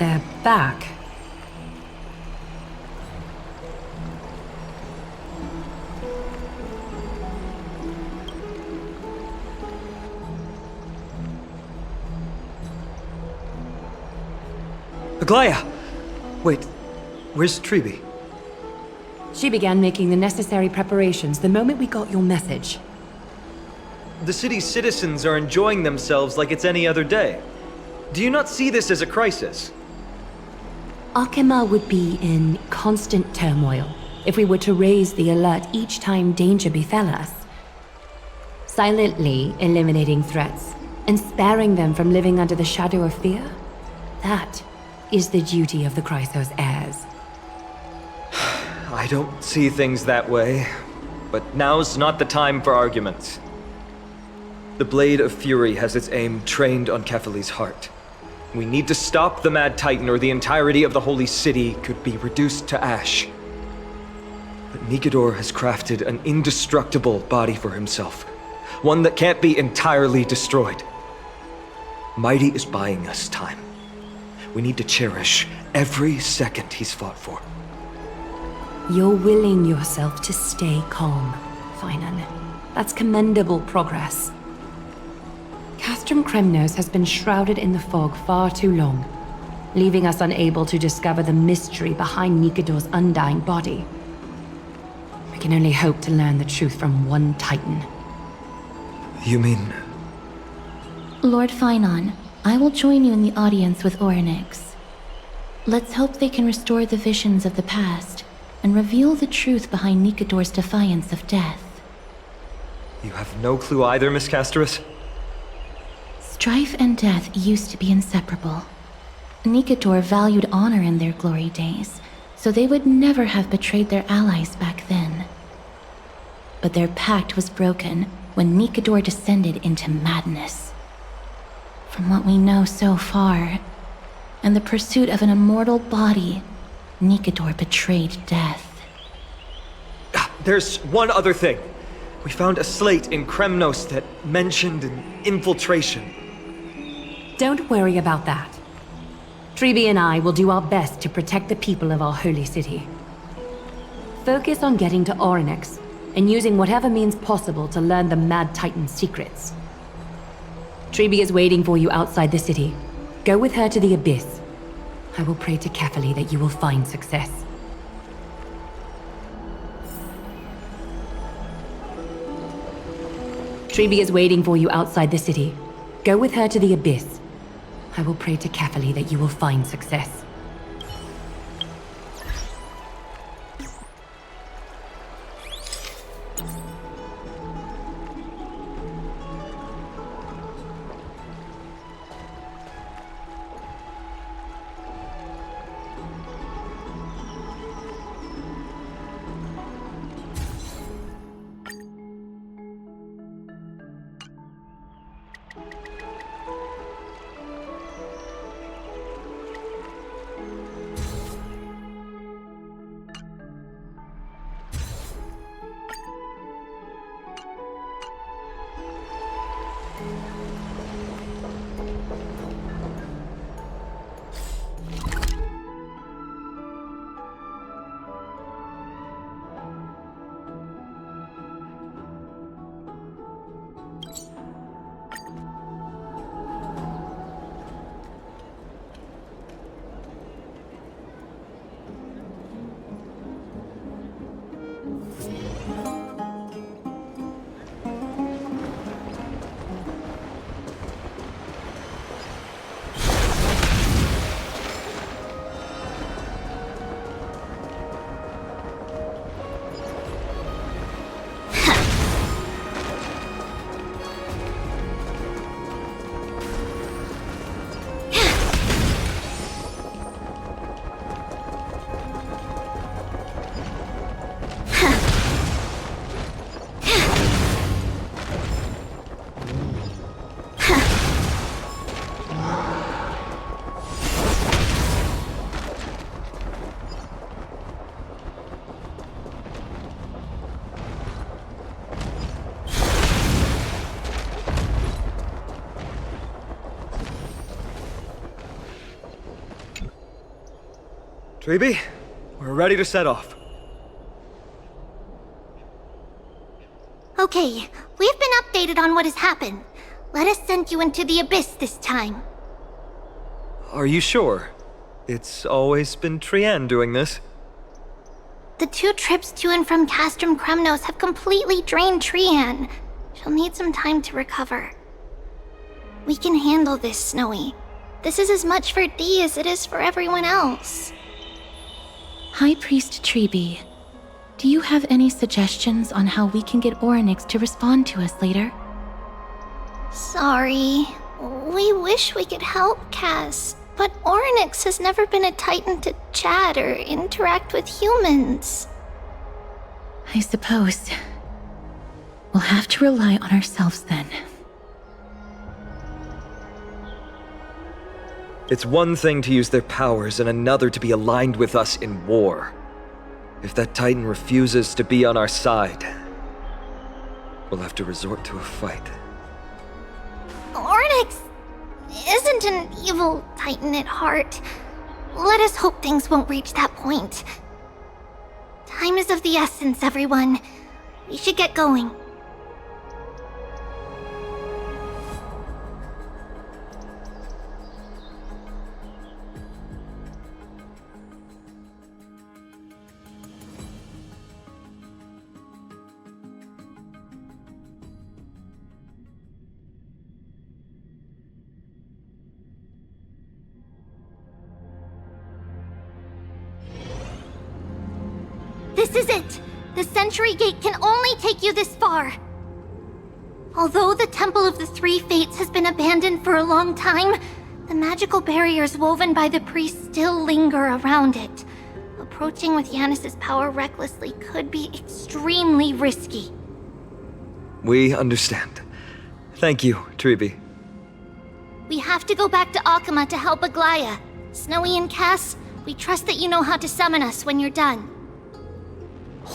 They're back. Aglaya! Wait, where's Treeby? She began making the necessary preparations the moment we got your message. The city's citizens are enjoying themselves like it's any other day. Do you not see this as a crisis? Arkema would be in constant turmoil if we were to raise the alert each time danger befell us. Silently eliminating threats and sparing them from living under the shadow of fear, that is the duty of the Chrysos heirs. I don't see things that way, but now's not the time for arguments. The Blade of Fury has its aim trained on Kefali's heart. We need to stop the Mad Titan or the entirety of the Holy City could be reduced to ash. But Nikedor has crafted an indestructible body for himself, one that can't be entirely destroyed. Mighty is buying us time. We need to cherish every second he's fought for. You're willing yourself to stay calm, Finan. That's commendable progress. Castrum Kremnos has been shrouded in the fog far too long, leaving us unable to discover the mystery behind Nikedor's undying body. We can only hope to learn the truth from one Titan. You mean... Lord Finan, I will join you in the audience with Orynyx. Let's hope they can restore the visions of the past and reveal the truth behind Nikedor's defiance of death. You have no clue either, Miss Casterus? Strife and death used to be inseparable. Nikedor valued honor in their glory days, so they would never have betrayed their allies back then. But their pact was broken when Nikedor descended into madness. From what we know so far, and the pursuit of an immortal body, Nikedor betrayed death. There's one other thing. We found a slate in Kremnos that mentioned an infiltration. Don't worry about that. Treeby and I will do our best to protect the people of our holy city. Focus on getting to Orynyx and using whatever means possible to learn the Mad Titan's secrets. Treeby is waiting for you outside the city. Go with her to the Abyss. I will pray to Kefali that you will find success. Treeby is waiting for you outside the city. Go with her to the Abyss. I will pray to Kefali that you will find success. Treeby, we're ready to set off. Okay, we've been updated on what has happened. Let us send you into the abyss this time. Are you sure? It's always been Trienne doing this. The 2 trips to and from Castrum Kremnos have completely drained Trienne. She'll need some time to recover. We can handle this, Snowy. This is as much for Dee as it is for everyone else. High Priest Treeby, do you have any suggestions on how we can get Orynyx to respond to us later? Sorry. We wish we could help, Cass, but Orynyx has never been a Titan to chat or interact with humans. I suppose. We'll have to rely on ourselves then. It's one thing to use their powers and another to be aligned with us in war. If that Titan refuses to be on our side, we'll have to resort to a fight. Orynyx isn't an evil Titan at heart. Let us hope things won't reach that point. Time is of the essence, everyone. We should get going. This is it! The Century Gate can only take you this far. Although the Temple of the Three Fates has been abandoned for a long time, the magical barriers woven by the priests still linger around it. Approaching with Yanis's power recklessly could be extremely risky. We understand. Thank you, Treeby. We have to go back to Akama to help Aglaya. Snowy and Cass, we trust that you know how to summon us when you're done.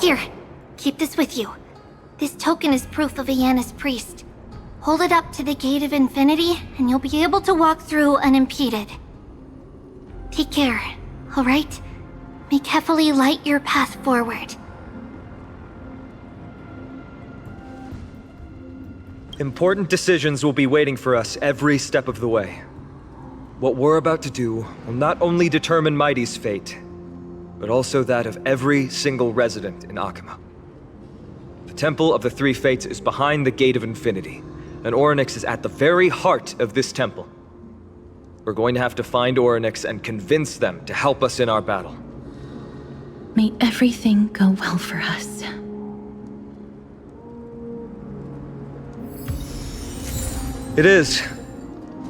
Here, keep this with you. This token is proof of a Yanis priest. Hold it up to the Gate of Infinity, and you'll be able to walk through unimpeded. Take care, alright? May Kefali light your path forward. Important decisions will be waiting for us every step of the way. What we're about to do will not only determine Mighty's fate, but also that of every single resident in Akama. The Temple of the Three Fates is behind the Gate of Infinity, and Orynyx is at the very heart of this temple. We're going to have to find Orynyx and convince them to help us in our battle. May everything go well for us. It is.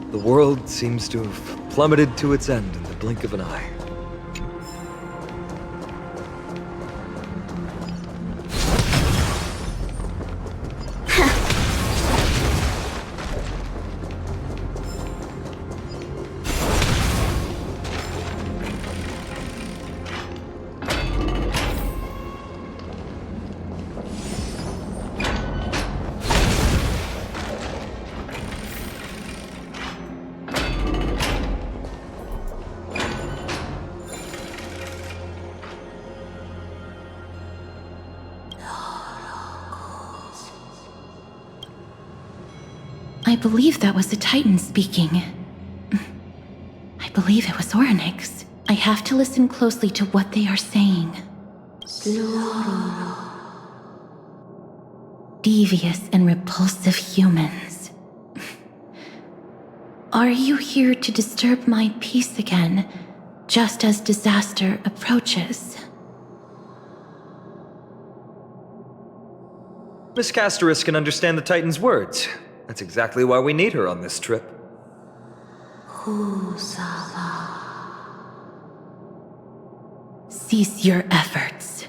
The world seems to have plummeted to its end in the blink of an eye. I believe that was a Titan speaking. I believe it was Orynyx. I have to listen closely to what they are saying. Devious and repulsive humans. Are you here to disturb my peace again, just as disaster approaches? Miss Castoris can understand the Titan's words. That's exactly why we need her on this trip. Cease your efforts,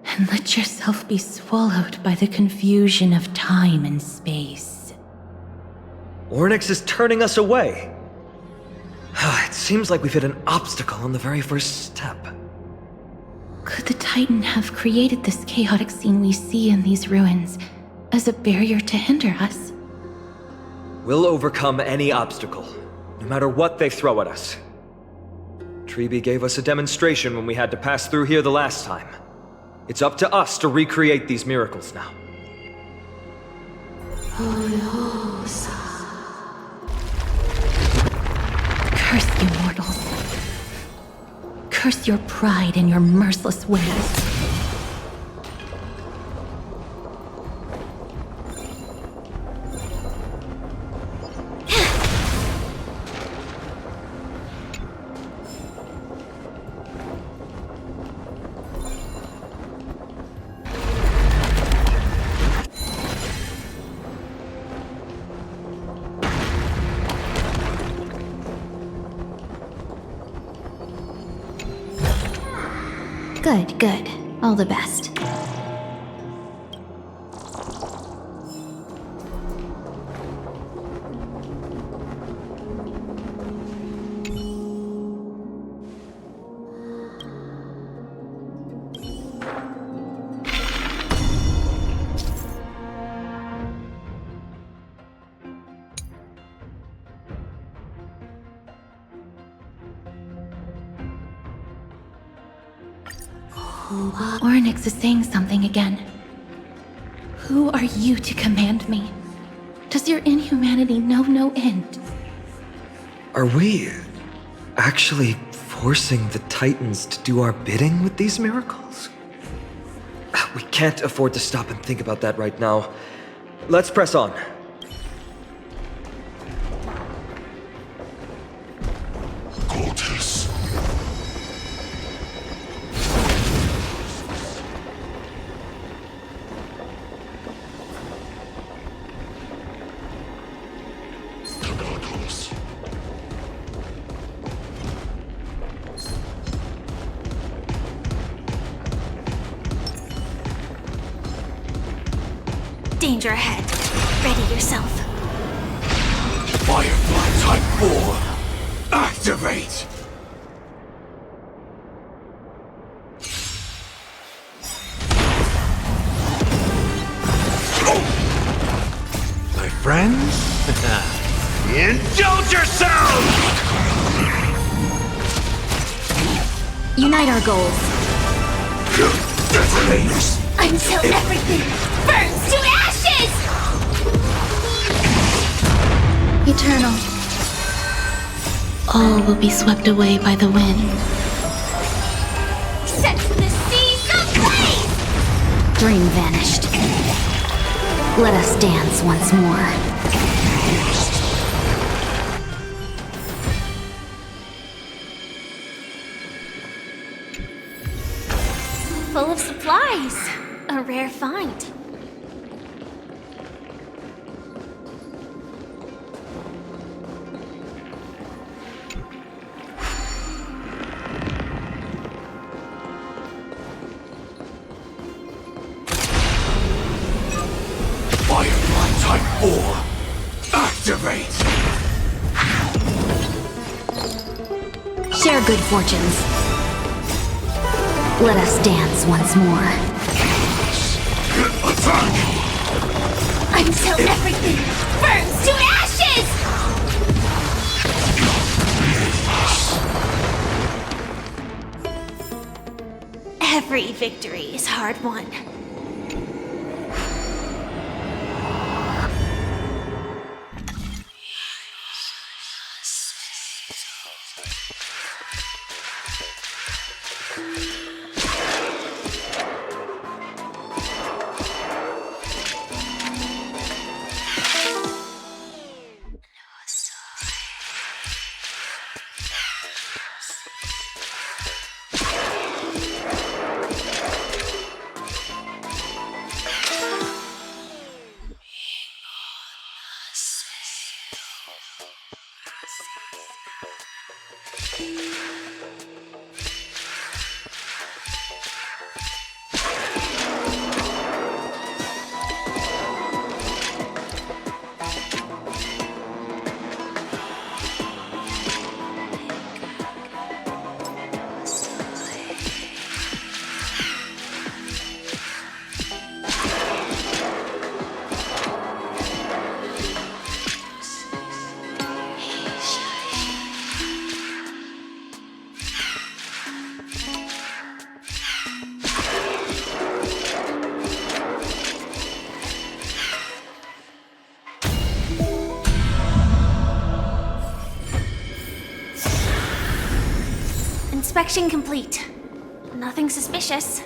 and let yourself be swallowed by the confusion of time and space. Orynyx is turning us away. It seems like we've hit an obstacle on the very first step. Could the Titan have created this chaotic scene we see in these ruins as a barrier to hinder us? We'll overcome any obstacle, no matter what they throw at us. Treeby gave us a demonstration when we had to pass through here the last time. It's up to us to recreate these miracles now. Curse you mortals. Curse your pride and your merciless ways. Good, good. All the best. Ornyx is saying something again. Who are you to command me? Does your inhumanity know no end? Are we actually forcing the Titans to do our bidding with these miracles? We can't afford to stop and think about that right now. Let's press on. Danger ahead. Ready yourself. Firefly Type 4, activate! My friends? Indulge yourselves! Unite our goals. Detonators! Until everything burns to ashes! Eternal. All will be swept away by the wind. Set the seas ablaze! Dream vanished. Let us dance once more. Full of supplies. A rare find. Firefly Type 4, activate! Share good fortunes. Let us dance once more. Attack! Until everything burns to ashes! Every victory is hard won. Inspection complete. Nothing suspicious.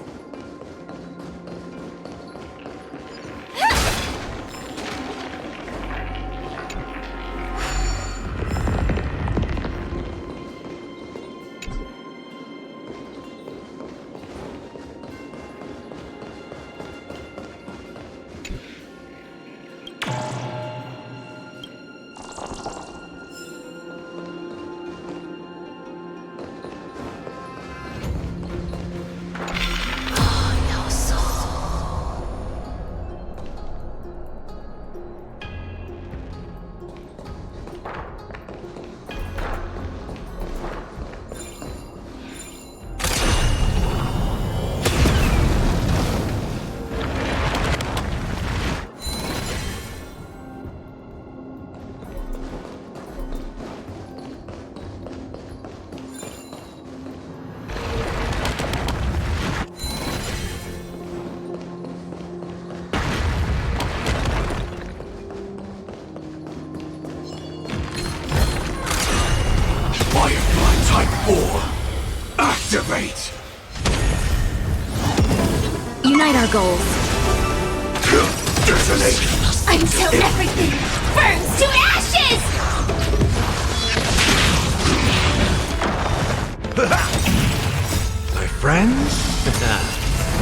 Activate! Unite our goals. Detonate! Until everything burns to ashes! My friends?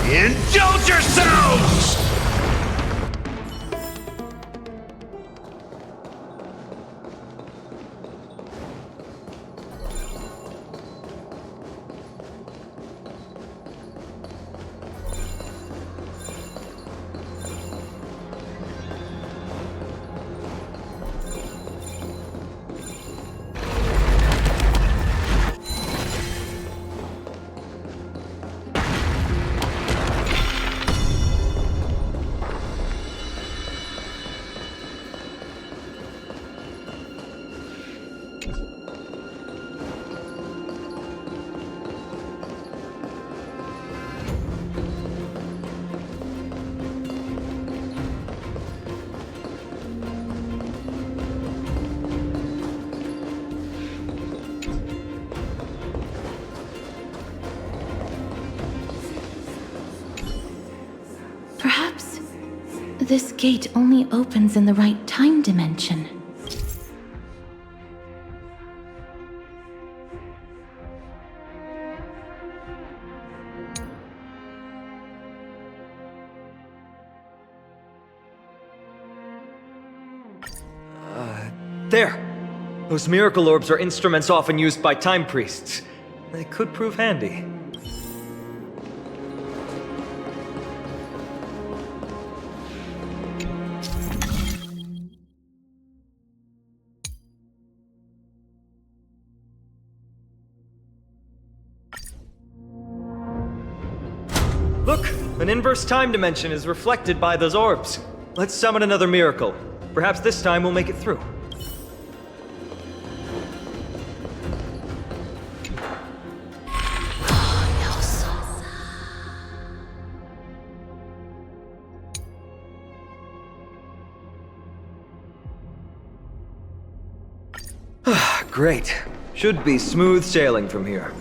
Indulge yourselves! Perhaps this gate only opens in the right time dimension. There! Those miracle orbs are instruments often used by time priests. They could prove handy. Look! An inverse time dimension is reflected by those orbs. Let's summon another miracle. Perhaps this time we'll make it through. Great. Should be smooth sailing from here.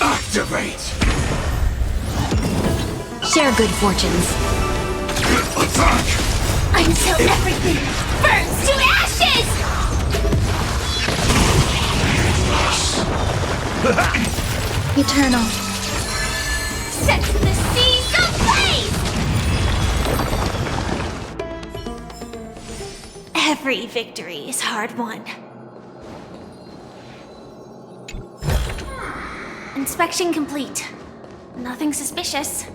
Activate! Share good fortunes. Attack! Until everything burns to ashes! Eternal. Set the seas ablaze! Every victory is hard won. Inspection complete. Nothing suspicious.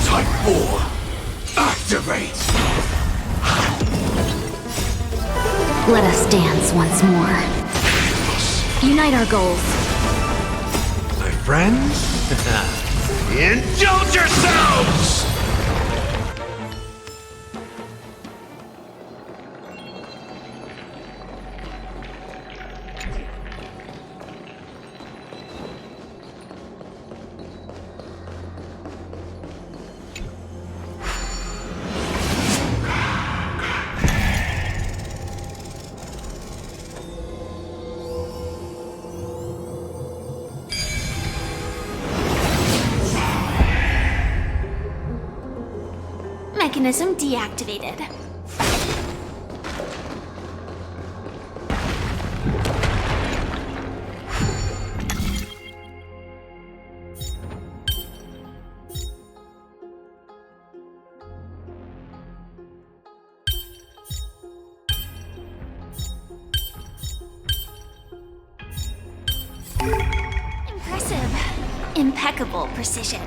Type 4. Activate! Let us dance once more. Unite our goals. My friends? Indulge yourselves! Mechanism deactivated. Impressive. Impeccable precision.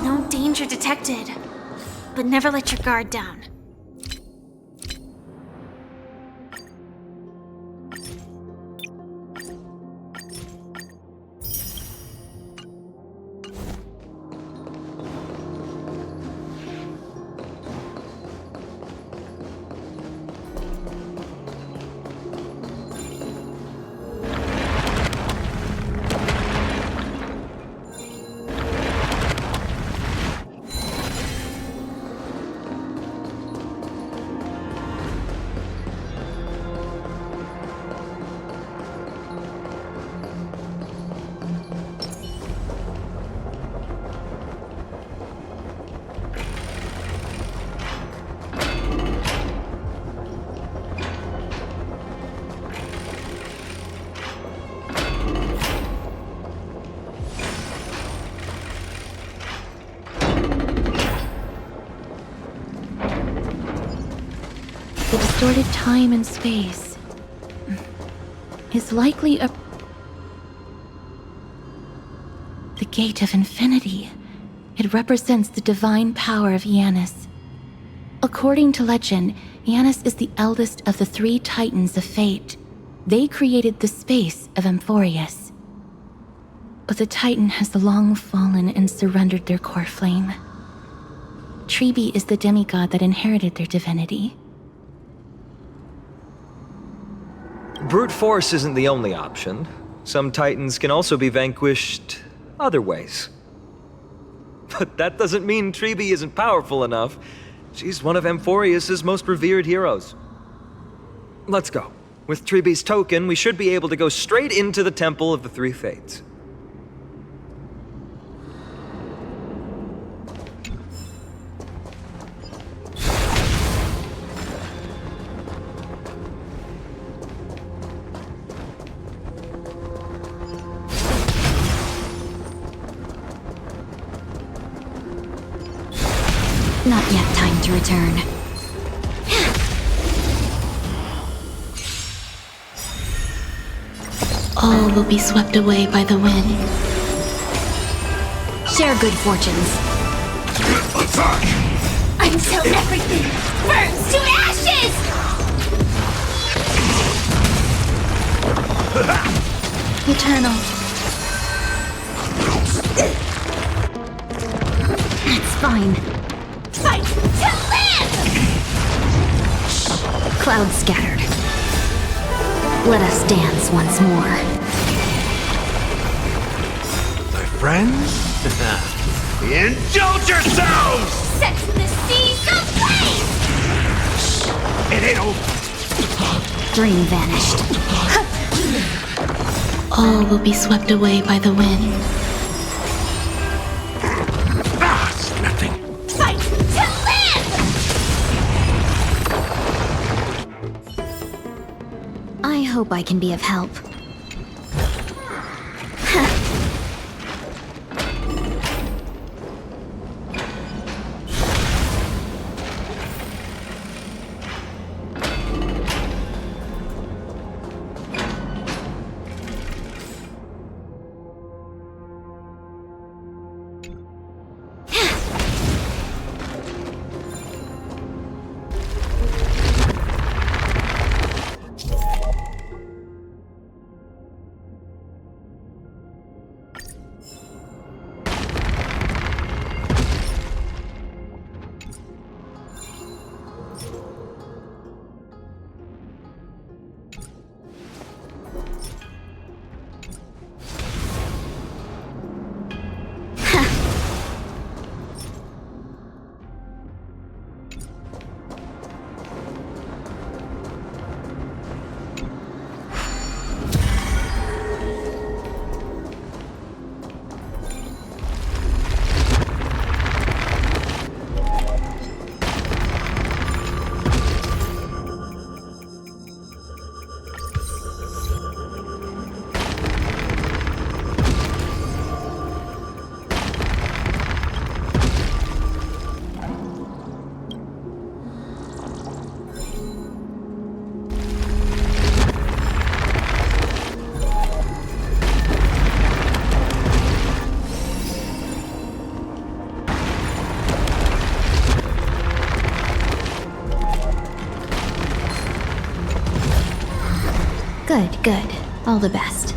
No danger detected. But never let your guard down. The distorted time and space is likely the gate of infinity. It represents the divine power of Janus. According to legend, Janus is the eldest of the 3 titans of fate. They created the space of Amphoreus. But the titan has long fallen and surrendered their core flame. Tribi is the demigod that inherited their divinity. Brute force isn't the only option. Some titans can also be vanquished other ways. But that doesn't mean Tribi isn't powerful enough. She's one of Amphoreus' most revered heroes. Let's go. With Tribi's token, we should be able to go straight into the Temple of the Three Fates. Not yet time to return. All will be swept away by the wind. Share good fortunes. Attack! Until everything burns to ashes! Eternal. That's fine. Fight to live! Clouds scattered. Let us dance once more. My friends? Indulge yourselves! Set the seas ablaze! It ain't over. Dream vanished. All will be swept away by the wind. Ah, it's nothing. Fight to live! I hope I can be of help. Good, good. All the best.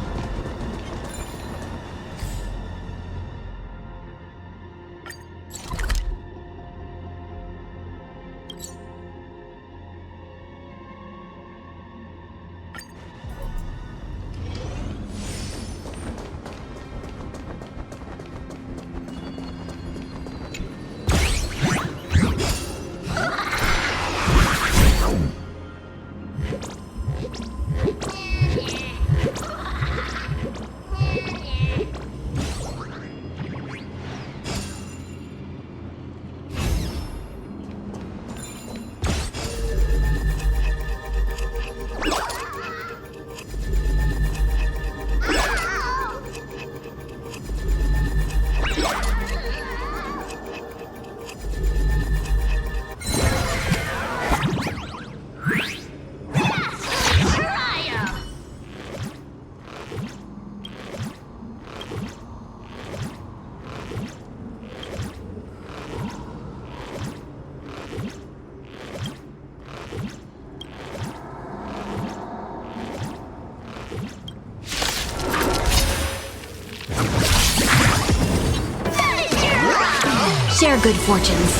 Share good fortunes.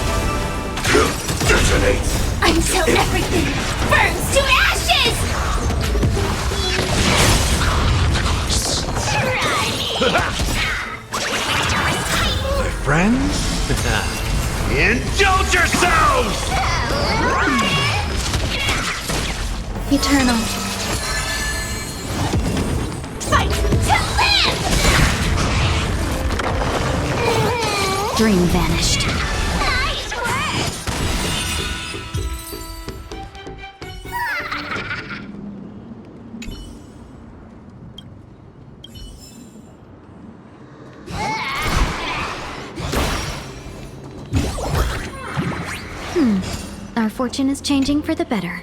Detonate! Until everything burns to ashes! My friends? Indulge yourselves! Eternal. Fight to live! Dream vanished. Nice work! Our fortune is changing for the better.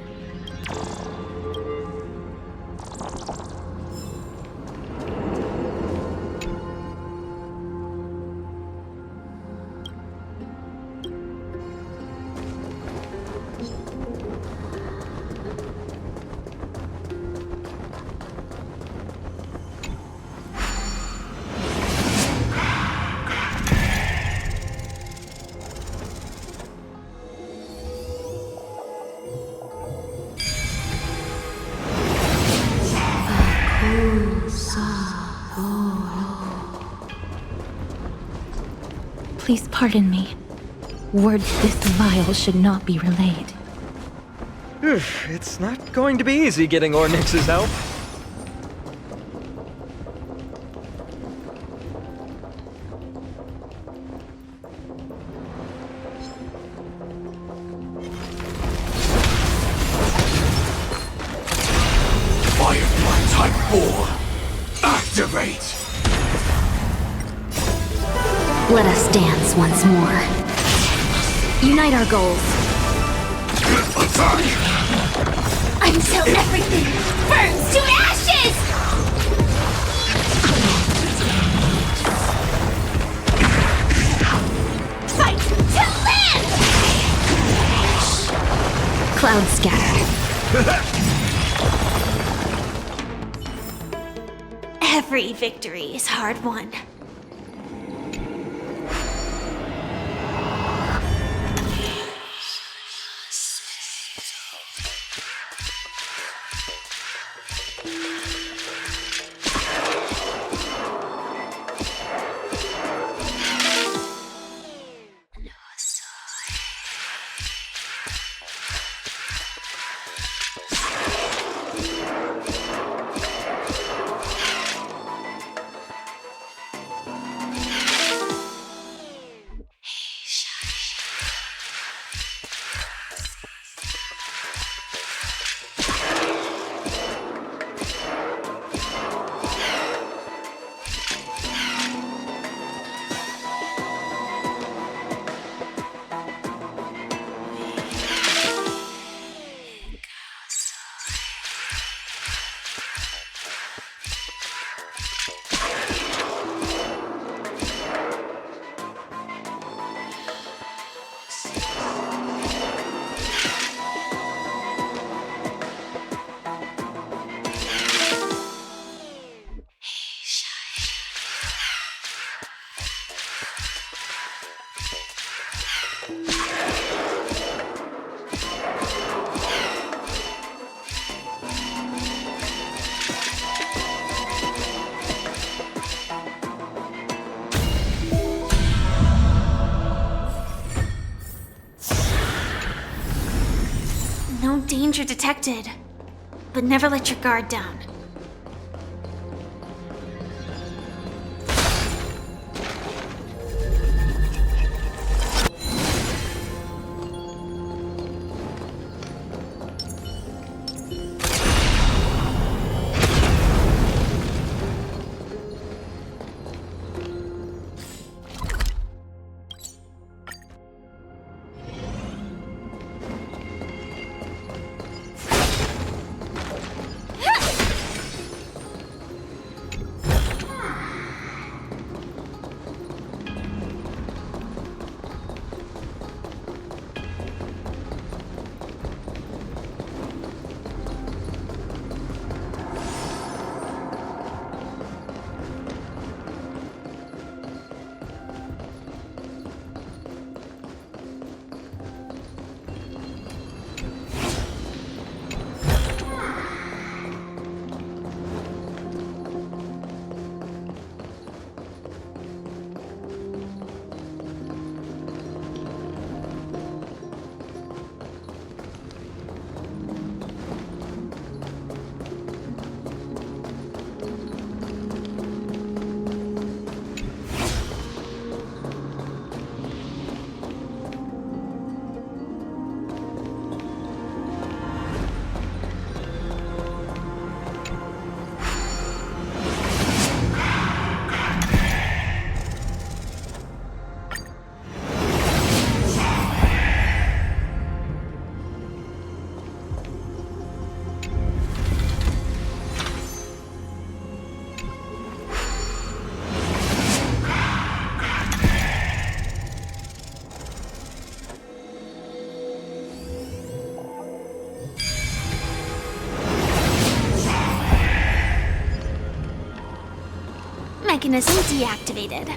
Please pardon me. Word this vial should not be relayed. It's not going to be easy getting Ornyx's help. Firefly Type 4! Activate! Let us dance once more. Unite our goals. Attack! Until everything burns to ashes! Fight to live! Clouds scattered. Every victory is hard won. get detected. But never let your guard down. Mechanism deactivated.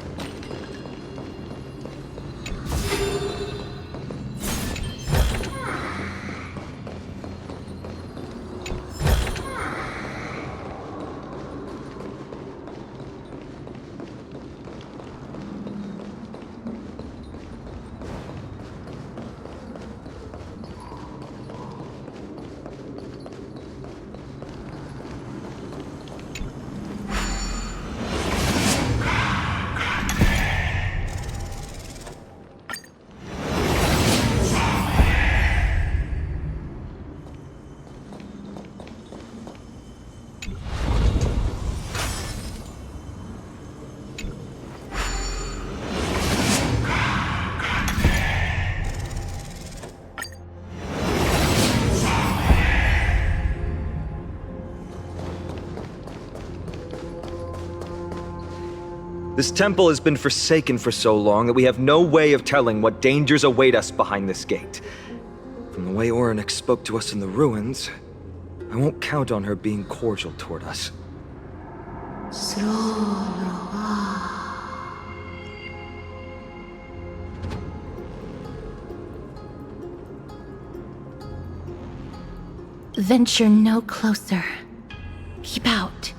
This temple has been forsaken for so long that we have no way of telling what dangers await us behind this gate. From the way Orynyx spoke to us in the ruins, I won't count on her being cordial toward us. Venture no closer. Keep out.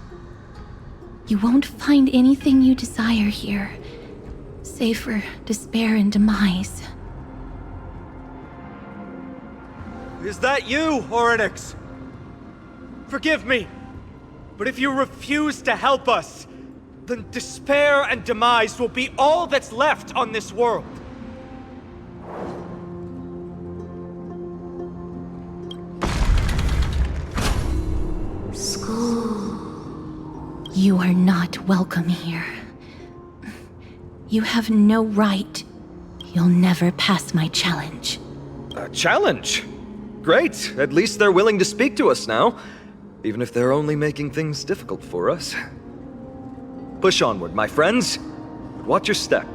You won't find anything you desire here, save for despair and demise. Is that you, Orynyx? Forgive me, but if you refuse to help us, then despair and demise will be all that's left on this world. You are not welcome here. You have no right. You'll never pass my challenge. A challenge? Great, at least they're willing to speak to us now. Even if they're only making things difficult for us. Push onward, my friends. But watch your step.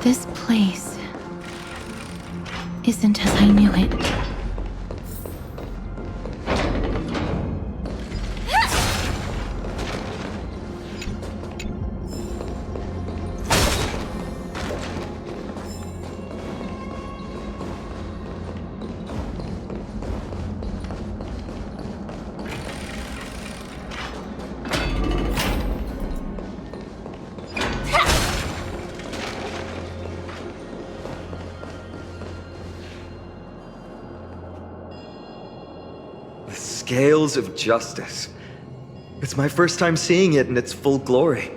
This place isn't as I knew it. The scales of justice. It's my first time seeing it in its full glory.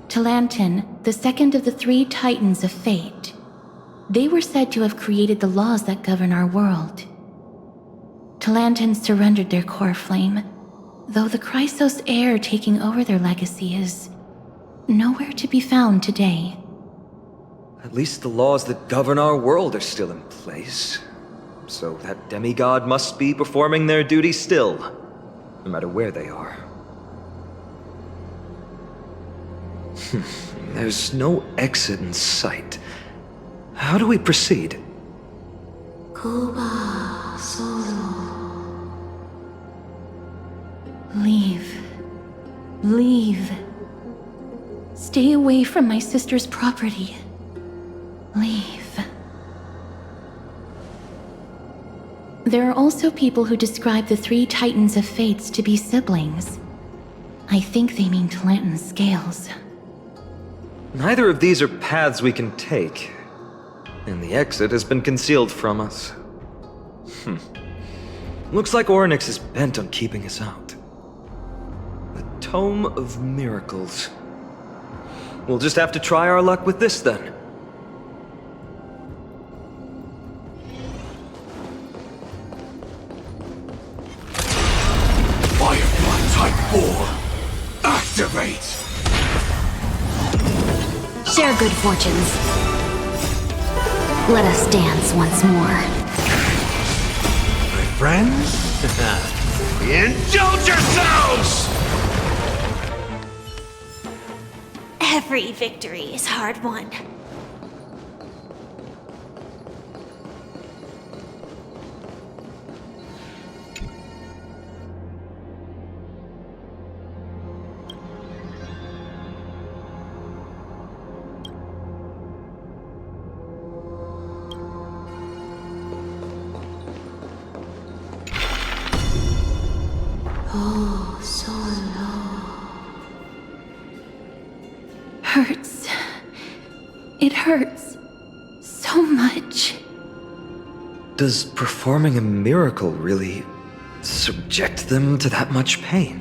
Talantin, the second of the three Titans of Fate. They were said to have created the laws that govern our world. Talantin surrendered their core flame, though the Chrysos heir taking over their legacy is nowhere to be found today. At least the laws that govern our world are still in place. So that demigod must be performing their duty still, no matter where they are. There's no exit in sight. How do we proceed? Leave. Leave. Stay away from my sister's property. Leave. There are also people who describe the three Titans of Fates to be siblings. I think they mean Talantin's scales. Neither of these are paths we can take, and the exit has been concealed from us. Looks like Orynyx is bent on keeping us out. The Tome of Miracles. We'll just have to try our luck with this then. Firefly Type 4. Activate! Share good fortunes. Let us dance once more. My friends? Indulge yourselves! Every victory is hard won. Hurts. It hurts so much. Does performing a miracle really subject them to that much pain?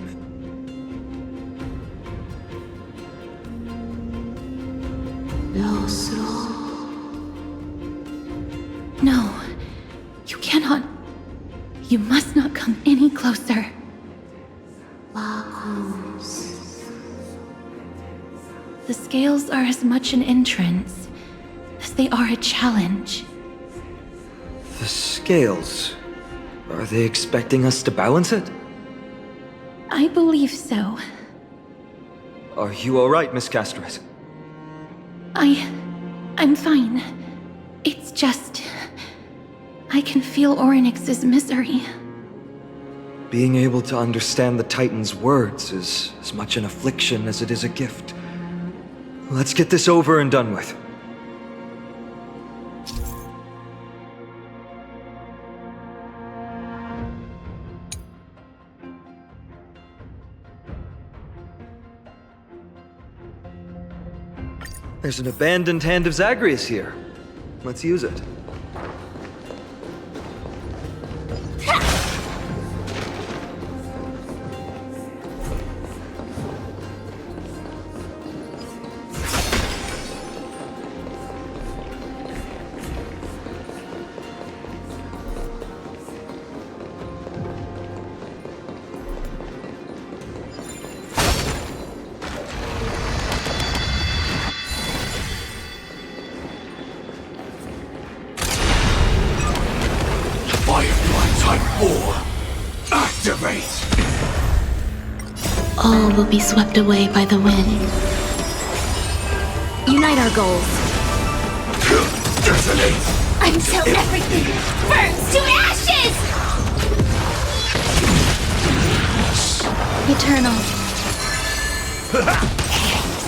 No, you cannot. You must not come any closer. The scales are as much an entrance as they are a challenge. The scales. Are they expecting us to balance it? I believe so. Are you alright, Miss Castret? I'm fine. It's just... I can feel Orynyx's misery. Being able to understand the Titan's words is as much an affliction as it is a gift. Let's get this over and done with. There's an abandoned hand of Zagreus here. Let's use it. All will be swept away by the wind. Unite our goals. Detonate! Until everything burns to ashes! Eternal.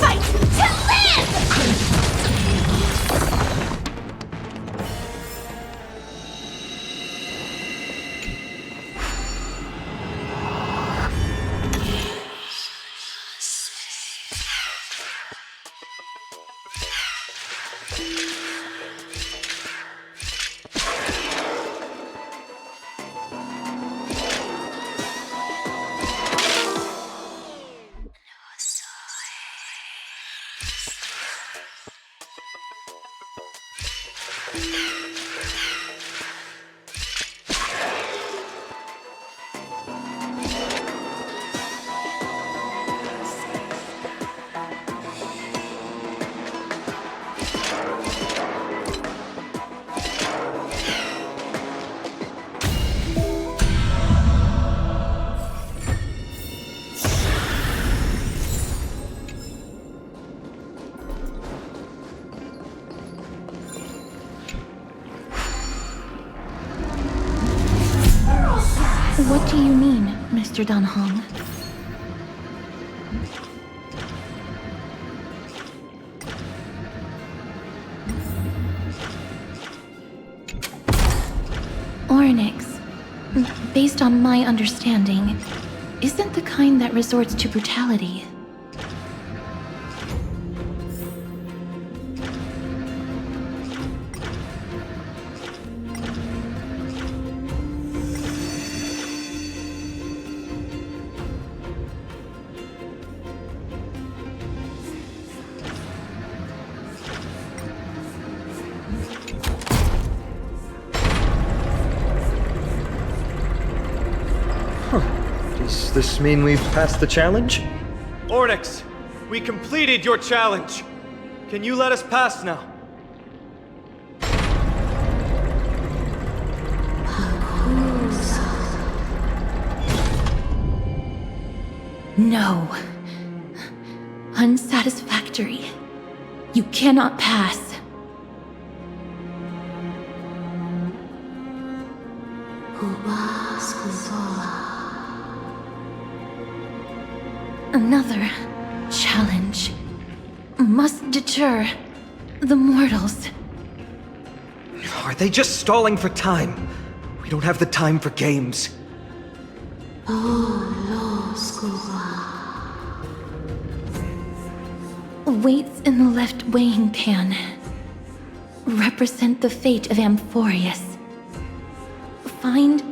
Fight to live! What do you mean, Mr. Dan Hong? Oryx, based on my understanding, isn't the kind that resorts to brutality. Does this mean we've passed the challenge? Onyx, we completed your challenge. Can you let us pass now? No. Unsatisfactory. You cannot pass. Another challenge must deter the mortals. Are they just stalling for time? We don't have the time for games. Weights in the left weighing pan represent the fate of Amphoreus. Find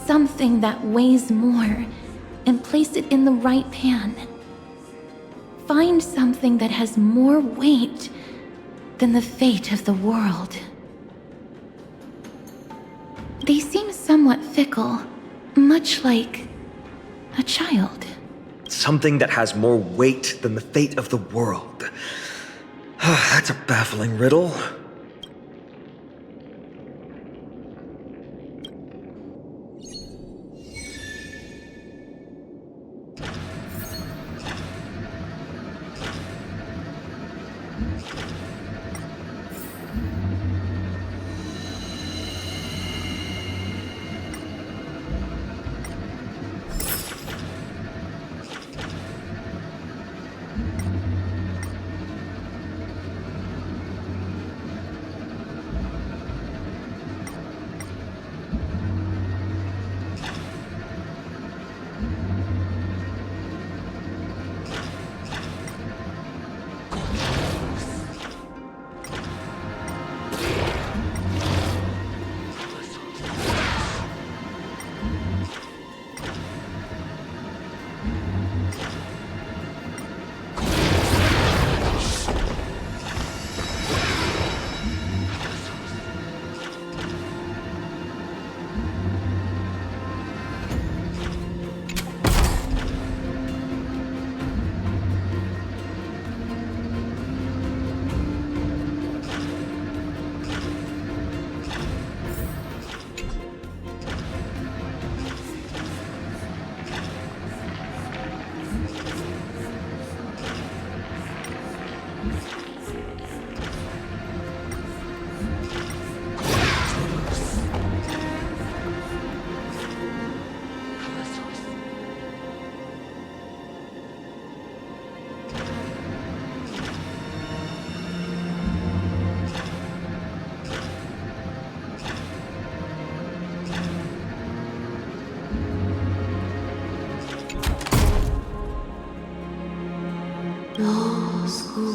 something that weighs more and place it in the right pan. Find something that has more weight than the fate of the world. They seem somewhat fickle, much like a child. Something that has more weight than the fate of the world. That's a baffling riddle.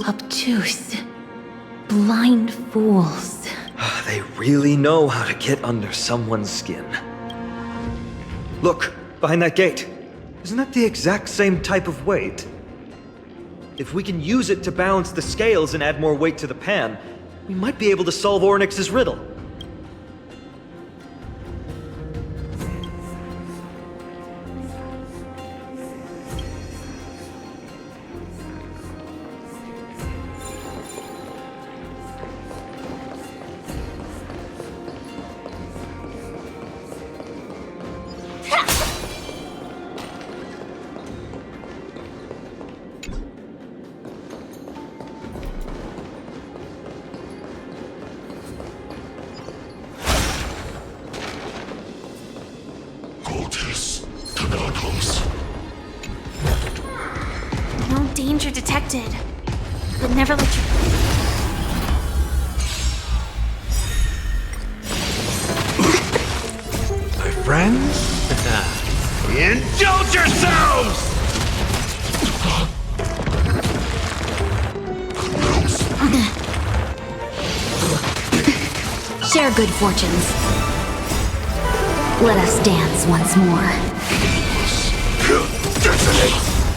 Obtuse. Blind fools. They really know how to get under someone's skin. Look, behind that gate. Isn't that the exact same type of weight? If we can use it to balance the scales and add more weight to the pan, We might be able to solve Ornyx's riddle. No danger detected. But never let you... My friends? Indulge yourselves! Share good fortunes. Let us dance once more.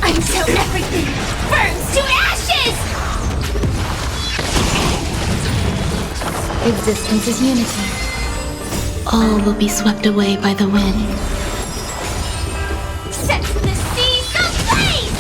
Until everything burns to ashes! Existence is unity. All will be swept away by the wind. Set the seas ablaze!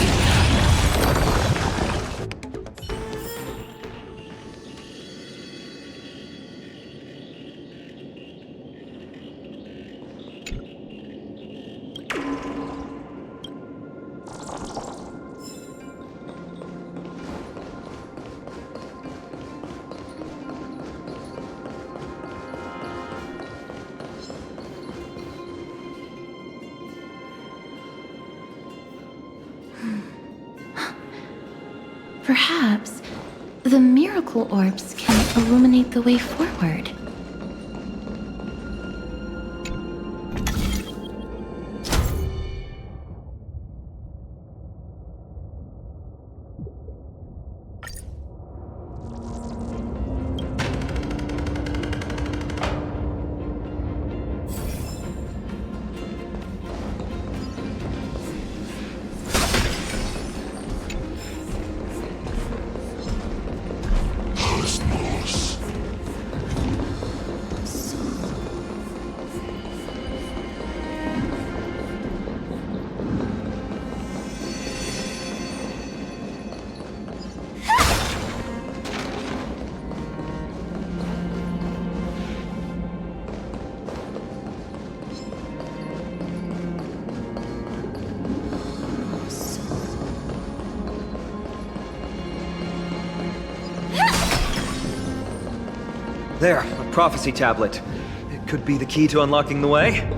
Perhaps the miracle orbs can illuminate the way forward. There, a prophecy tablet. It could be the key to unlocking the way.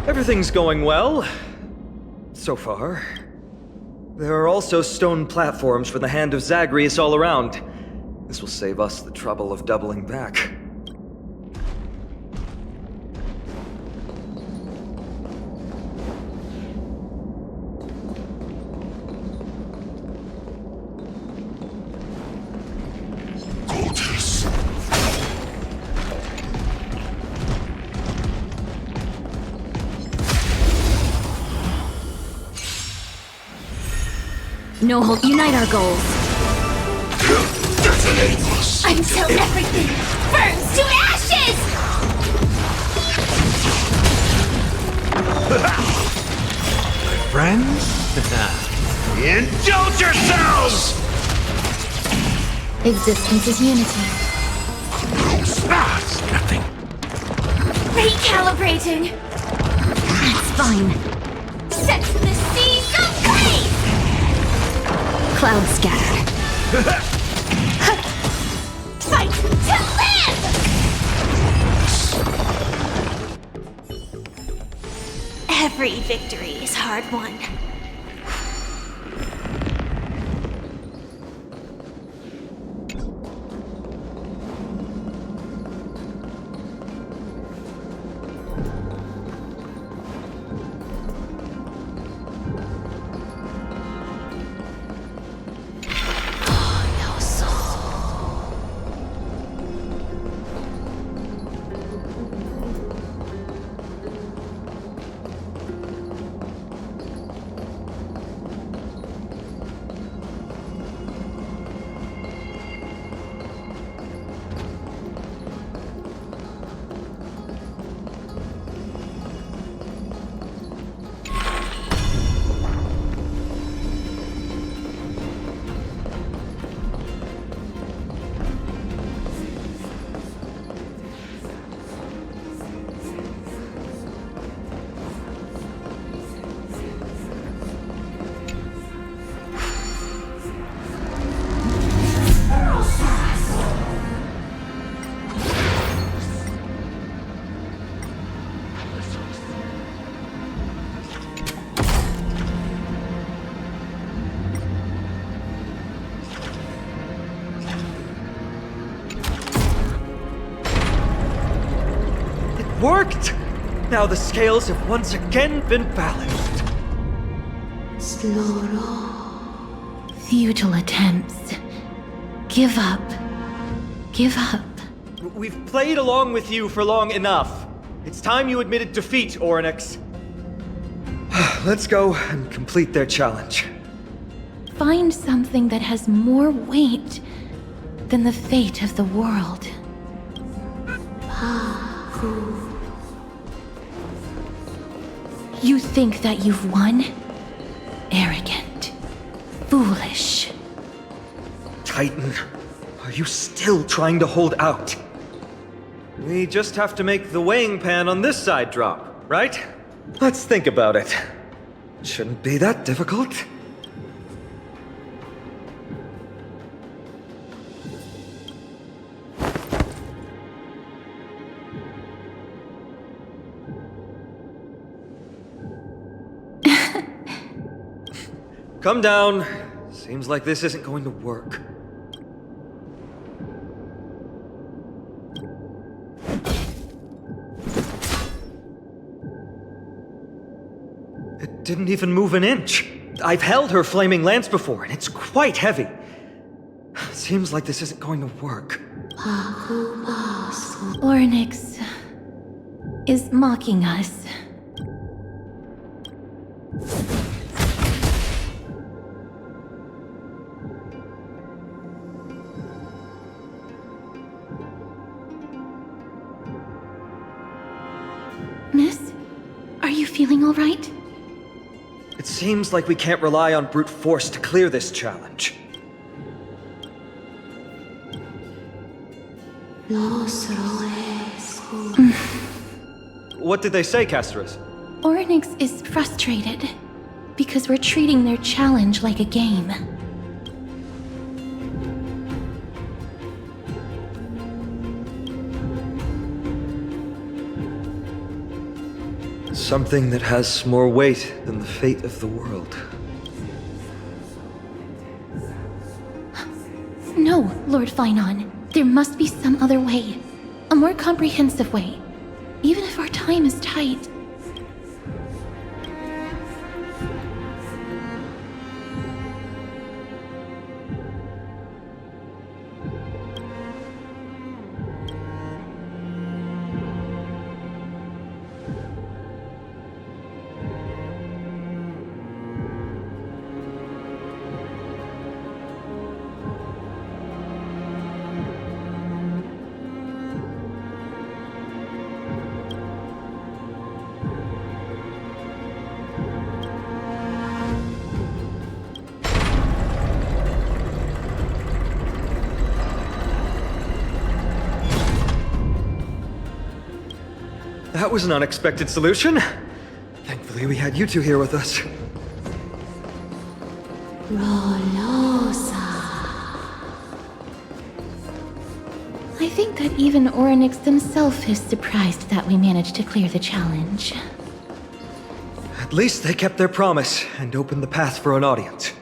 Everything's going well. So far. There are also stone platforms for the Hand of Zagreus all around. This will save us the trouble of doubling back. No hold. Unite our goals. Until everything burns to ashes! My friends? Indulge yourselves! Existence is unity. It's nothing. Recalibrating! That's fine. Set the seas ablaze! Clouds scattered. Fight to live! Every victory is hard won. Worked! Now the scales have once again been balanced. Futile attempts. Give up. Give up. We've played along with you for long enough. It's time you admitted defeat, Orynyx. Let's go and complete their challenge. Find something that has more weight than the fate of the world. You think that you've won? Arrogant. Foolish. Titan, are you still trying to hold out? We just have to make the weighing pan on this side drop, right? Let's think about it. Shouldn't be that difficult. Come down. Seems like this isn't going to work. It didn't even move an inch. I've held her flaming lance before, and it's quite heavy. Seems like this isn't going to work. Orynyx is mocking us. Miss, are you feeling all right? It seems like we can't rely on brute force to clear this challenge. What did they say, Casterus? Orynyx is frustrated because we're treating their challenge like a game. Something that has more weight than the fate of the world. No, Lord Finon. There must be some other way. A more comprehensive way. Even if our time is tight. That was an unexpected solution. Thankfully, we had you two here with us. I think that even Orynyx himself is surprised that we managed to clear the challenge. At least they kept their promise and opened the path for an audience.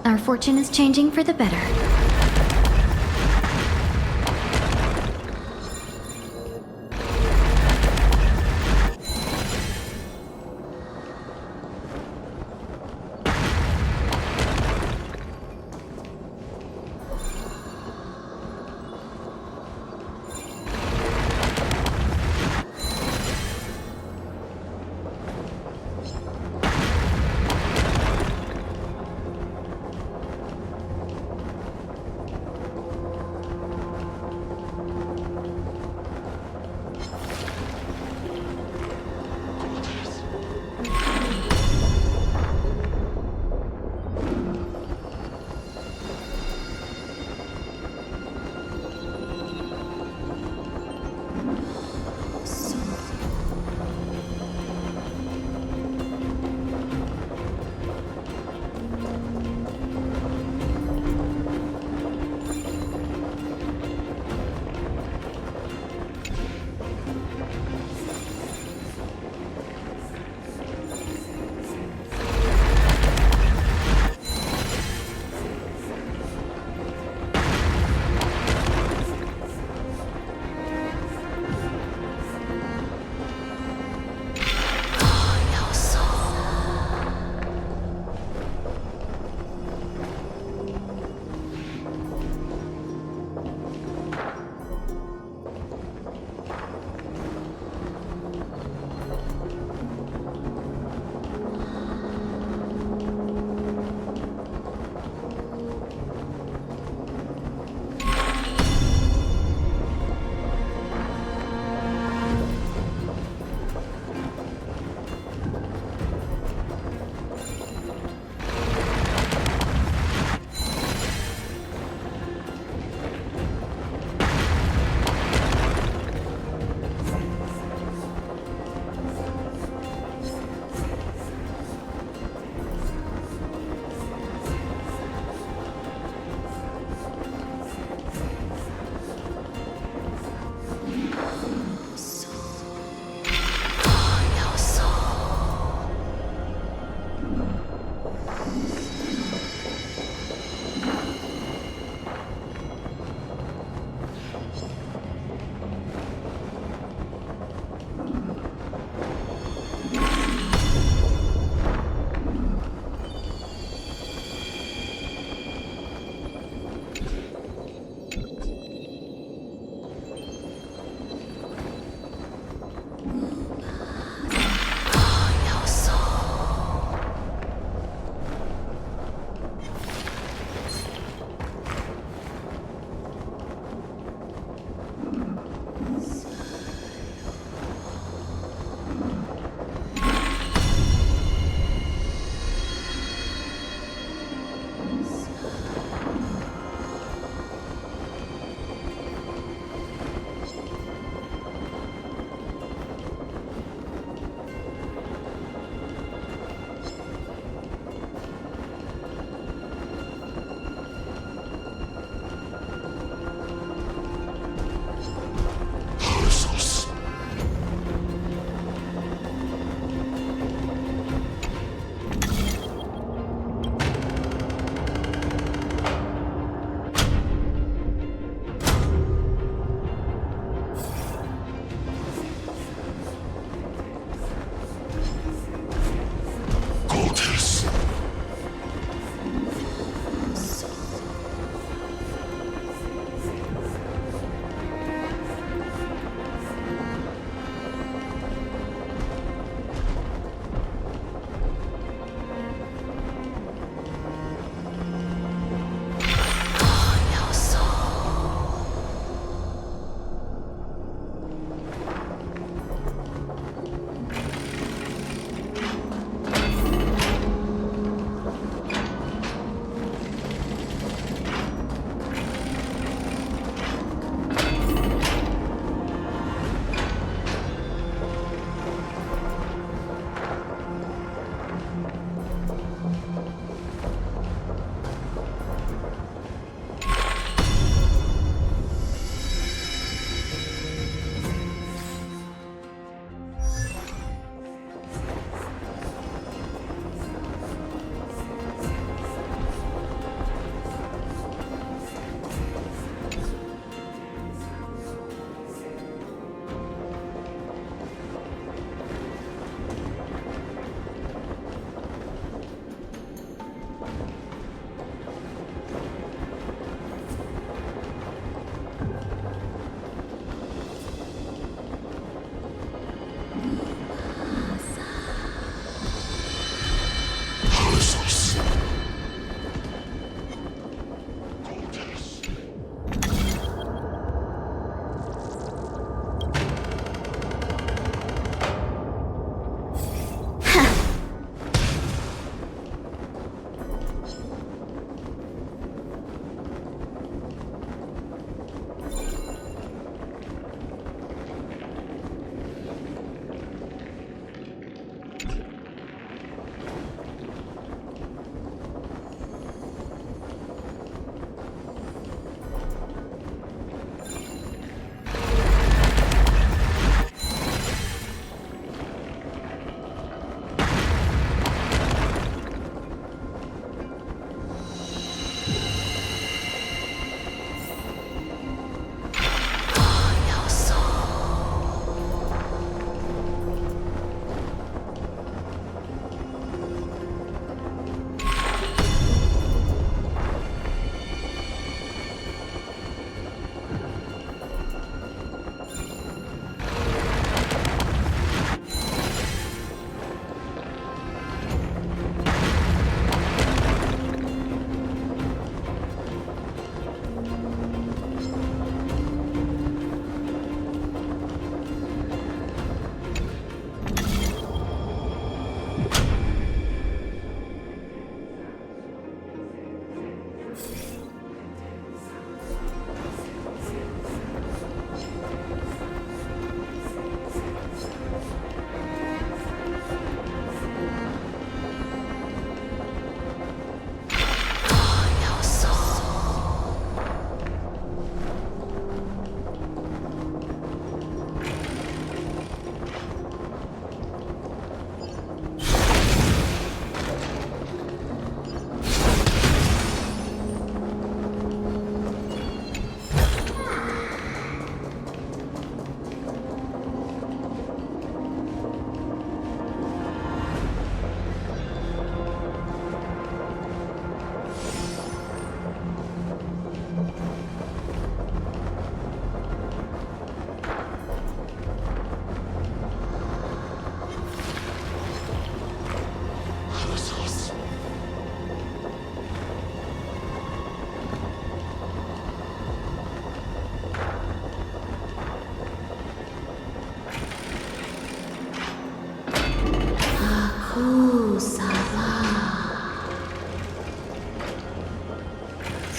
Our fortune is changing for the better.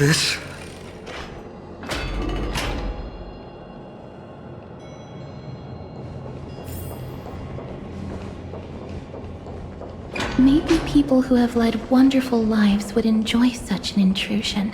this? Maybe people who have led wonderful lives would enjoy such an intrusion.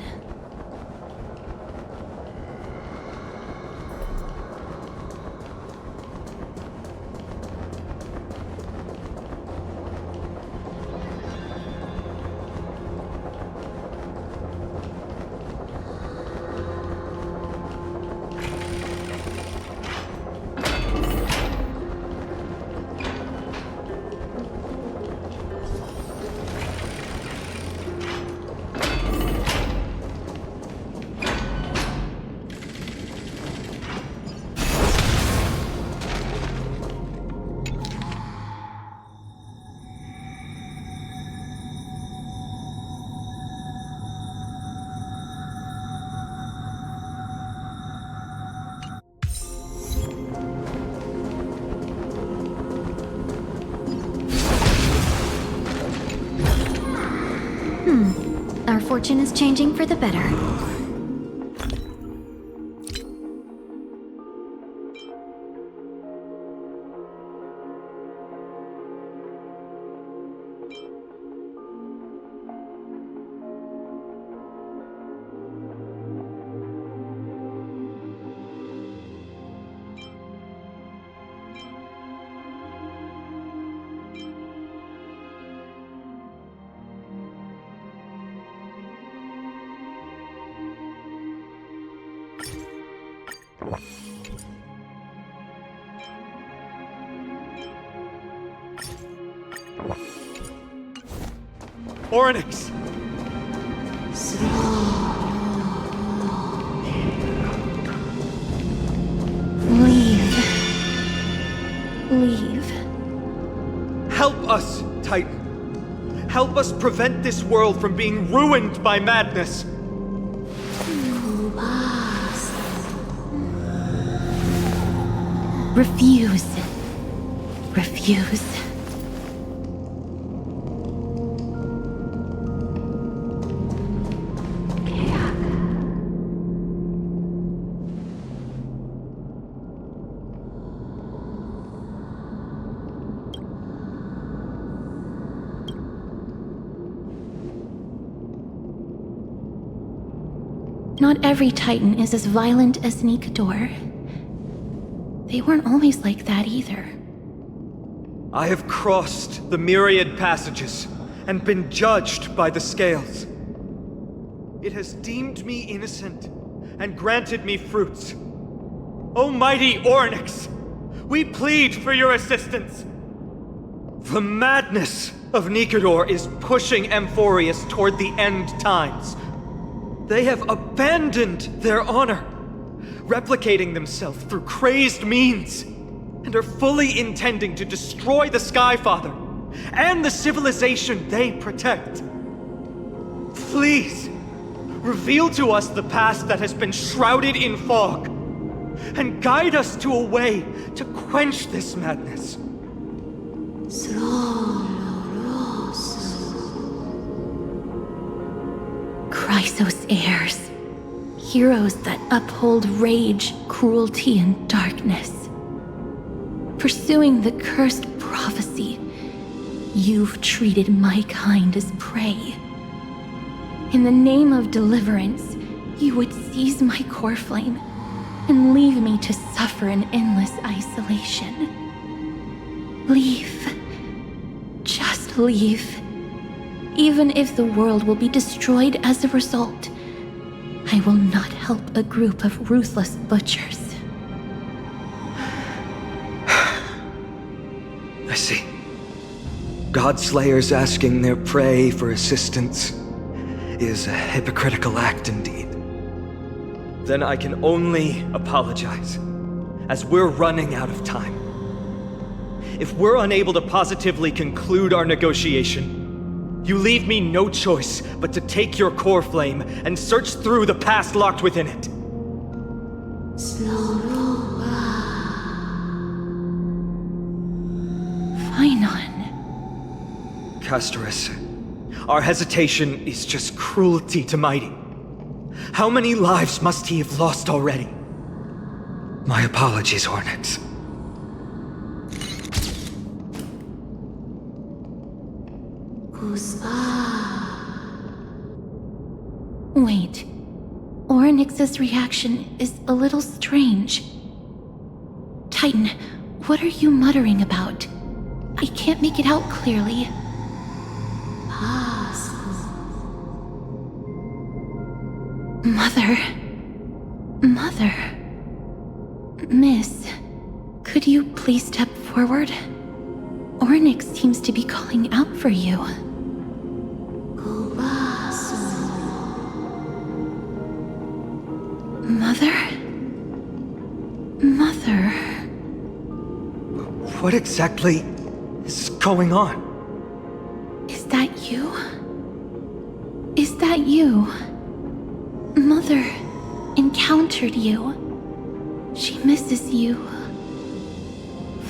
Our fortune is changing for the better. Oryx! Leave. Leave. Help us, Titan! Help us prevent this world from being ruined by madness! Refuse. Refuse. Not every Titan is as violent as Nikador. They weren't always like that either. I have crossed the myriad passages and been judged by the scales. It has deemed me innocent and granted me fruits. O mighty Ornyx, we plead for your assistance. The madness of Nikador is pushing Amphoreus toward the end times. They have abandoned their honor, replicating themselves through crazed means, and are fully intending to destroy the Skyfather and the civilization they protect. Please, reveal to us the past that has been shrouded in fog, and guide us to a way to quench this madness. Chrysos heirs. Heroes that uphold rage, cruelty, and darkness. Pursuing the cursed prophecy, you've treated my kind as prey. In the name of deliverance, you would seize my core flame and leave me to suffer in endless isolation. Leave. Just leave. Even if the world will be destroyed as a result, I will not help a group of ruthless butchers. I see. Godslayers asking their prey for assistance is a hypocritical act indeed. Then I can only apologize, as we're running out of time. If we're unable to positively conclude our negotiation, you leave me no choice but to take your core flame and search through the past locked within it. Phainon. Castorus, our hesitation is just cruelty to mighty. How many lives must he have lost already? My apologies, Onyx. Wait. Orynyx's reaction is a little strange. Titan, what are you muttering about? I can't make it out clearly. Mother. Miss, could you please step forward? Orynyx seems to be calling out for you. Mother. What exactly is going on? Is that you? Is that you? Mother encountered you. She misses you.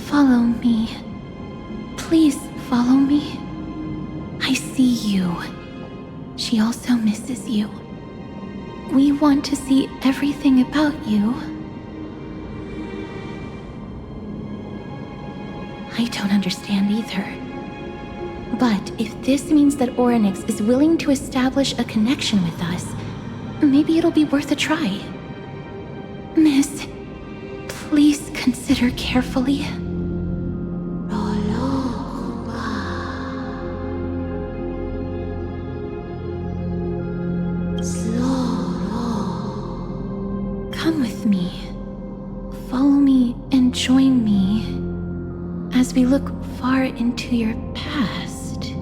Follow me. Please follow me. I see you. She also misses you. We want to see everything about you. I don't understand either. But if this means that Orynyx is willing to establish a connection with us, maybe it'll be worth a try. Miss, please consider carefully. Come with me. Follow me and join me as we look far into your past.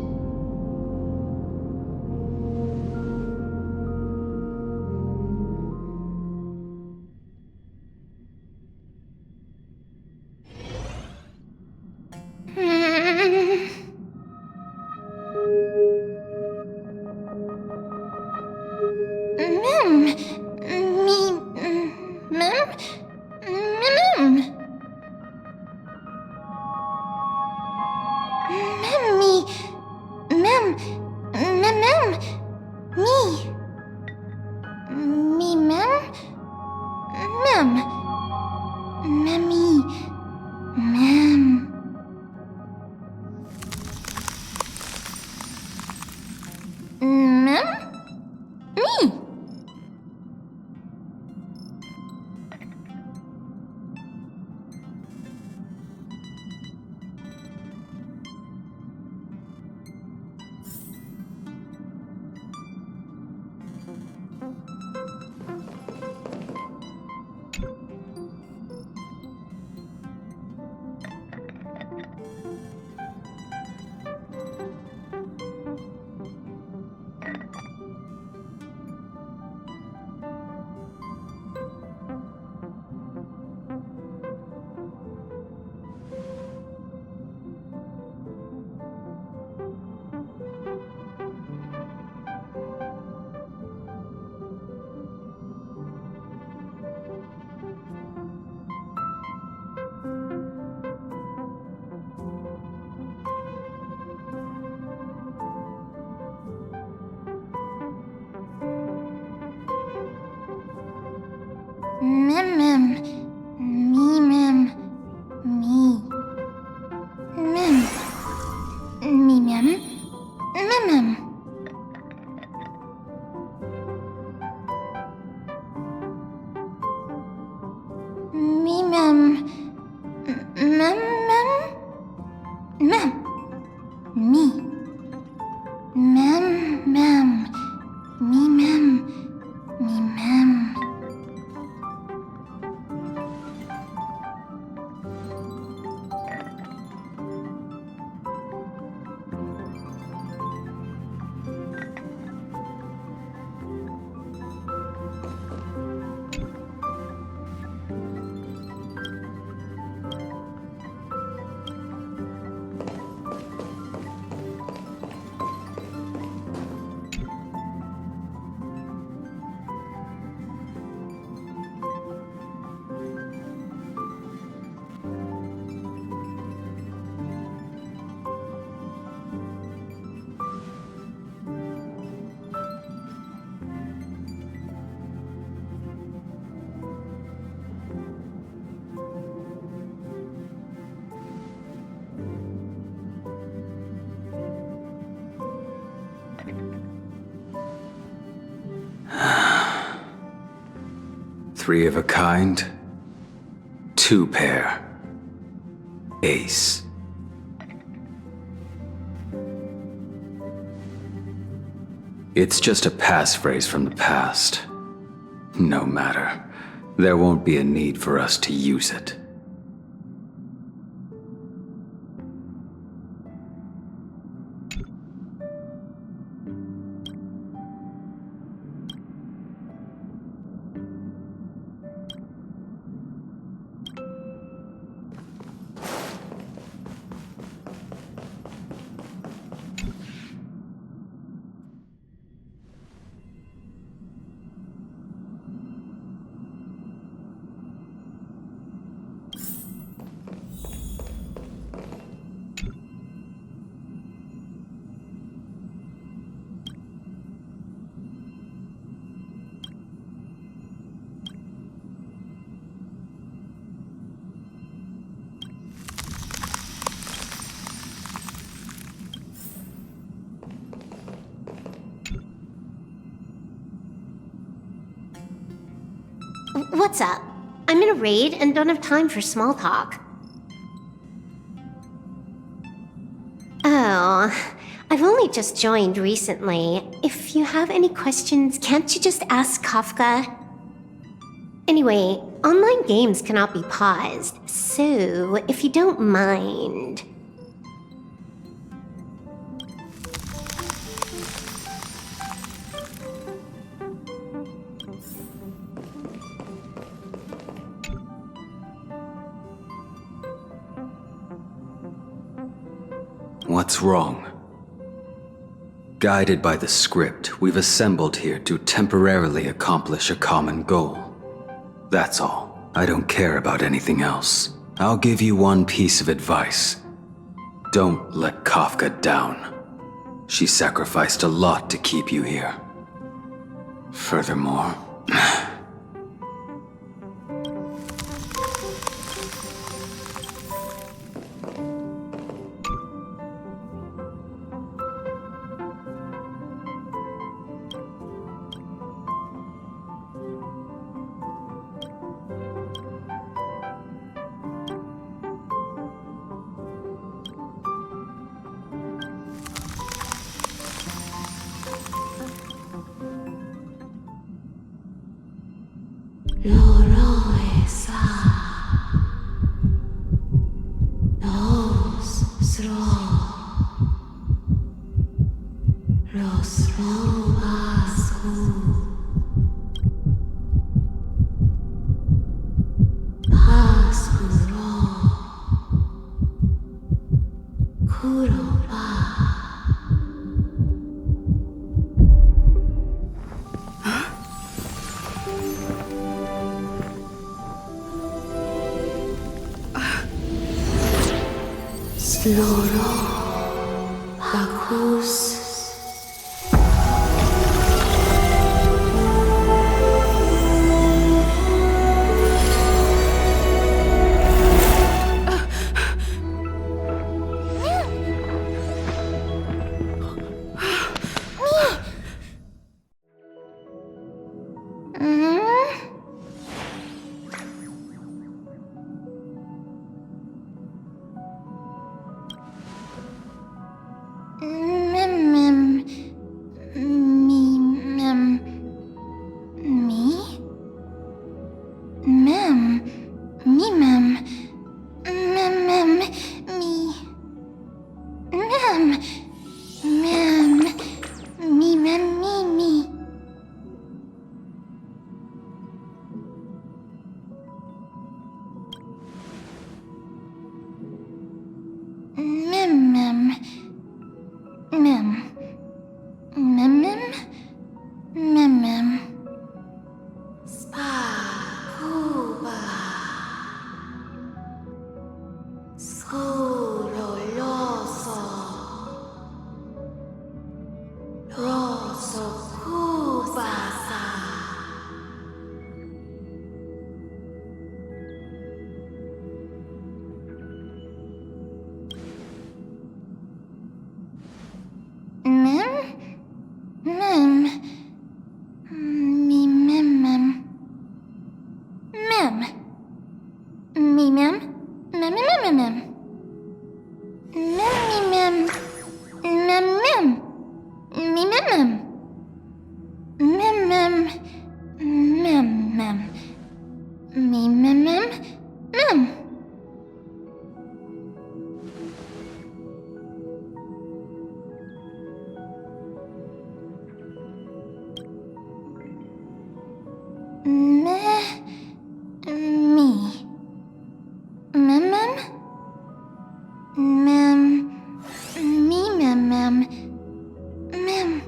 3 of a kind. 2 pair. Ace. It's just a passphrase from the past. No matter. There won't be a need for us to use it. What's up? I'm in a raid and don't have time for small talk. Oh, I've only just joined recently. If you have any questions, can't you just ask Kafka? Anyway, online games cannot be paused, so if you don't mind... What's wrong? Guided by the script, we've assembled here to temporarily accomplish a common goal. That's all. I don't care about anything else. I'll give you one piece of advice. Don't let Kafka down. She sacrificed a lot to keep you here. Furthermore... mem. Mem mem mem mem. Mem me mem. Mem mem. Me mem mem. Mem mem. Mem mem. Me mem mem. Mem. Me. Mem mem. Mem. Me mem mem. Mem.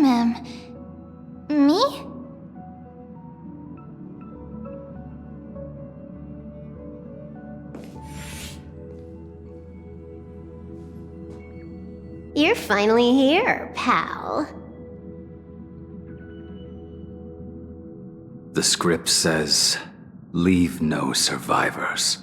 Mem. Me? You're finally here, pal. The script says, leave no survivors.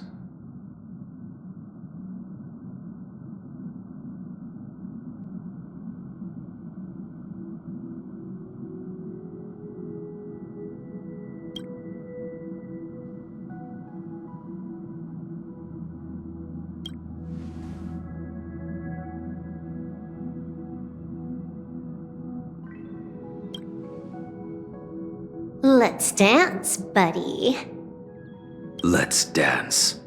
Let's dance, buddy. Let's dance.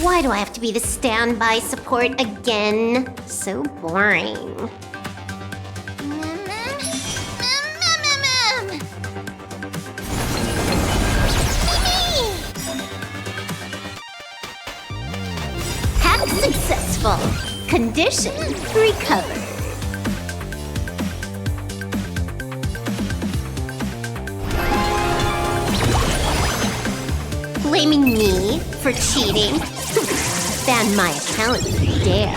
Why do I have to be the standby support again? So boring. Hack Successful. Condition recovered. Blaming me for cheating? Ban my account if you dare.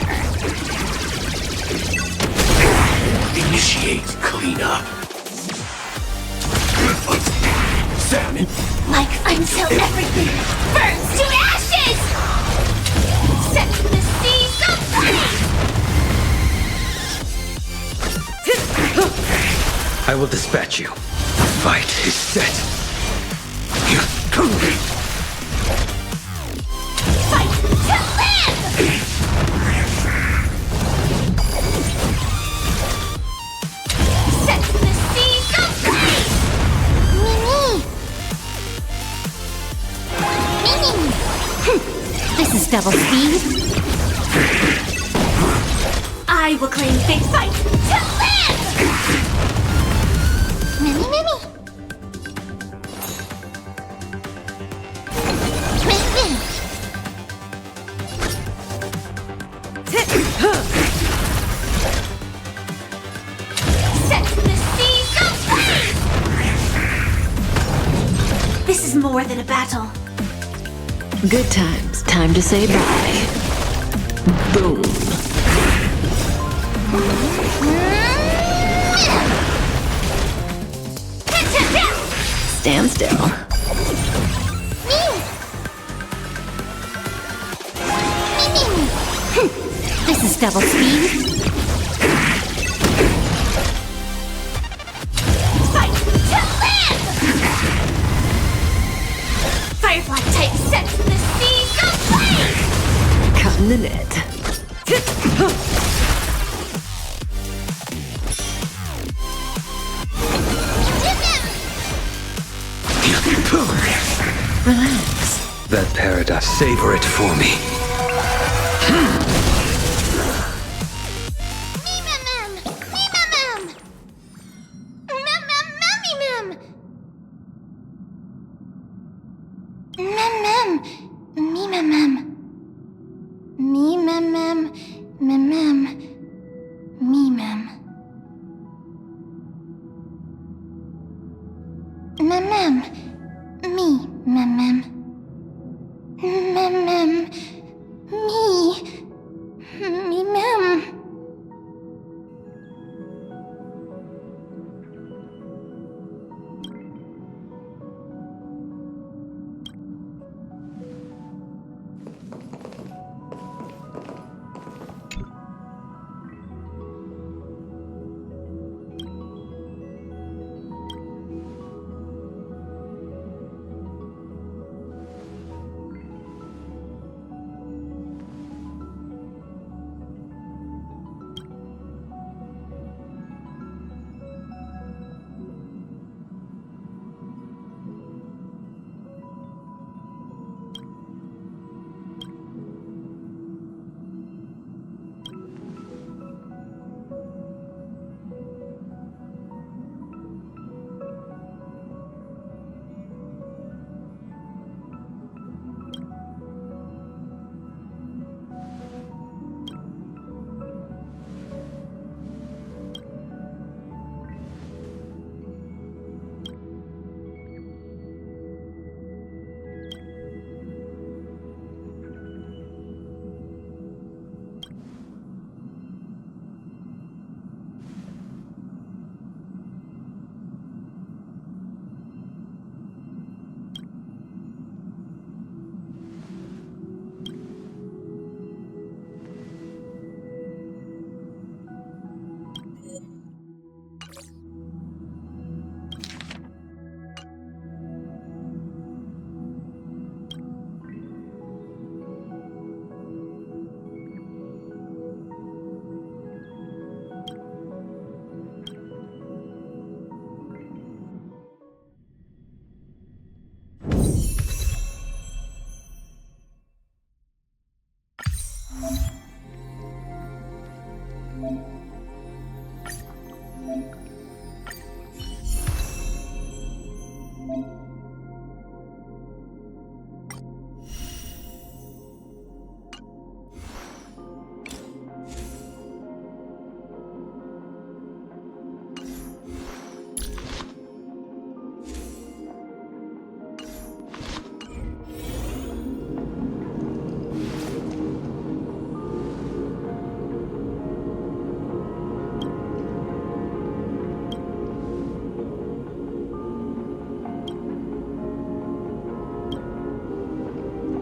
Initiate cleanup. Salmon. like until everything burns to ashes! Set the seas aflame! I will dispatch you. Fight is set. Fight to live! Set the seas aflame! Mimi! This is double speed. I will claim big fight to live! Mimi! Set the seas aflame! This is more than a battle. Good times. Time to say bye. Boom. Stand still. This is double speed. Fight to live! Firefly type sets the seas aflame! Cut in the net. Relax. That paradise. Savor it for me. Me mem mem. Me mem mem. Mem mem. Me mem. Mem mem. Me mem mem. Mem mem. Me. Me mem.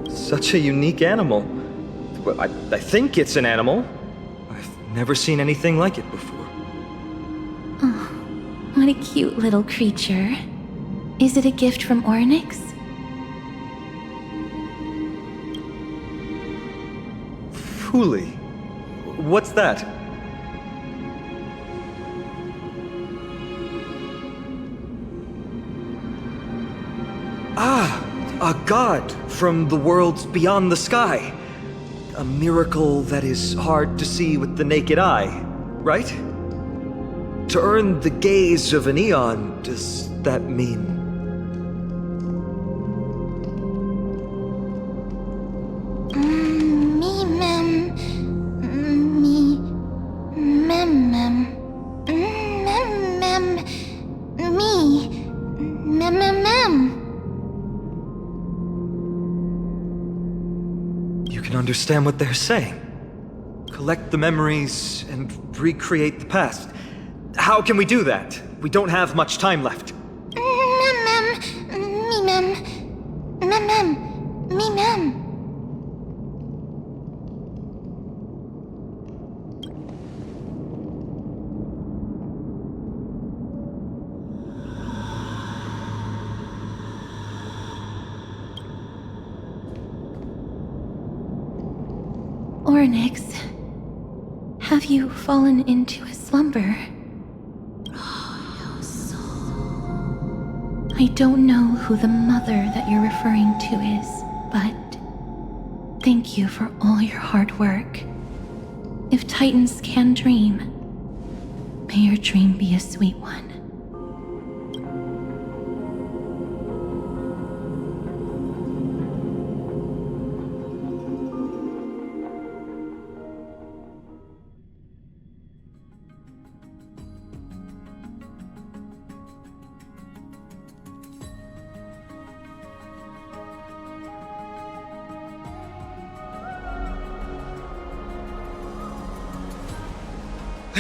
Such a unique animal. Well, I think it's an animal. I've never seen anything like it before. Oh, what a cute little creature. Is it a gift from Ornyx? Fooly. What's that? Ah! A god from the worlds beyond the sky. A miracle that is hard to see with the naked eye, right? To earn the gaze of an eon, does that mean? Me mem. Me. Mem mem. Mem mem. Me. Mem mem mem. You can understand what they're saying. Collect the memories and recreate the past. How can we do that? We don't have much time left. Mem mem. Me mem. Mem mem. Me mem. Ornyx, have you fallen into a slumber? I don't know who the mother that you're referring to is, but thank you for all your hard work. If Titans can dream, may your dream be a sweet one.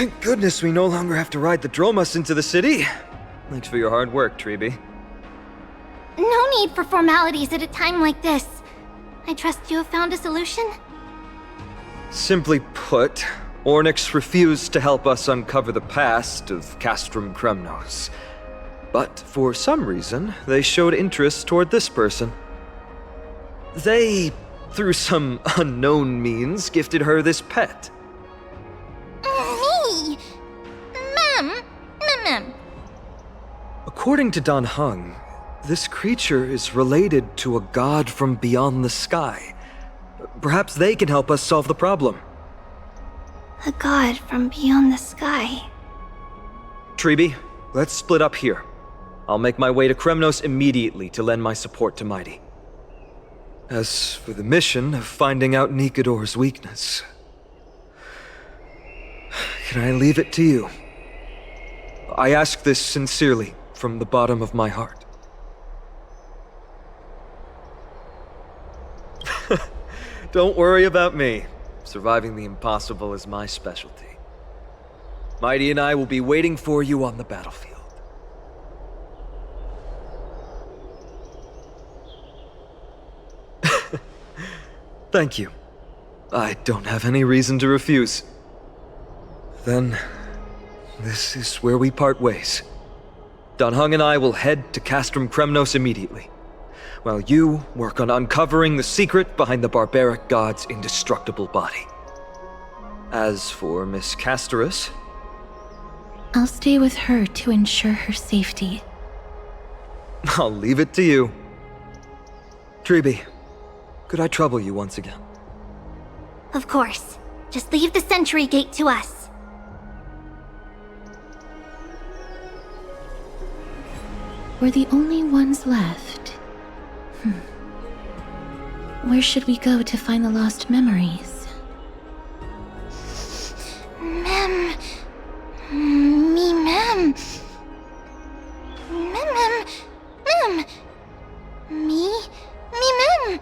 Thank goodness we no longer have to ride the Dromus into the city. Thanks for your hard work, Treeby. No need for formalities at a time like this. I trust you have found a solution? Simply put, Ornyx refused to help us uncover the past of Castrum Kremnos. But for some reason, they showed interest toward this person. They, through some unknown means, gifted her this pet. Me? Mem. According to Dan Heng, this creature is related to a god from beyond the sky. Perhaps they can help us solve the problem. A god from beyond the sky. Treeby, let's split up here. I'll make my way to Kremnos immediately to lend my support to Mighty. As for the mission of finding out Nikador's weakness, can I leave it to you? I ask this sincerely, from the bottom of my heart. Don't worry about me. Surviving the impossible is my specialty. Mighty and I will be waiting for you on the battlefield. Thank you. I don't have any reason to refuse. Then, this is where we part ways. Dan Heng and I will head to Castrum Kremnos immediately, while you work on uncovering the secret behind the barbaric god's indestructible body. As for Miss Castorus, I'll stay with her to ensure her safety. I'll leave it to you. Treeby, could I trouble you once again? Of course. Just leave the sentry gate to us. We're the only ones left. Where should we go to find the lost memories? Mem. Mamma me. Me! Mem.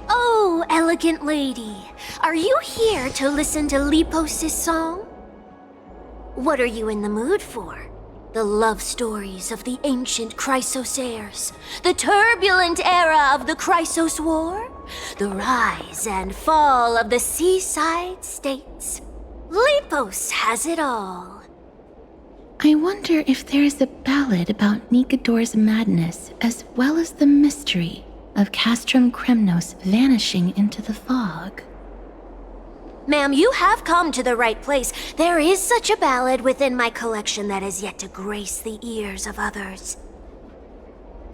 Oh, elegant lady. Are you here to listen to Lepos' song? What are you in the mood for? The love stories of the ancient Chrysos heirs, the turbulent era of the Chrysos War, the rise and fall of the seaside states. Lepos has it all. I wonder if there is a ballad about Nikador's madness as well as the mystery of Castrum Kremnos vanishing into the fog. Ma'am, you have come to the right place. There is such a ballad within my collection that is yet to grace the ears of others.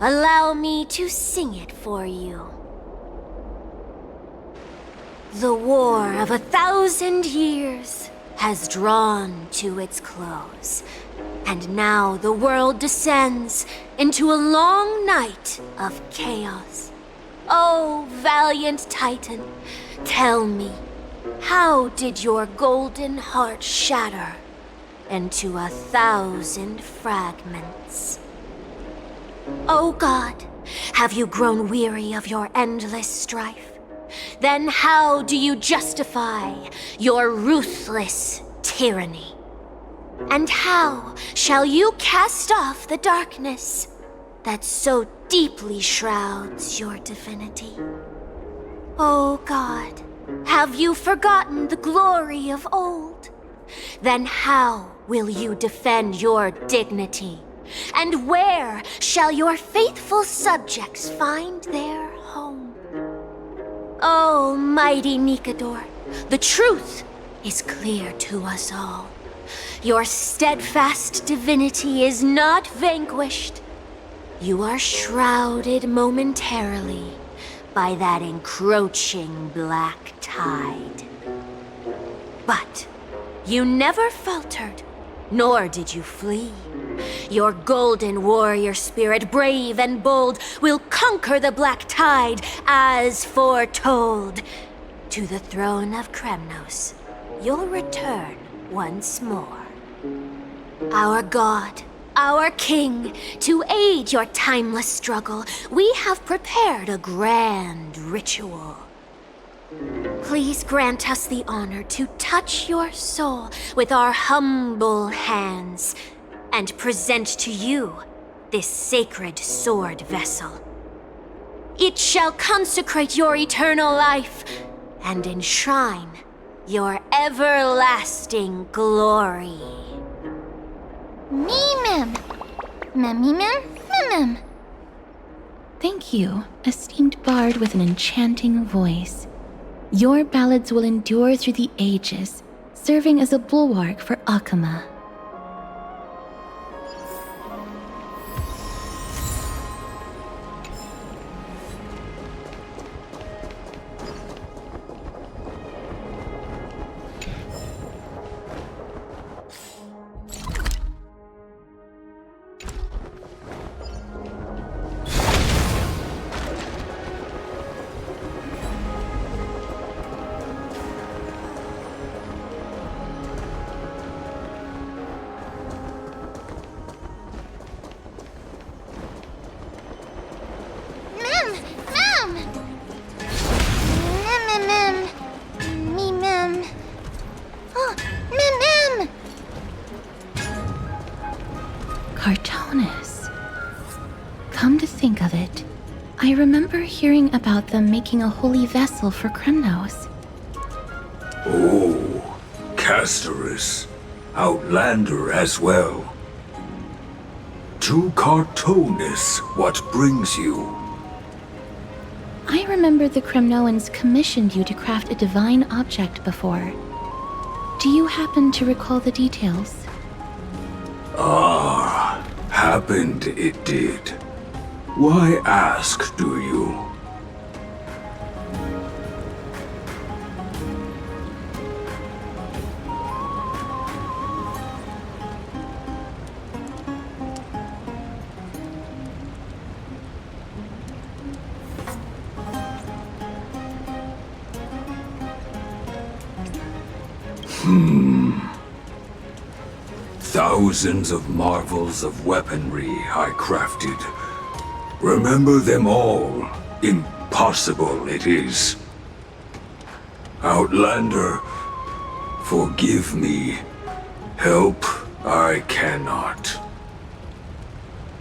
Allow me to sing it for you. The war of 1,000 years has drawn to its close, and now the world descends into a long night of chaos. Oh, valiant Titan, tell me, how did your golden heart shatter into 1,000 fragments? Oh God, have you grown weary of your endless strife? Then how do you justify your ruthless tyranny? And how shall you cast off the darkness that so deeply shrouds your divinity? Oh God, have you forgotten the glory of old? Then how will you defend your dignity? And where shall your faithful subjects find their home? Oh, mighty Nikador, the truth is clear to us all. Your steadfast divinity is not vanquished. You are shrouded momentarily by that encroaching black tide. But you never faltered, nor did you flee. Your golden warrior spirit, brave and bold, will conquer the black tide as foretold. To the throne of Kremnos, you'll return once more. Our god, our king, to aid your timeless struggle, we have prepared a grand ritual. Please grant us the honor to touch your soul with our humble hands and present to you this sacred sword vessel. It shall consecrate your eternal life and enshrine your everlasting glory. Mem. Mem. Thank you, esteemed bard with an enchanting voice. Your ballads will endure through the ages, serving as a bulwark for Akama. Cartonus. Come to think of it, I remember hearing about them making a holy vessel for Kremnos. Oh, Castorus. Outlander as well. To Cartonus, what brings you? I remember the Kremnoans commissioned you to craft a divine object before. Do you happen to recall the details? Happened it did. Why ask, do you? Thousands of marvels of weaponry I crafted. Remember them all. Impossible it is. Outlander, forgive me. Help I cannot.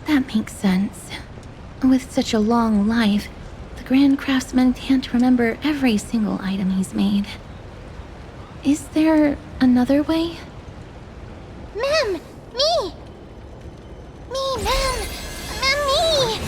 That makes sense. With such a long life, the Grand Craftsman can't remember every single item he's made. Is there another way? Mem! Me! Me, Mem! Mem, me!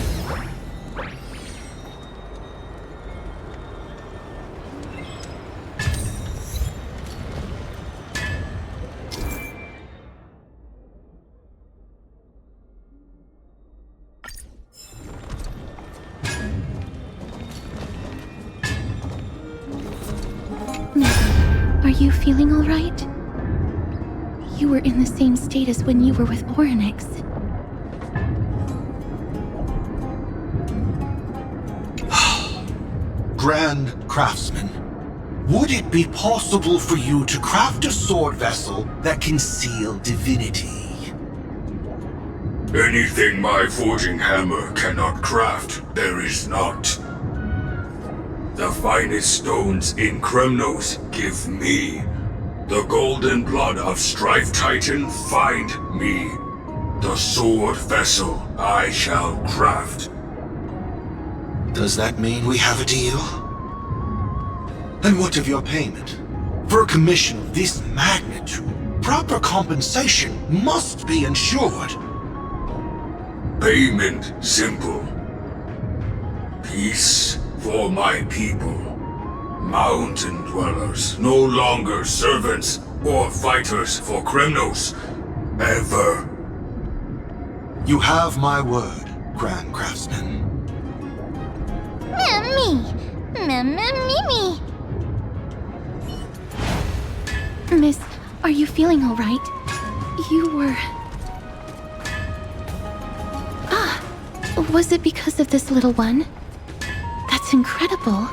Are you feeling all right? You were in the same state as when you were with Orynyx. Grand Craftsman, would it be possible for you to craft a sword vessel that can seal divinity? Anything my forging hammer cannot craft, there is not. The finest stones in Kremnos give me. The golden blood of Strife Titan find me. The sword vessel I shall craft. Does that mean we have a deal? And what of your payment? For a commission of this magnitude, proper compensation must be ensured. Payment simple. Peace for my people. Mountain dwellers, no longer servants or fighters for Kremnos. Ever. You have my word, Grand Craftsman. Mimi. Miss, are you feeling all right? You were... Was it because of this little one? That's incredible.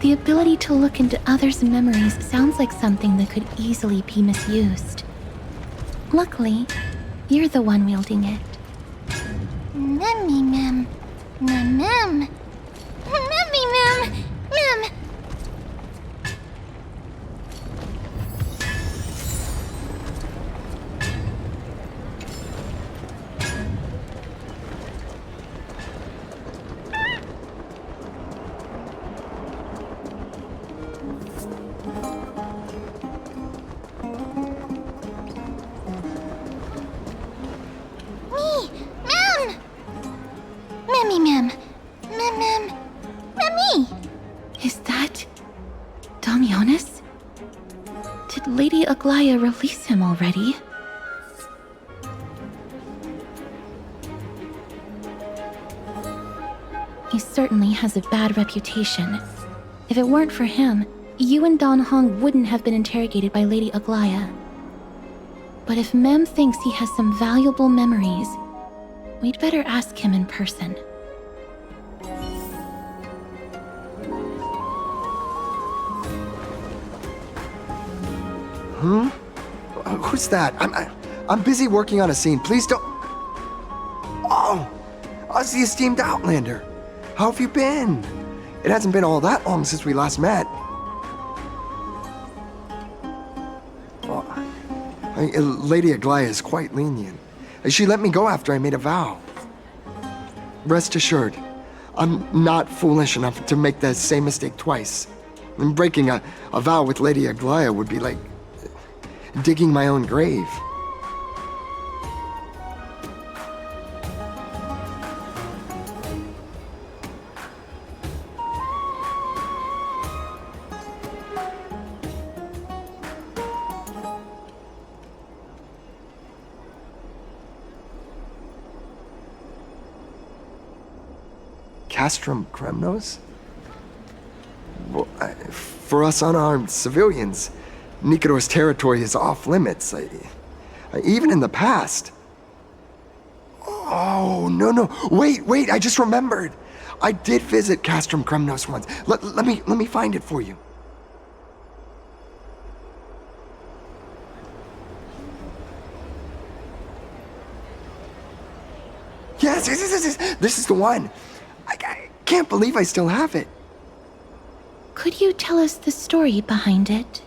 The ability to look into others' memories sounds like something that could easily be misused. Luckily, you're the one wielding it. Mem. Is that... Damionis? Did Lady Aglaya release him already? He certainly has a bad reputation. If it weren't for him, you and Don Hong wouldn't have been interrogated by Lady Aglaya. But if Mem thinks he has some valuable memories, we'd better ask him in person. Who's that? I'm busy working on a scene. Please don't... Oh! Us, the esteemed Outlander. How have you been? It hasn't been all that long since we last met. Well, Lady Aglaya is quite lenient. She let me go after I made a vow. Rest assured, I'm not foolish enough to make the same mistake twice. And breaking a vow with Lady Aglaya would be like digging my own grave. Castrum Kremnos? Well, for us unarmed civilians, Nikador's territory is off limits. Even in the past. Oh, no. Wait, I just remembered. I did visit Castrum Kremnos once. Let me find it for you. Yes, this is the one. I can't believe I still have it. Could you tell us the story behind it?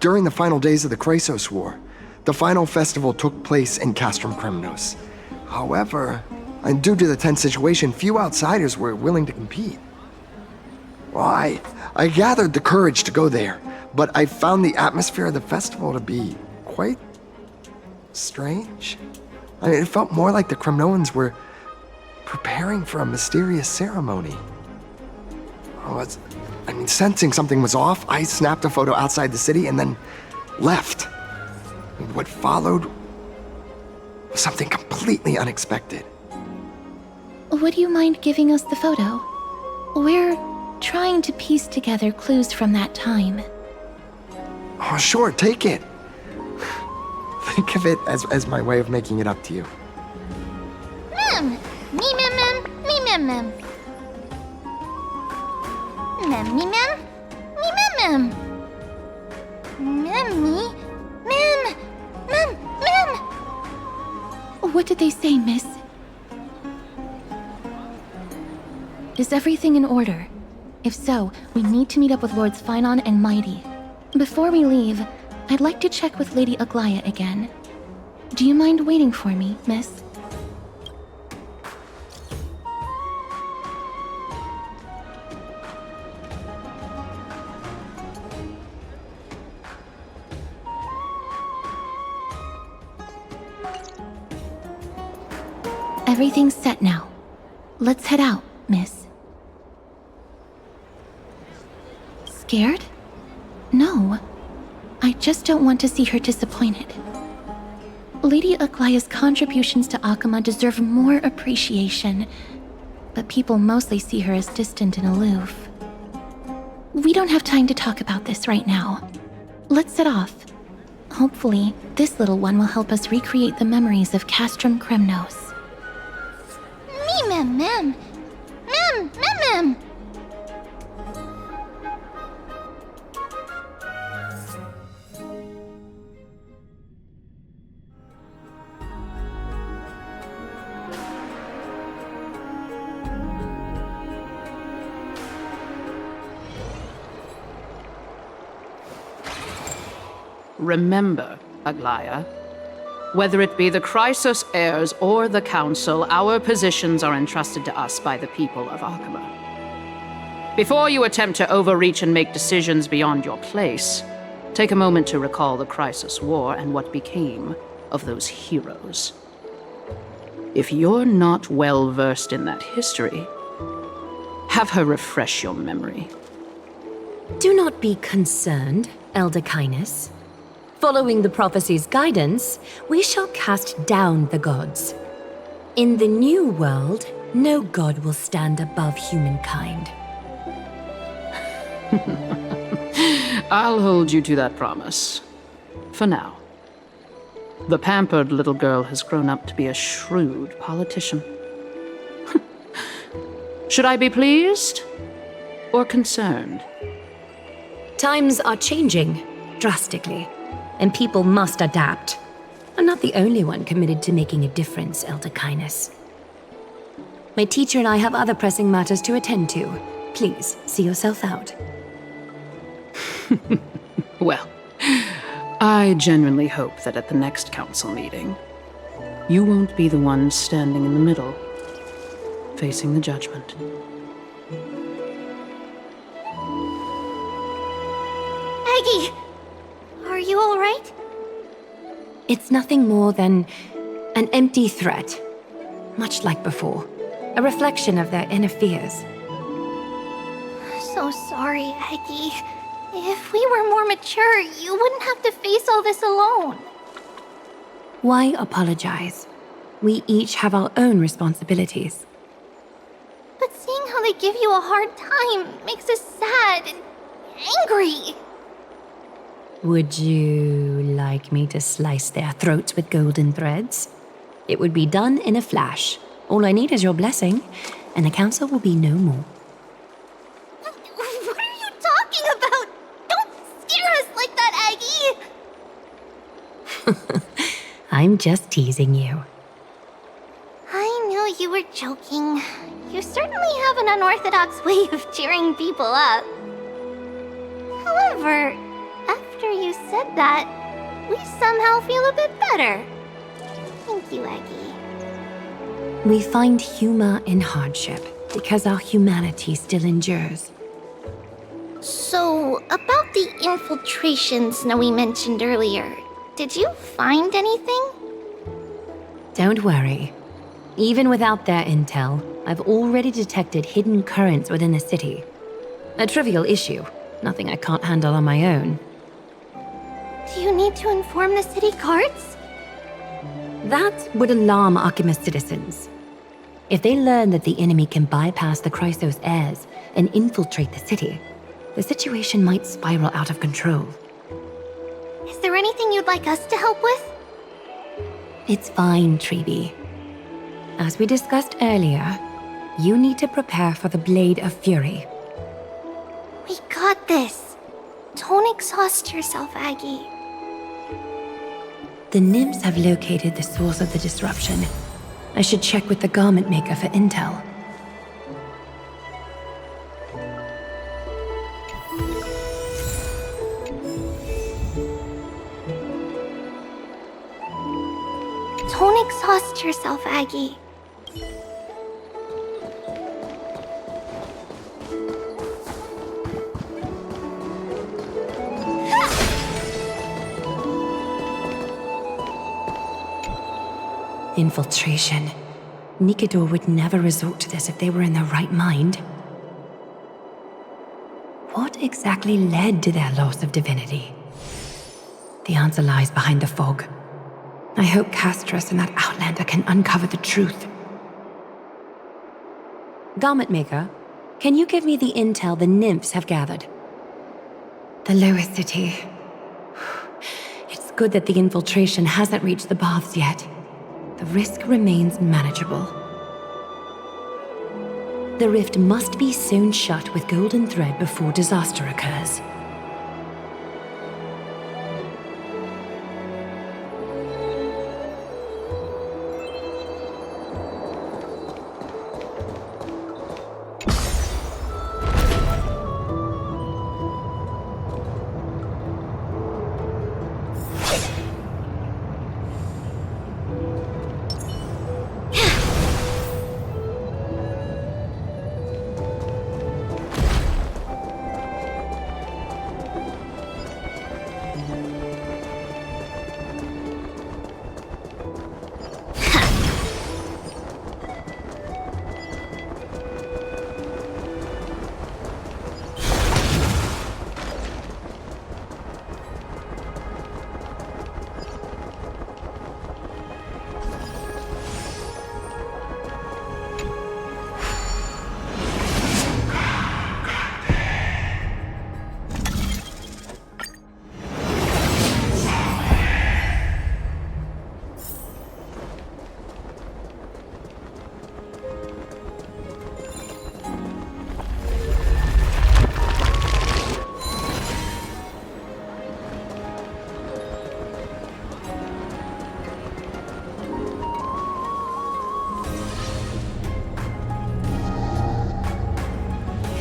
During the final days of the Chrysos War, the final festival took place in Castrum Kremnos. However, due to the tense situation, few outsiders were willing to compete. Well, I gathered the courage to go there, but I found the atmosphere of the festival to be quite strange. It felt more like the Kremnoans were preparing for a mysterious ceremony. Sensing something was off, I snapped a photo outside the city and then left. What followed was something completely unexpected. Would you mind giving us the photo? We're trying to piece together clues from that time. Oh, sure, take it. Think of it as my way of making it up to you. Mem. What did they say, miss? Is everything in order? If so, we need to meet up with Lords Finon and Mighty. Before we leave, I'd like to check with Lady Aglaya again. Do you mind waiting for me, miss? Everything's set now. Let's head out, miss. Scared? No. I just don't want to see her disappointed. Lady Aglaya's contributions to Akama deserve more appreciation, but people mostly see her as distant and aloof. We don't have time to talk about this right now. Let's set off. Hopefully, this little one will help us recreate the memories of Castrum Kremnos. Mem. Remember, Aglaya, whether it be the Chrysos heirs or the Council, our positions are entrusted to us by the people of Akama. Before you attempt to overreach and make decisions beyond your place, take a moment to recall the Chrysos War and what became of those heroes. If you're not well versed in that history, have her refresh your memory. Do not be concerned, Elder Kynus. Following the prophecy's guidance, we shall cast down the gods. In the new world, no god will stand above humankind. I'll hold you to that promise. For now. The pampered little girl has grown up to be a shrewd politician. Should I be pleased or concerned? Times are changing drastically, and people must adapt. I'm not the only one committed to making a difference, Elder Kynus. My teacher and I have other pressing matters to attend to. Please, see yourself out. Well, I genuinely hope that at the next council meeting, you won't be the one standing in the middle, facing the judgment. Aggie! Are you alright? It's nothing more than an empty threat, much like before. A reflection of their inner fears. So sorry, Aggie. If we were more mature, you wouldn't have to face all this alone. Why apologize? We each have our own responsibilities. But seeing how they give you a hard time makes us sad and angry. Would you like me to slice their throats with golden threads? It would be done in a flash. All I need is your blessing, and the council will be no more. What are you talking about? Don't scare us like that, Aggie! I'm just teasing you. I knew you were joking. You certainly have an unorthodox way of cheering people up. However, after you said that, we somehow feel a bit better. Thank you, Aggie. We find humor in hardship because our humanity still endures. So, about the infiltration Snowy mentioned earlier, did you find anything? Don't worry. Even without their intel, I've already detected hidden currents within the city. A trivial issue, nothing I can't handle on my own. Do you need to inform the city guards? That would alarm Archimedes citizens. If they learn that the enemy can bypass the Chrysos heirs and infiltrate the city, the situation might spiral out of control. Is there anything you'd like us to help with? It's fine, Treeby. As we discussed earlier, you need to prepare for the Blade of Fury. We got this. Don't exhaust yourself, Aggie. The nymphs have located the source of the disruption. I should check with the garment maker for intel. Don't exhaust yourself, Aggie. Infiltration. Nikador would never resort to this if they were in their right mind. What exactly led to their loss of divinity? The answer lies behind the fog. I hope Castras and that Outlander can uncover the truth. Garment Maker, can you give me the intel the nymphs have gathered? The lower city. It's good that the infiltration hasn't reached the baths yet. The risk remains manageable. The rift must be sewn shut with golden thread before disaster occurs.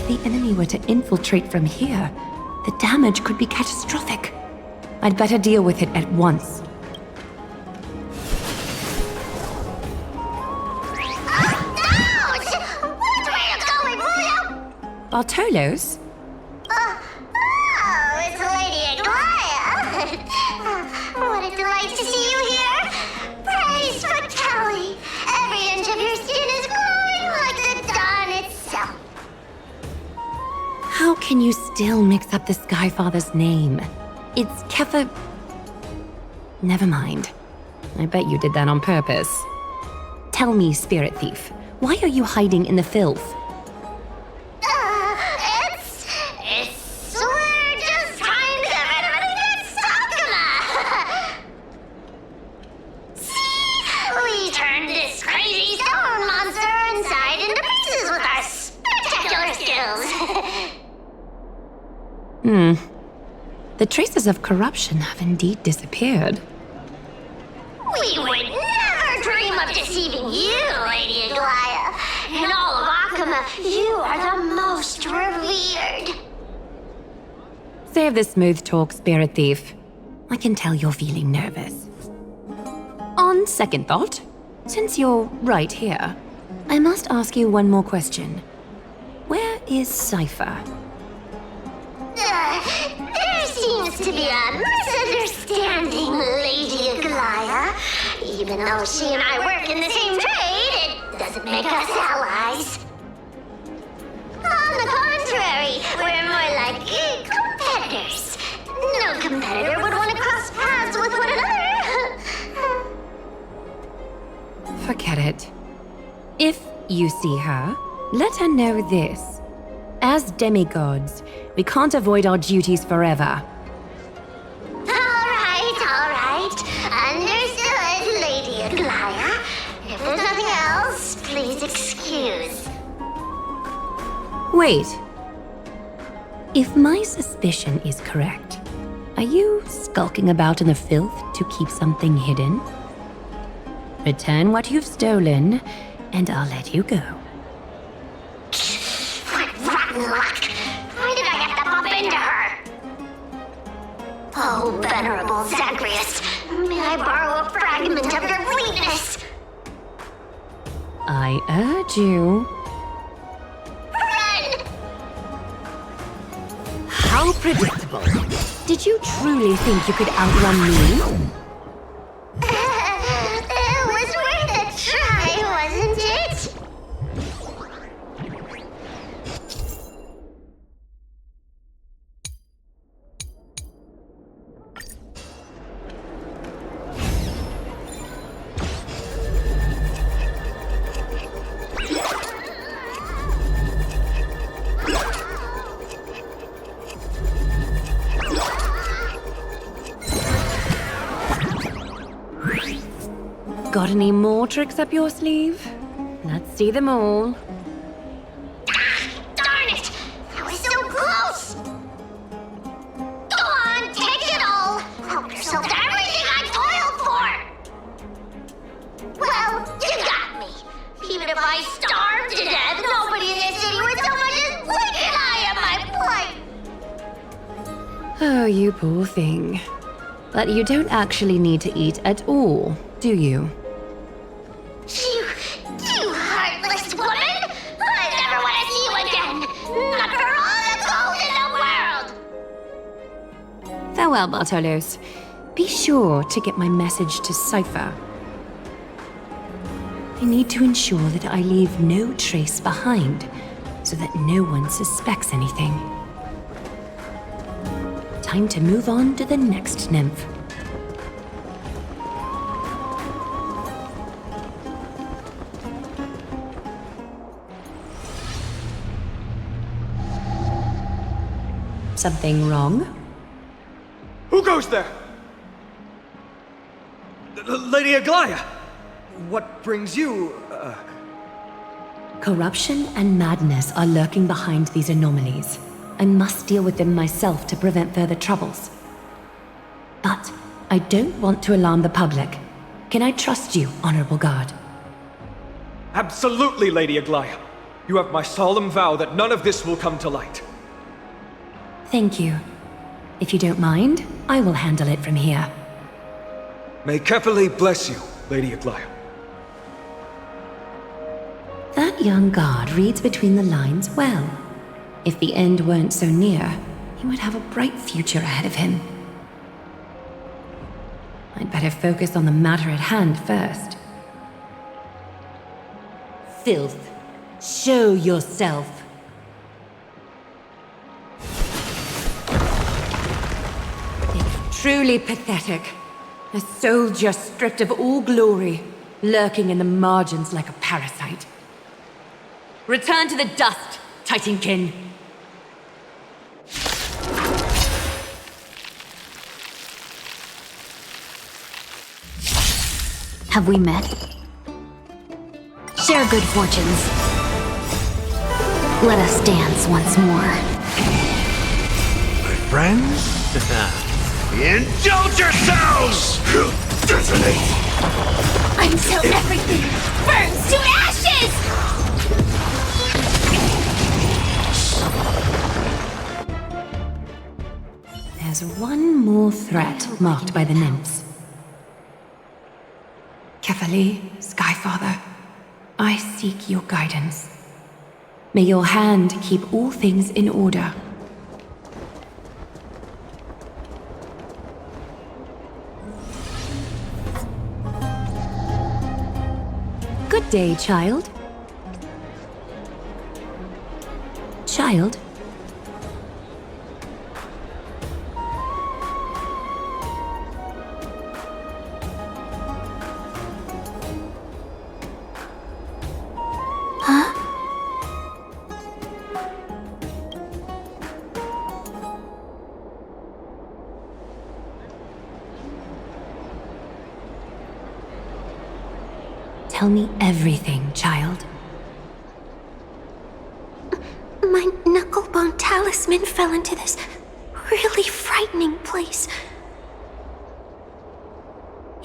If the enemy were to infiltrate from here, the damage could be catastrophic. I'd better deal with it at once. Bartolos? Oh, it's Lady Aglaya. What a delight to see you here. Praise for Kelly. Every inch of your skin is glowing like the dawn itself. How can you still mix up the Skyfather's name? It's Kefa... Never mind. I bet you did that on purpose. Tell me, Spirit Thief, why are you hiding in the filth? We're just trying to get rid of anything Sakuma. See? We turned this crazy stone monster inside into pieces with our spectacular skills. The traces of corruption have indeed disappeared. We would never dream of deceiving you, Lady Aglaya. In all of Akuma, you are the most revered. Save the smooth talk, Spirit Thief. I can tell you're feeling nervous. On second thought, since you're right here, I must ask you one more question. Where is Cypher? There seems to be a misunderstanding, Lady Aglaya. Even though she and I work in the same trade, it doesn't make us allies. On the contrary, we're more like competitors. No competitor would want to cross paths with one another. Forget it. If you see her, let her know this. As demigods, we can't avoid our duties forever. All right. Understood, Lady Aglaya. If there's nothing else, please excuse. Wait. If my suspicion is correct, are you skulking about in the filth to keep something hidden? Return what you've stolen, and I'll let you go. What rotten luck! Why did I have to bump into her? Oh, venerable Zagreus, may I borrow a fragment of your fleetness? I urge you. Run! How predictable. Did you truly think you could outrun me? It was worth a try, wasn't it? Got any more tricks up your sleeve? Let's see them all. Darn it! I was so close! Go on, take it all! Help yourself to everything I toiled for! Well, you got me. Even if I starved to death, nobody in this city would so much as blink an eye at my plight! Oh, you poor thing. But you don't actually need to eat at all, do you? You heartless woman! I never want to see you again! Not for all the gold in the world! Farewell, Bartolos. Be sure to get my message to Cypher. I need to ensure that I leave no trace behind, so that no one suspects anything. Time to move on to the next nymph. Something wrong? Who goes there? Lady Aglaya! What brings you, Corruption and madness are lurking behind these anomalies. I must deal with them myself to prevent further troubles. But I don't want to alarm the public. Can I trust you, Honorable Guard? Absolutely, Lady Aglaya. You have my solemn vow that none of this will come to light. Thank you. If you don't mind, I will handle it from here. May Kefali bless you, Lady Aglaya. That young guard reads between the lines well. If the end weren't so near, he would have a bright future ahead of him. I'd better focus on the matter at hand first. Filth, show yourself. It's truly pathetic. A soldier stripped of all glory, lurking in the margins like a parasite. Return to the dust, Titankin. Have we met? Share good fortunes. Let us dance once more. My friends? Indulge yourselves! Detonate! Until everything burns to ashes! There's one more threat marked by the nymphs. Kefali, Skyfather, I seek your guidance. May your hand keep all things in order. Good day, child. Child? Huh? Tell me everything, child. My knucklebone talisman fell into this really frightening place.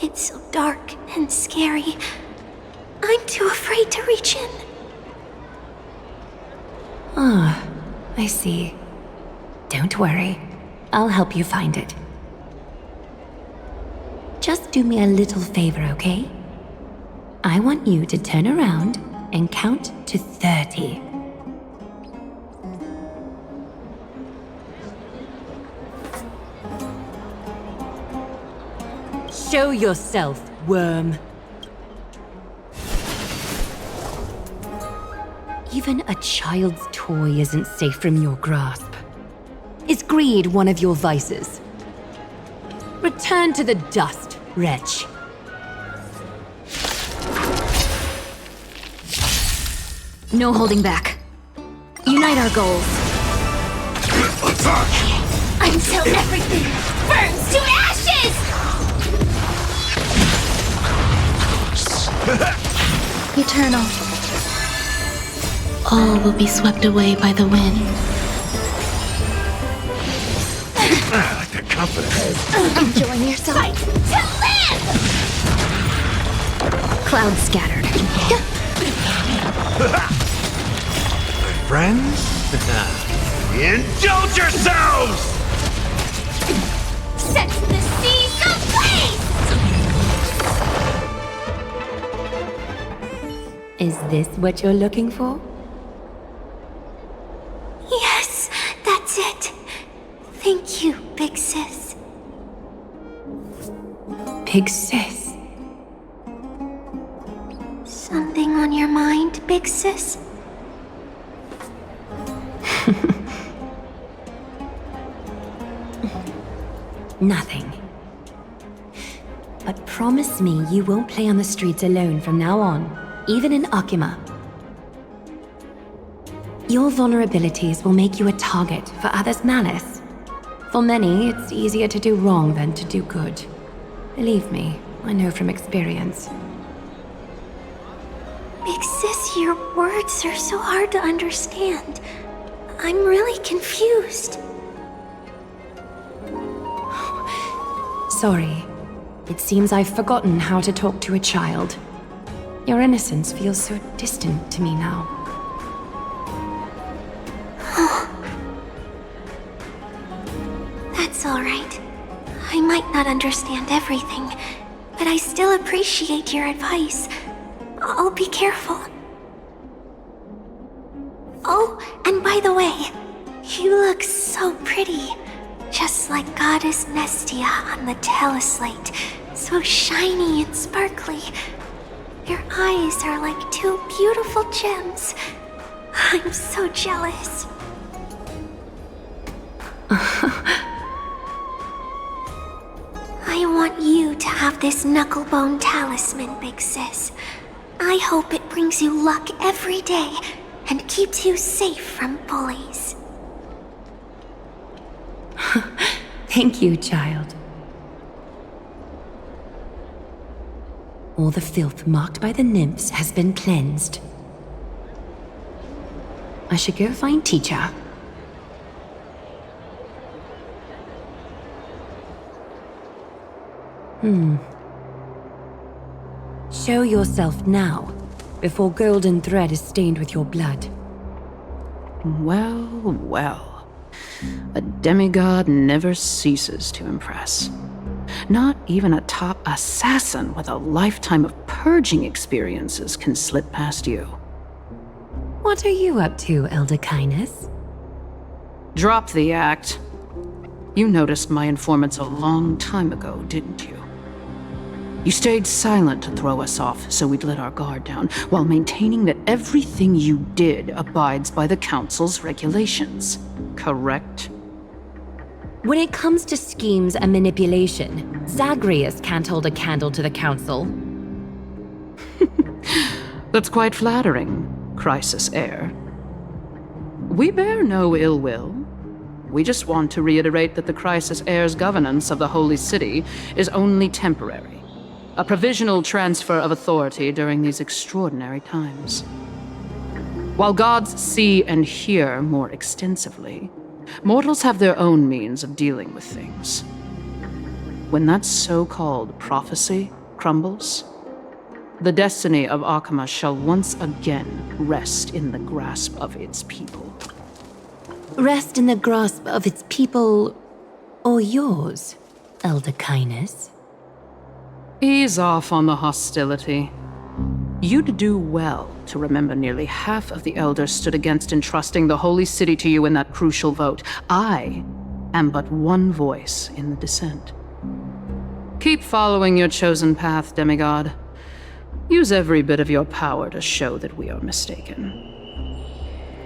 It's so dark and scary. I'm too afraid to reach in. Ah, I see. Don't worry. I'll help you find it. Just do me a little favor, okay? I want you to turn around and count to 30. Show yourself, worm. Even a child's toy isn't safe from your grasp. Is greed one of your vices? Return to the dust, wretch. No holding back. Unite our goals. Attack! Until everything burns to ashes! Eternal. All will be swept away by the wind. I like that confidence. Enjoying yourself? Clouds scattered. Friends? Indulge yourselves! Set the seas ablaze! Is this what you're looking for? Yes, that's it. Thank you, Big Sis. Big Sis. Something on your mind, Big Sis? Nothing. But promise me you won't play on the streets alone from now on, even in Akima. Your vulnerabilities will make you a target for others' malice. For many, it's easier to do wrong than to do good. Believe me, I know from experience. Big Sis, your words are so hard to understand. I'm really confused. Sorry. It seems I've forgotten how to talk to a child. Your innocence feels so distant to me now. That's all right. I might not understand everything, but I still appreciate your advice. I'll be careful. Oh, and by the way, you look so pretty. Just like Goddess Nestia on the teleslate. So shiny and sparkly. Your eyes are like two beautiful gems. I'm so jealous. I want you to have this knucklebone talisman, Big Sis. I hope it brings you luck every day and keeps you safe from bullies. Thank you, child. All the filth marked by the nymphs has been cleansed. I should go find teacher. Show yourself now, before golden thread is stained with your blood. Well, well. A demigod never ceases to impress. Not even a top assassin with a lifetime of purging experiences can slip past you. What are you up to, Elder Kindness? Drop the act. You noticed my informants a long time ago, didn't you? You stayed silent to throw us off so we'd let our guard down, while maintaining that everything you did abides by the Council's regulations. Correct? When it comes to schemes and manipulation, Zagreus can't hold a candle to the Council. That's quite flattering, Crisis Heir. We bear no ill will. We just want to reiterate that the Crisis Heir's governance of the Holy City is only temporary. A provisional transfer of authority during these extraordinary times. While gods see and hear more extensively, mortals have their own means of dealing with things. When that so-called prophecy crumbles, the destiny of Akima shall once again rest in the grasp of its people. Rest in the grasp of its people, or yours, Elder Kindness? Ease off on the hostility. You'd do well to remember nearly half of the elders stood against entrusting the Holy City to you in that crucial vote. I am but one voice in the dissent. Keep following your chosen path, demigod. Use every bit of your power to show that we are mistaken.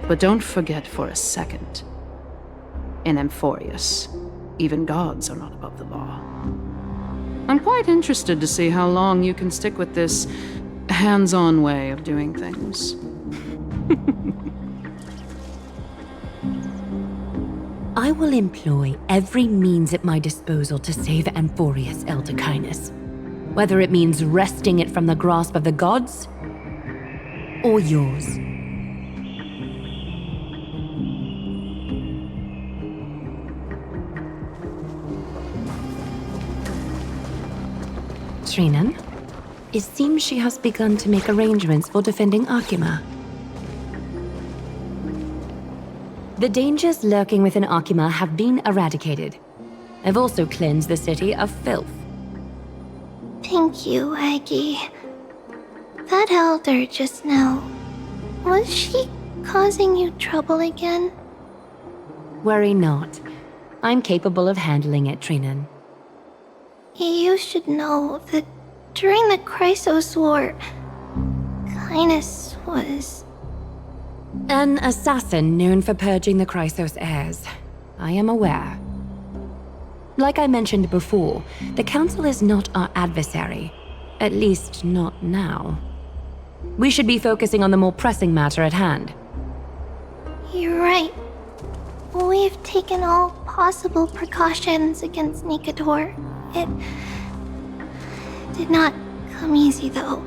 But don't forget for a second, in Amphoreus, even gods are not above the law. I'm quite interested to see how long you can stick with this hands-on way of doing things. I will employ every means at my disposal to save Amphoreus, Elder Kindness. Whether it means wresting it from the grasp of the gods, or yours. Trinan, it seems she has begun to make arrangements for defending Akima. The dangers lurking within Akima have been eradicated. I've also cleansed the city of filth. Thank you, Aggie. That elder just now, was she causing you trouble again? Worry not. I'm capable of handling it, Trinan. You should know that during the Chrysos War, Kainis was... An assassin known for purging the Chrysos heirs. I am aware. Like I mentioned before, the Council is not our adversary. At least, not now. We should be focusing on the more pressing matter at hand. You're right. We've taken all possible precautions against Nikador. It did not come easy, though.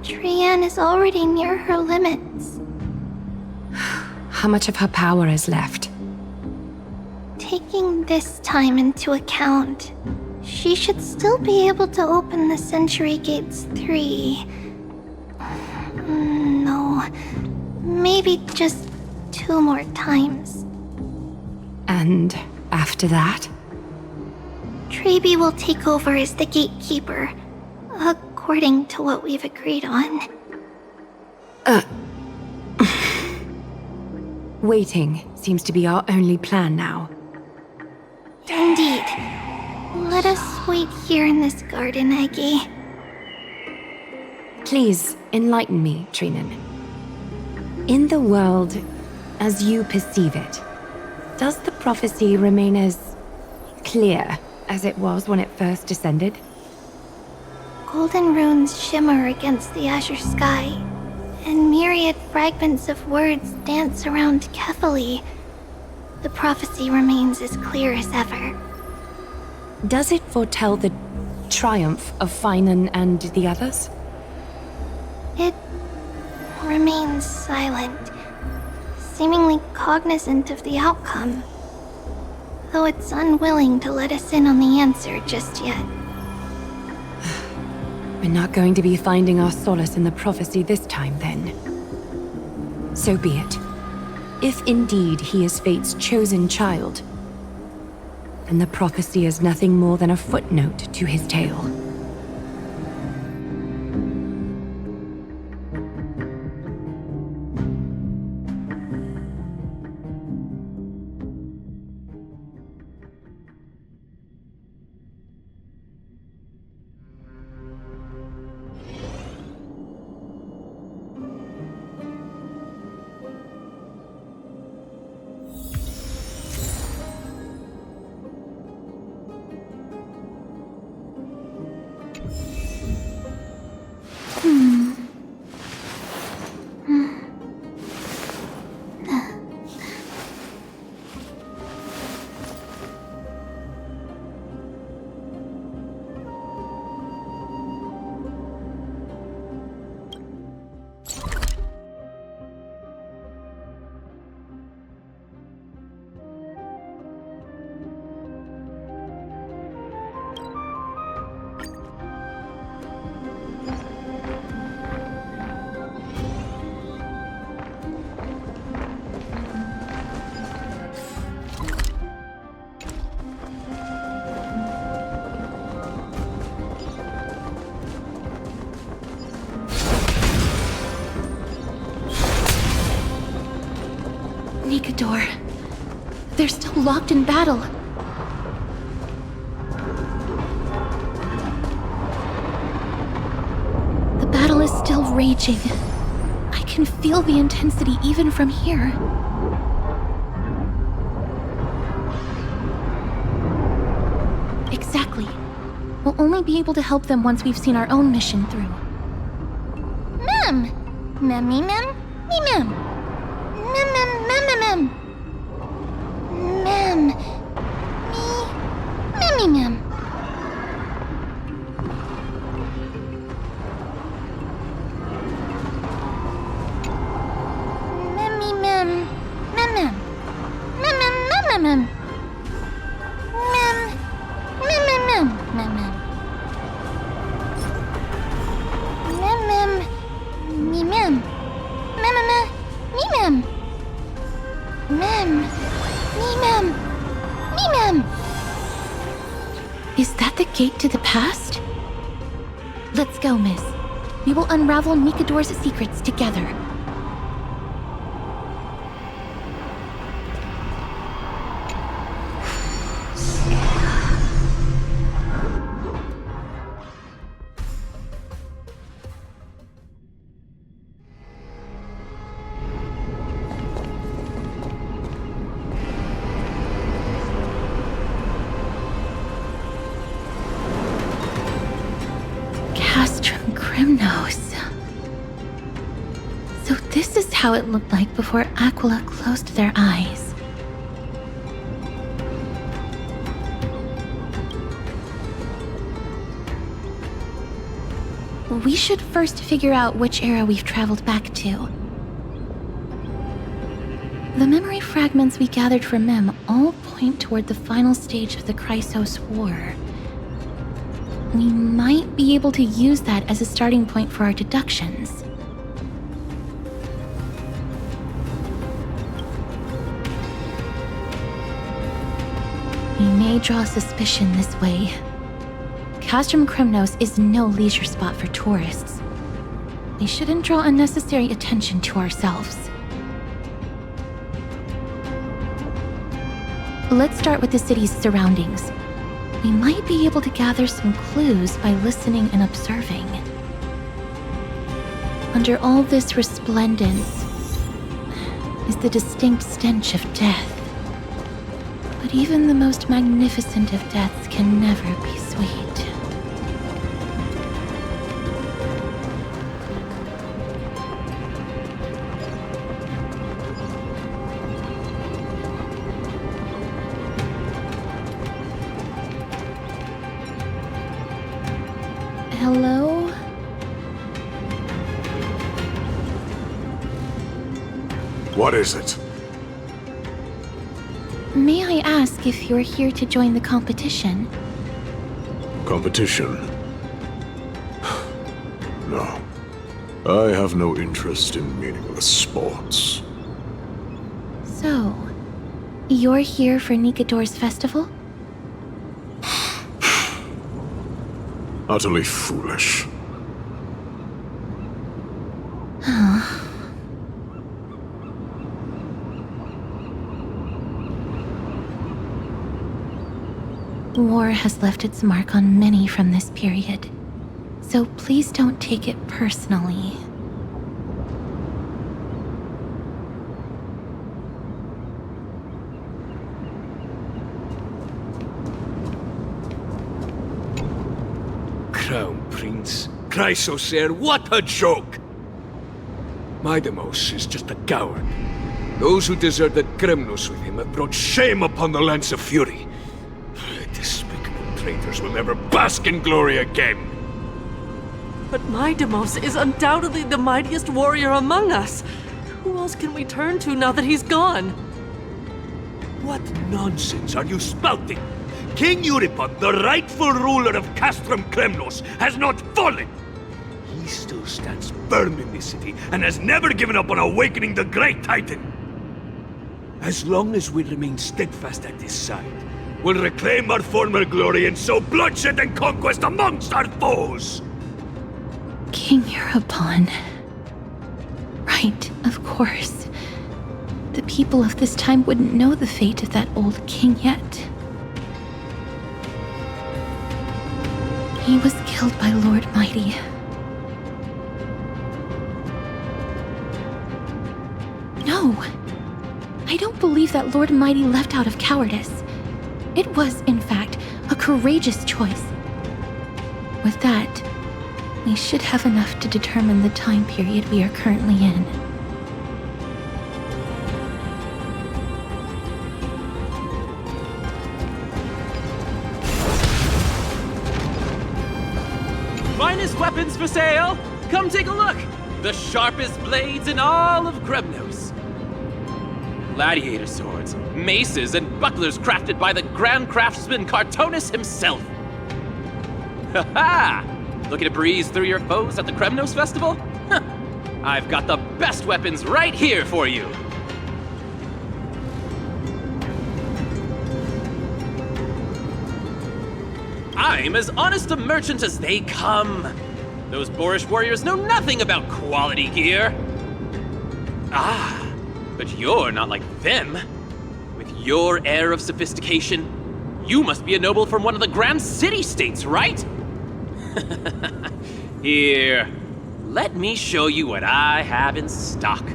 Trian is already near her limits. How much of her power is left? Taking this time into account, she should still be able to open the Century Gates 3. No, maybe just 2 more times. And after that? Traby will take over as the gatekeeper, according to what we've agreed on. Waiting seems to be our only plan now. Indeed. Let us wait here in this garden, Aggie. Please, enlighten me, Trinan. In the world, as you perceive it, does the prophecy remain as clear as it was when it first descended? Golden runes shimmer against the azure sky, and myriad fragments of words dance around Kefali. The prophecy remains as clear as ever. Does it foretell the triumph of Finan and the others? It remains silent, seemingly cognizant of the outcome, though it's unwilling to let us in on the answer just yet. We're not going to be finding our solace in the prophecy this time, then. So be it. If indeed he is Fate's chosen child, then the prophecy is nothing more than a footnote to his tale. Nikador. They're still locked in battle. The battle is still raging. I can feel the intensity even from here. Exactly. We'll only be able to help them once we've seen our own mission through. Mem! Mem. Mem. Mem. Mem. Mem. Mem, mem, mem, mem, mem. Mem, mem. Me, mem. Mem, mem, mem. Me, mem. Mem. Me, mem. Me, mem. Is that the gate to the past? Let's go, miss. We will unravel Nikador's secrets together. So this is how it looked like before Aquila closed their eyes. We should first figure out which era we've traveled back to. The memory fragments we gathered from Mem all point toward the final stage of the Chrysos War. We might be able to use that as a starting point for our deductions. We may draw suspicion this way. Castrum Kremnos is no leisure spot for tourists. We shouldn't draw unnecessary attention to ourselves. Let's start with the city's surroundings. We might be able to gather some clues by listening and observing. Under all this resplendence is the distinct stench of death. But even the most magnificent of deaths can never be sweet. Hello? What is it? May I ask if you're here to join the competition? Competition? No. I have no interest in meaningless sports. So, you're here for Nikador's festival? Utterly foolish. War has left its mark on many from this period, so please don't take it personally. Crown Prince, Chrysosair, what a joke! Midemos is just a coward. Those who deserted Kremnos with him have brought shame upon the lands of Fury. Despicable traitors will never bask in glory again. But Midemos is undoubtedly the mightiest warrior among us. Who else can we turn to now that he's gone? What nonsense are you spouting? King Euripon, the rightful ruler of Castrum Kremnos, has not fallen! He still stands firm in this city and has never given up on awakening the Great Titan! As long as we remain steadfast at his side, we'll reclaim our former glory and sow bloodshed and conquest amongst our foes! King Euripon. Right, of course. The people of this time wouldn't know the fate of that old king yet. He was killed by Lord Mighty. No! I don't believe that Lord Mighty left out of cowardice. It was, in fact, a courageous choice. With that, we should have enough to determine the time period we are currently in. Finest weapons for sale! Come take a look! The sharpest blades in all of Kremnos. gladiator swords, maces, and bucklers crafted by the Grand Craftsman Cartonus himself. Ha ha! Looking to breeze through your foes at the Kremnos Festival? Huh. I've got the best weapons right here for you! I'm as honest a merchant as they come. Those boorish warriors know nothing about quality gear. Ah, but you're not like them. With your air of sophistication, you must be a noble from one of the Grand City-states, right? Here, let me show you what I have in stock.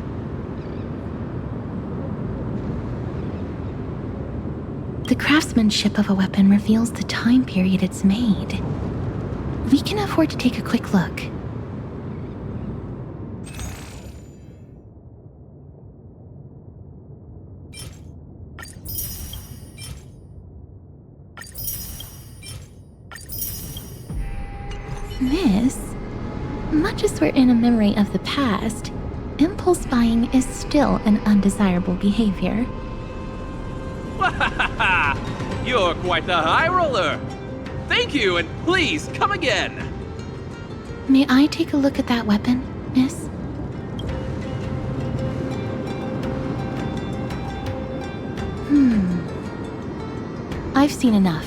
The craftsmanship of a weapon reveals the time period it's made. We can afford to take a quick look. Miss, much as we're in a memory of the past, impulse buying is still an undesirable behavior. You're quite the high roller! Thank you, and please, come again! May I take a look at that weapon, miss? I've seen enough.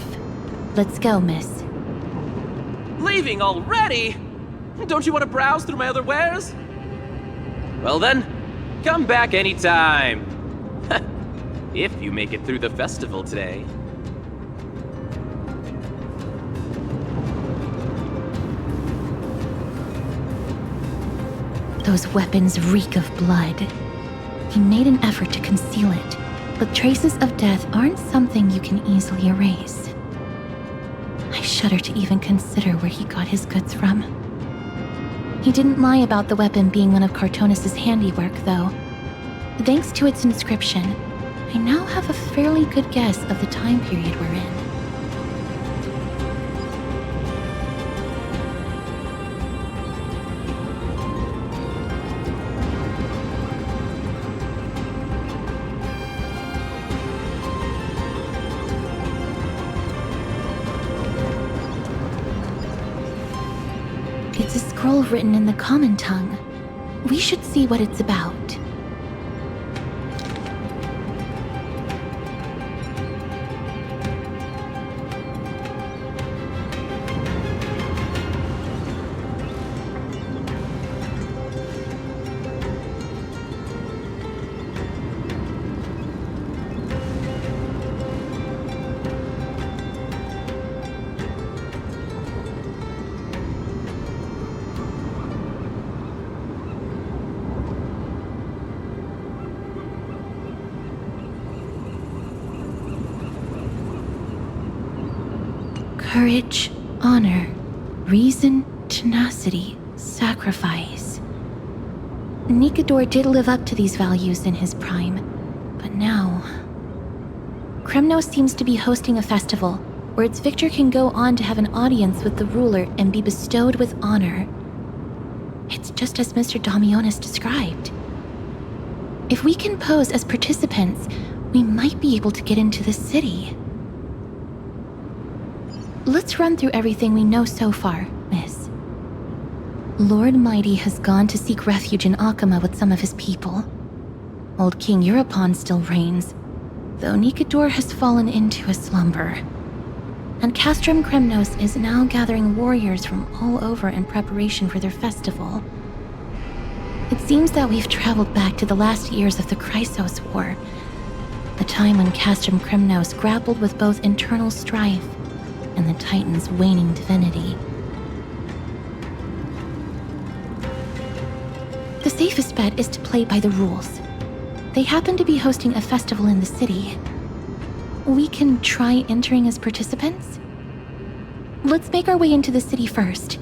Let's go, miss. Leaving already? Don't you want to browse through my other wares? Well then, come back anytime. If you make it through the festival today. Those weapons reek of blood. He made an effort to conceal it, but traces of death aren't something you can easily erase. I shudder to even consider where he got his goods from. He didn't lie about the weapon being one of Cartonus' handiwork, though. Thanks to its inscription, I now have a fairly good guess of the time period we're in. It's a scroll written in the common tongue. We should see what it's about. Courage, honor, reason, tenacity, sacrifice. Nikador did live up to these values in his prime, but now... Kremnos seems to be hosting a festival where its victor can go on to have an audience with the ruler and be bestowed with honor. It's just as Mr. Damionis described. If we can pose as participants, we might be able to get into the city. Let's run through everything we know so far, miss. Lord Mighty has gone to seek refuge in Akama with some of his people. Old King Europon still reigns, though Nikador has fallen into a slumber. And Castrum Kremnos is now gathering warriors from all over in preparation for their festival. It seems that we've traveled back to the last years of the Chrysos War, a time when Castrum Kremnos grappled with both internal strife and the Titan's waning divinity. The safest bet is to play by the rules. They happen to be hosting a festival in the city. We can try entering as participants? Let's make our way into the city first.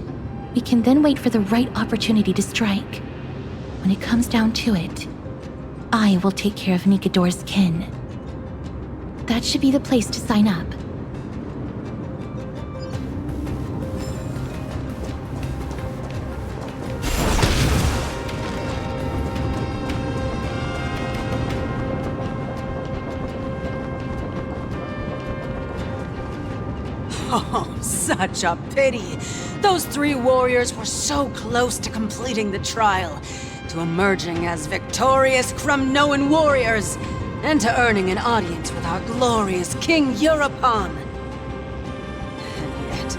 We can then wait for the right opportunity to strike. When it comes down to it, I will take care of Nikador's kin. That should be the place to sign up. Oh, such a pity. Those 3 warriors were so close to completing the trial, to emerging as victorious Kremnoan warriors, and to earning an audience with our glorious King Europon. And yet,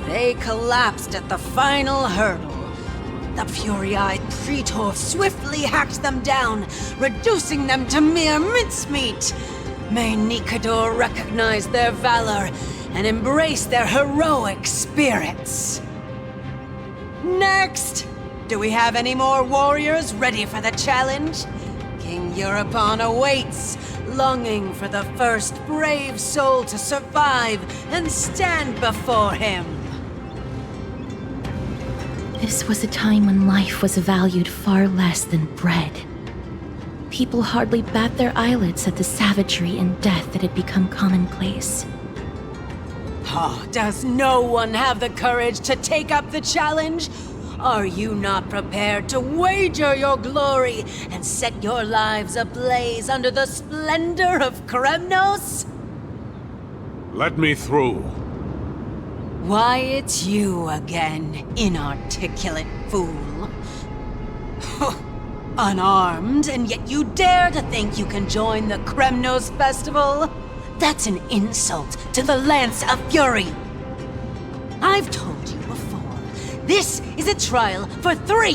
they collapsed at the final hurdle. The fury-eyed Praetor swiftly hacked them down, reducing them to mere mincemeat. May Nikador recognize their valor and embrace their heroic spirits. Next! Do we have any more warriors ready for the challenge? King Europon awaits, longing for the first brave soul to survive and stand before him. This was a time when life was valued far less than bread. People hardly bat their eyelids at the savagery and death that had become commonplace. Oh, does no one have the courage to take up the challenge? Are you not prepared to wager your glory and set your lives ablaze under the splendor of Kremnos? Let me through. Why, it's you again, inarticulate fool. Unarmed, and yet you dare to think you can join the Kremnos festival? That's an insult to the Lance of Fury. I've told you before, this is a trial for 3.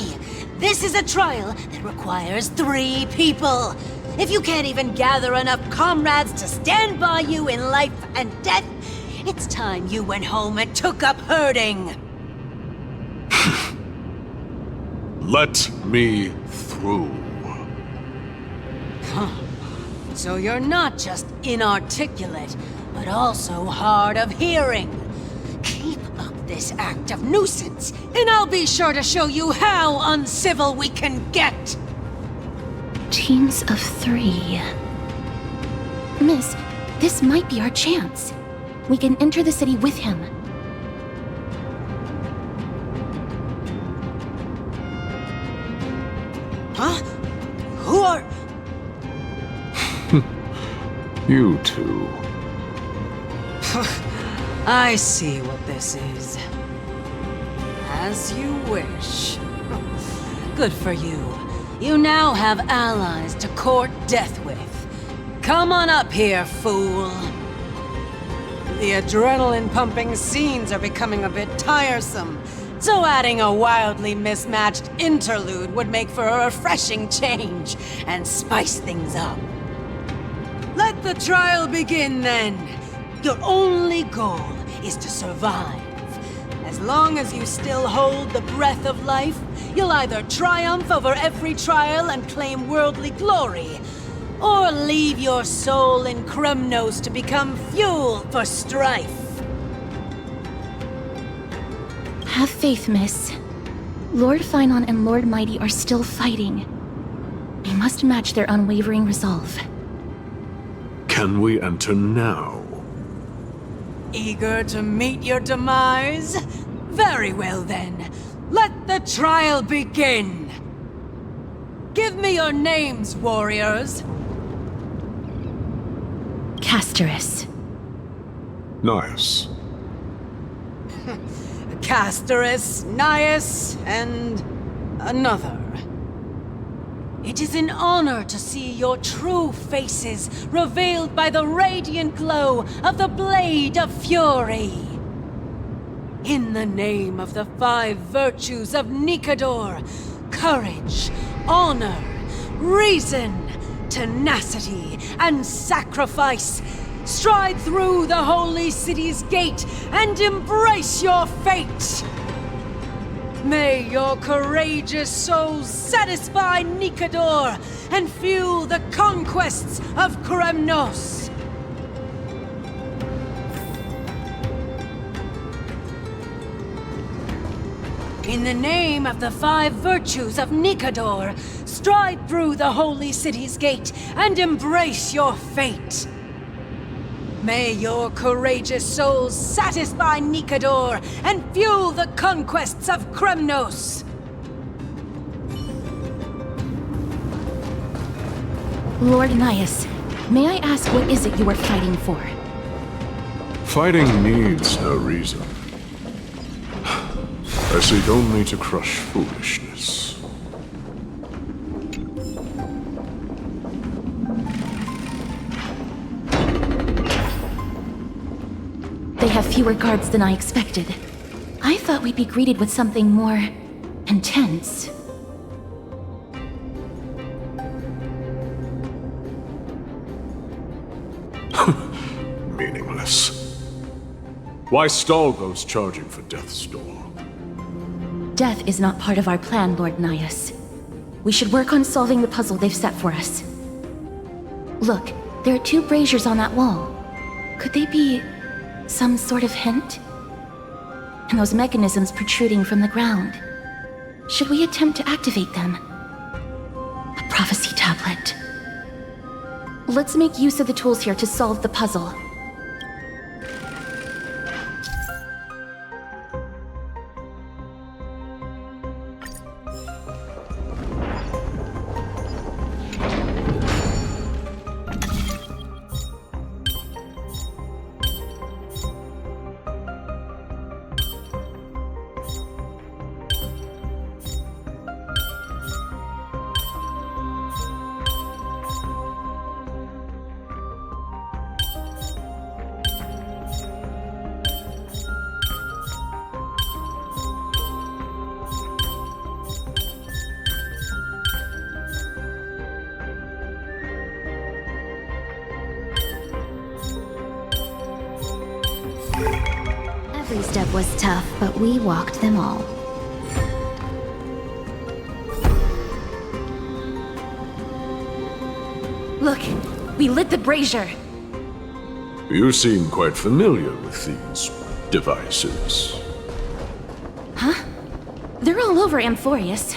This is a trial that requires 3 people. If you can't even gather enough comrades to stand by you in life and death, it's time you went home and took up herding. Let me through. Huh. So you're not just inarticulate, but also hard of hearing. Keep up this act of nuisance, and I'll be sure to show you how uncivil we can get! Teams of 3. Miss, this might be our chance. We can enter the city with him. Huh? Who are... You two. I see what this is. As you wish. Good for you. You now have allies to court death with. Come on up here, fool. The adrenaline-pumping scenes are becoming a bit tiresome, so adding a wildly mismatched interlude would make for a refreshing change and spice things up. Let the trial begin, then. Your only goal is to survive. As long as you still hold the breath of life, you'll either triumph over every trial and claim worldly glory, or leave your soul in Kremnos to become fuel for strife. Have faith, miss. Lord Finon and Lord Mighty are still fighting. We must match their unwavering resolve. Can we enter now? Eager to meet your demise? Very well then. Let the trial begin! Give me your names, warriors! Castorus. Nice. Castorus, Nias, and another. It is an honor to see your true faces revealed by the radiant glow of the Blade of Fury. In the name of the 5 virtues of Nikador, courage, honor, reason, tenacity, and sacrifice, stride through the holy city's gate and embrace your fate! May your courageous souls satisfy Nikador and fuel the conquests of Kremnos! In the name of the 5 virtues of Nikador, stride through the holy city's gate and embrace your fate! May your courageous souls satisfy Nikador and fuel the conquests of Kremnos! Lord Nias, may I ask what is it you are fighting for? Fighting needs no reason. I seek only to crush foolishness. They have fewer guards than I expected. I thought we'd be greeted with something more intense. Meaningless. Why stall those charging for Death's Door? Death is not part of our plan, Lord Nias. We should work on solving the puzzle they've set for us. Look, there are 2 braziers on that wall. Could they be some sort of hint? And those mechanisms protruding from the ground. Should we attempt to activate them? A prophecy tablet. Let's make use of the tools here to solve the puzzle. Every step was tough, but we walked them all. Look, we lit the brazier. You seem quite familiar with these devices. Huh? They're all over Amphoreus.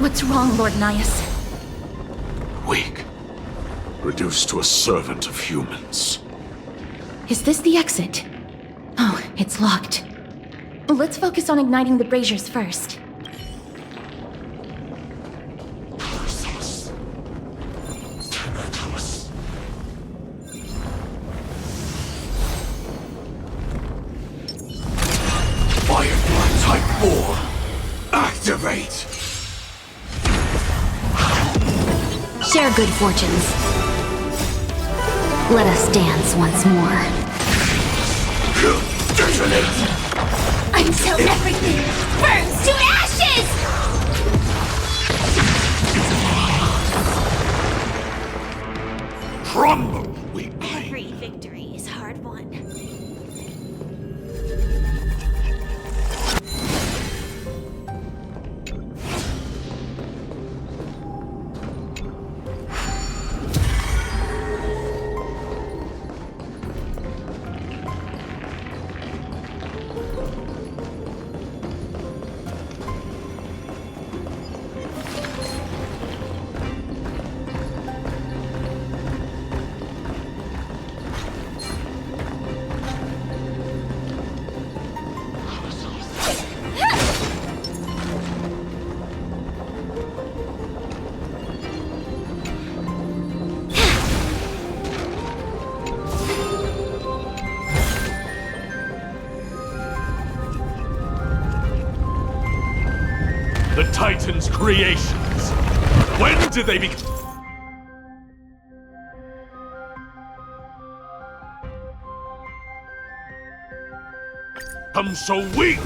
What's wrong, Lord Nias? Weak. Reduced to a servant of humans. Is this the exit? Oh, it's locked. Let's focus on igniting the braziers first. Firefly Type 4! Activate! Share good fortunes. Let us dance once more. Detonate! Until everything burns to ashes! Crumble! Every victory is hard won. The Titan's creations. When did they become? So weak?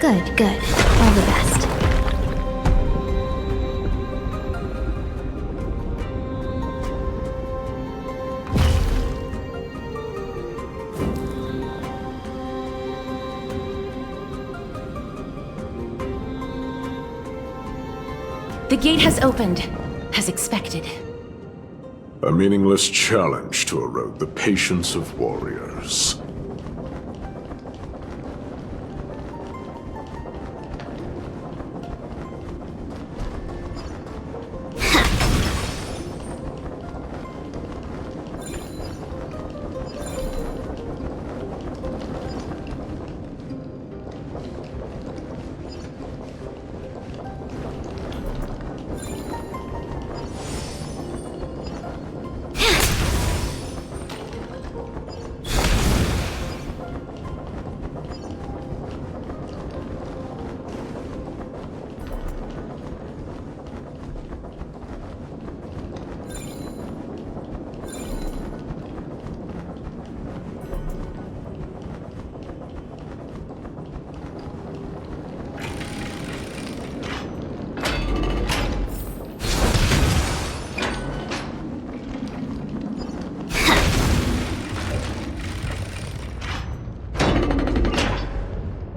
Good, good. All the best. The gate has opened, as expected. A meaningless challenge to erode the patience of warriors.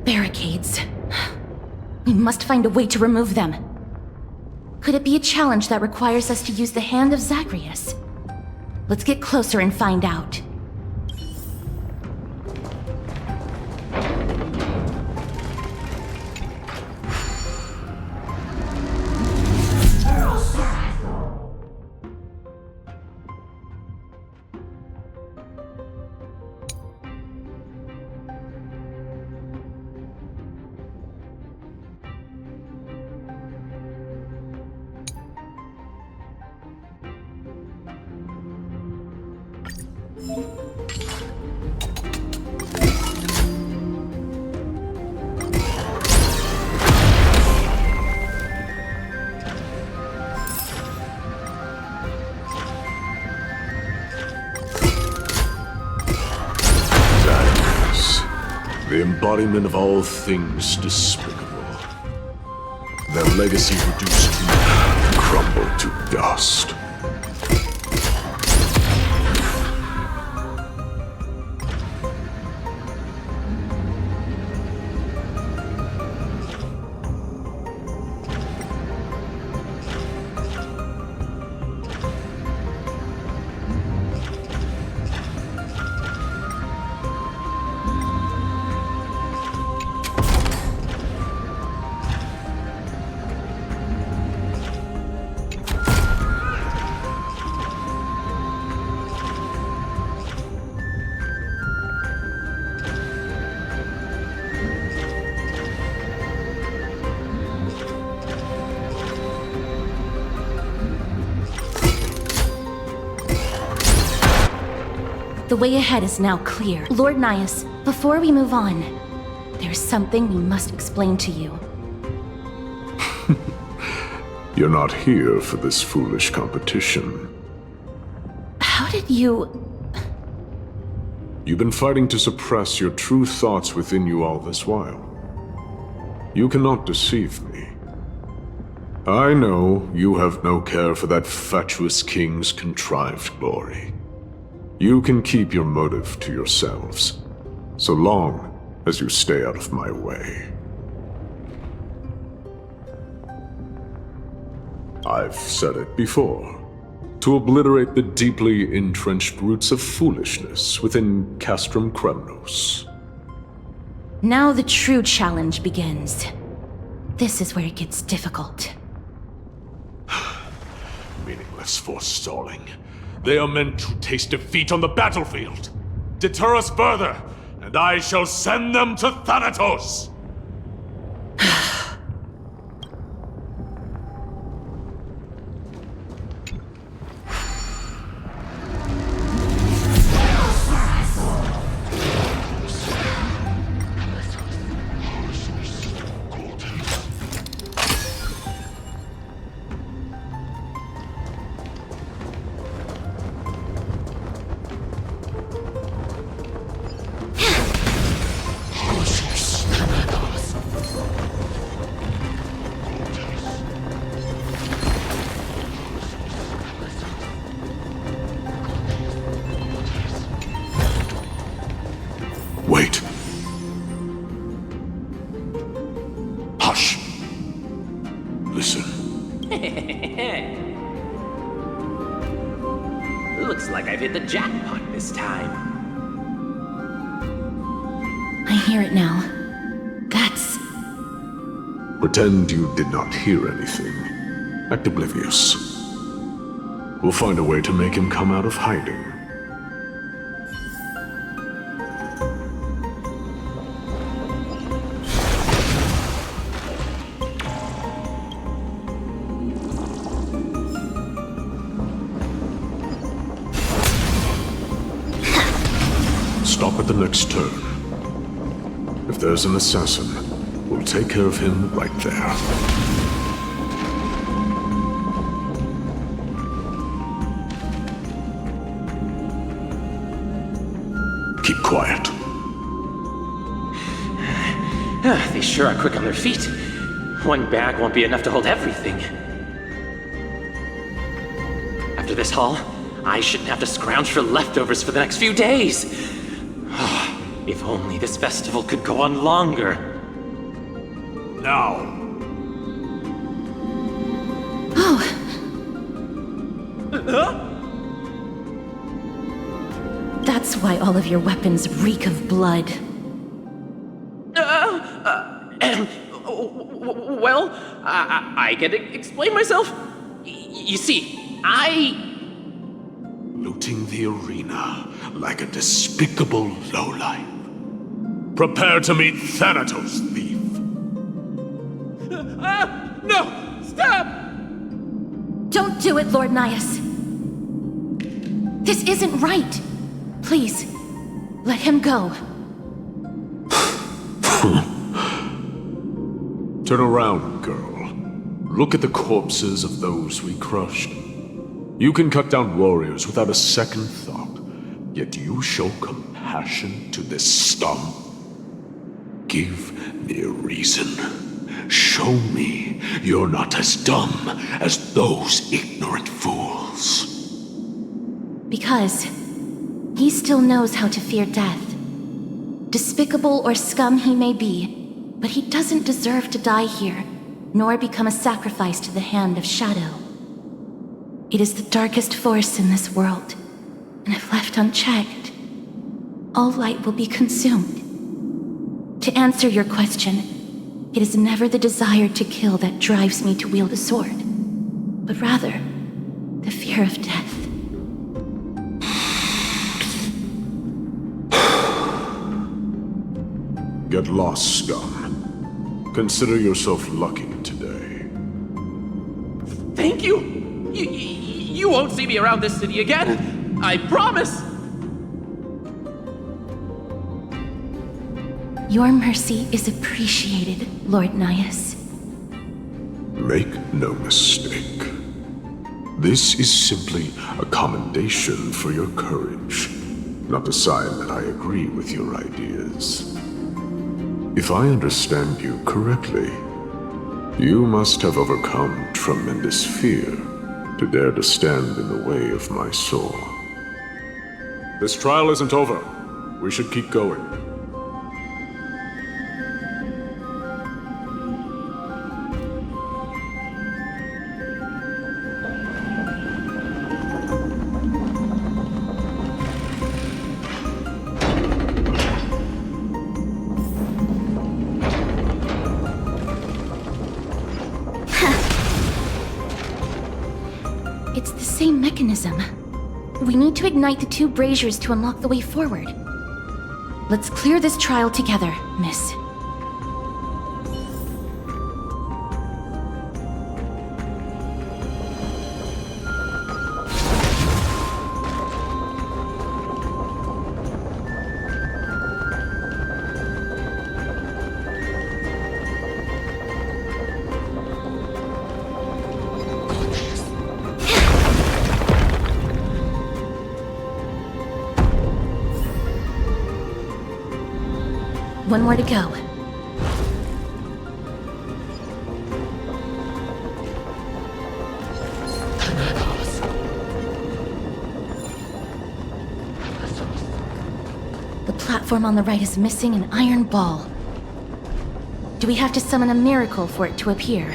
Barricades. We must find a way to remove them. Could it be a challenge that requires us to use the hand of Zagreus? Let's get closer and find out. The embodiment of all things despicable. Their legacy reduced to crumble to dust. The way ahead is now clear. Lord Nias, before we move on, there's something we must explain to you. You're not here for this foolish competition. How did you... You've been fighting to suppress your true thoughts within you all this while. You cannot deceive me. I know you have no care for that fatuous king's contrived glory. You can keep your motive to yourselves, so long as you stay out of my way. I've said it before. To obliterate the deeply entrenched roots of foolishness within Castrum Kremnos. Now the true challenge begins. This is where it gets difficult. Meaningless forestalling. They are meant to taste defeat on the battlefield. Deter us further, and I shall send them to Thanatos! the jackpot this time. I hear it now. That's... Pretend you did not hear anything. Act oblivious. We'll find a way to make him come out of hiding. Stop at the next turn. If there's an assassin, we'll take care of him right there. Keep quiet. They sure are quick on their feet. One bag won't be enough to hold everything. After this haul, I shouldn't have to scrounge for leftovers for the next few days. If only this festival could go on longer. Now. Oh! That's why all of your weapons reek of blood. Well, I can explain myself. You see, Looting the arena like a despicable lowlife. Prepare to meet Thanatos, thief. No! Stop! Don't do it, Lord Nias. This isn't right. Please, let him go. Turn around, girl. Look at the corpses of those we crushed. You can cut down warriors without a second thought, yet you show compassion to this scum. Give me a reason. Show me you're not as dumb as those ignorant fools. Because he still knows how to fear death. Despicable or scum he may be, but he doesn't deserve to die here, nor become a sacrifice to the hand of Shadow. It is the darkest force in this world, and if left unchecked, all light will be consumed. To answer your question, it is never the desire to kill that drives me to wield a sword, but rather the fear of death. Get lost, scum. Consider yourself lucky today. Thank you! You won't see me around this city again! I promise! Your mercy is appreciated, Lord Nias. Make no mistake. This is simply a commendation for your courage, not a sign that I agree with your ideas. If I understand you correctly, you must have overcome tremendous fear to dare to stand in the way of my soul. This trial isn't over. We should keep going. It's the same mechanism. We need to ignite the two braziers to unlock the way forward. Let's clear this trial together, miss. One more to go. The platform on the right is missing an iron ball. Do we have to summon a miracle for it to appear?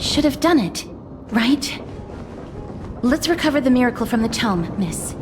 should have done it, right? Let's recover the miracle from the tome, miss.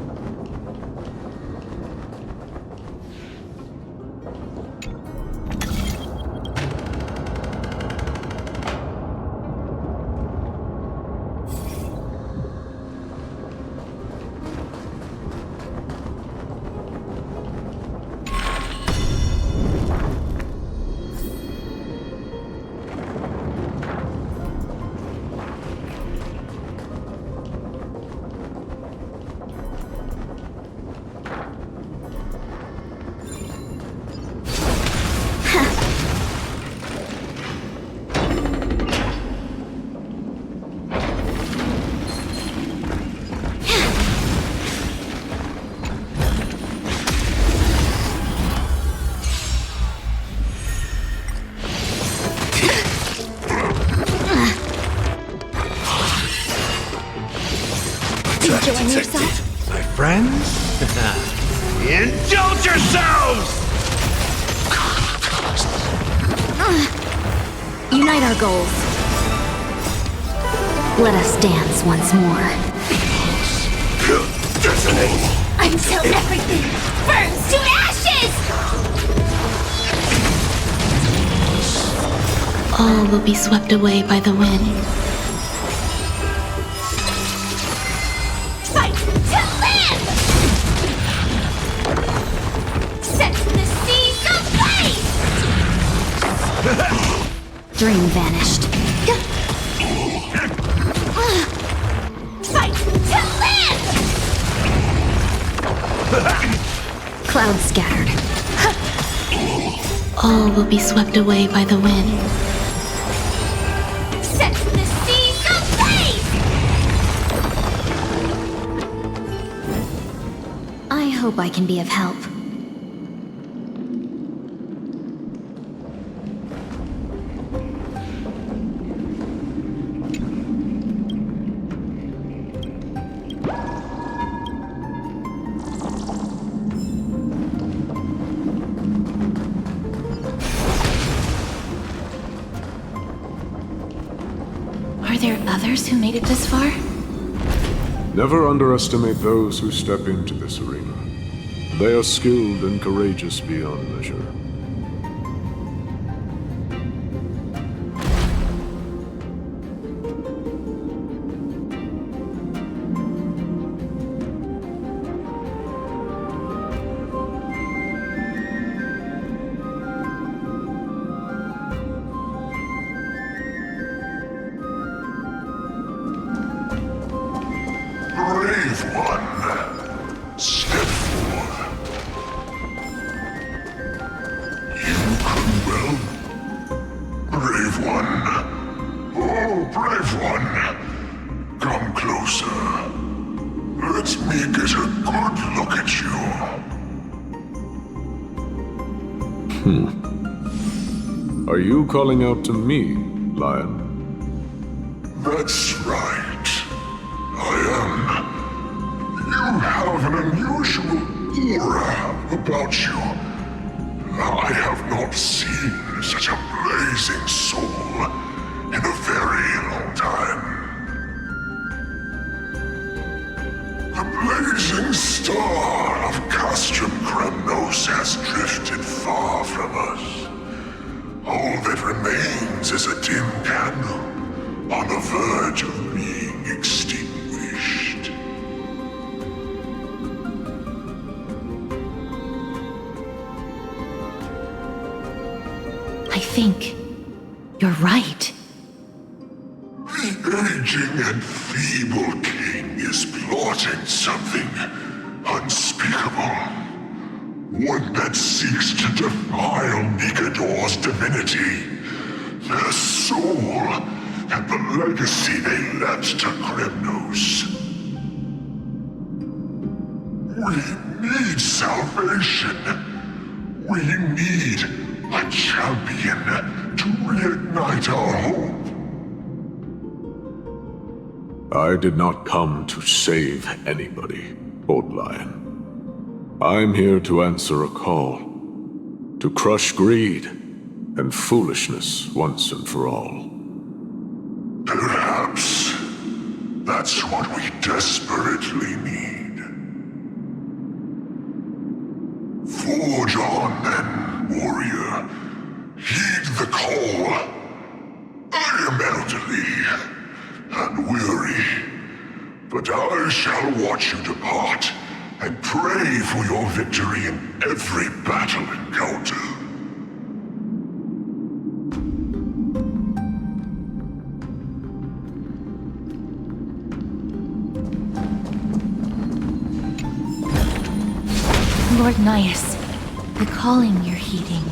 Enjoying yourself? My friends? Indulge yourselves! Unite our goals. Let us dance once more. Until everything burns to ashes! All will be swept away by the wind. Fight to live! Set the seas ablaze! Dream vanished. Fight to live! Clouds scattered. All will be swept away by the wind. Set the seas ablaze! I hope I can be of help. Are there others who made it this far? Never underestimate those who step into this arena. They are skilled and courageous beyond measure. Brave one, step forth. You cruel. Brave one. Oh, brave one. Come closer. Let me get a good look at you. Are you calling out to me, Lion? That's right. I am. You have an unusual aura about you. I have not seen such a blazing soul in a very long time. The blazing star of Castrum Kremnos has drifted far from us. All that remains is a dim candle on the verge of being extinguished. I think you're right. The aging and feeble king is plotting something unspeakable. One that seeks to defile Nikador's divinity, their soul, and the legacy they left to Kremnos. We need salvation. We need a champion to reignite our hope. I did not come to save anybody, Old Lion. I'm here to answer a call. To crush greed and foolishness once and for all. desperately need. Forge on then, warrior. Heed the call. I am elderly and weary, but I shall watch you depart and pray for your victory in every battle encounter. Lord Nyas, the calling you're heeding.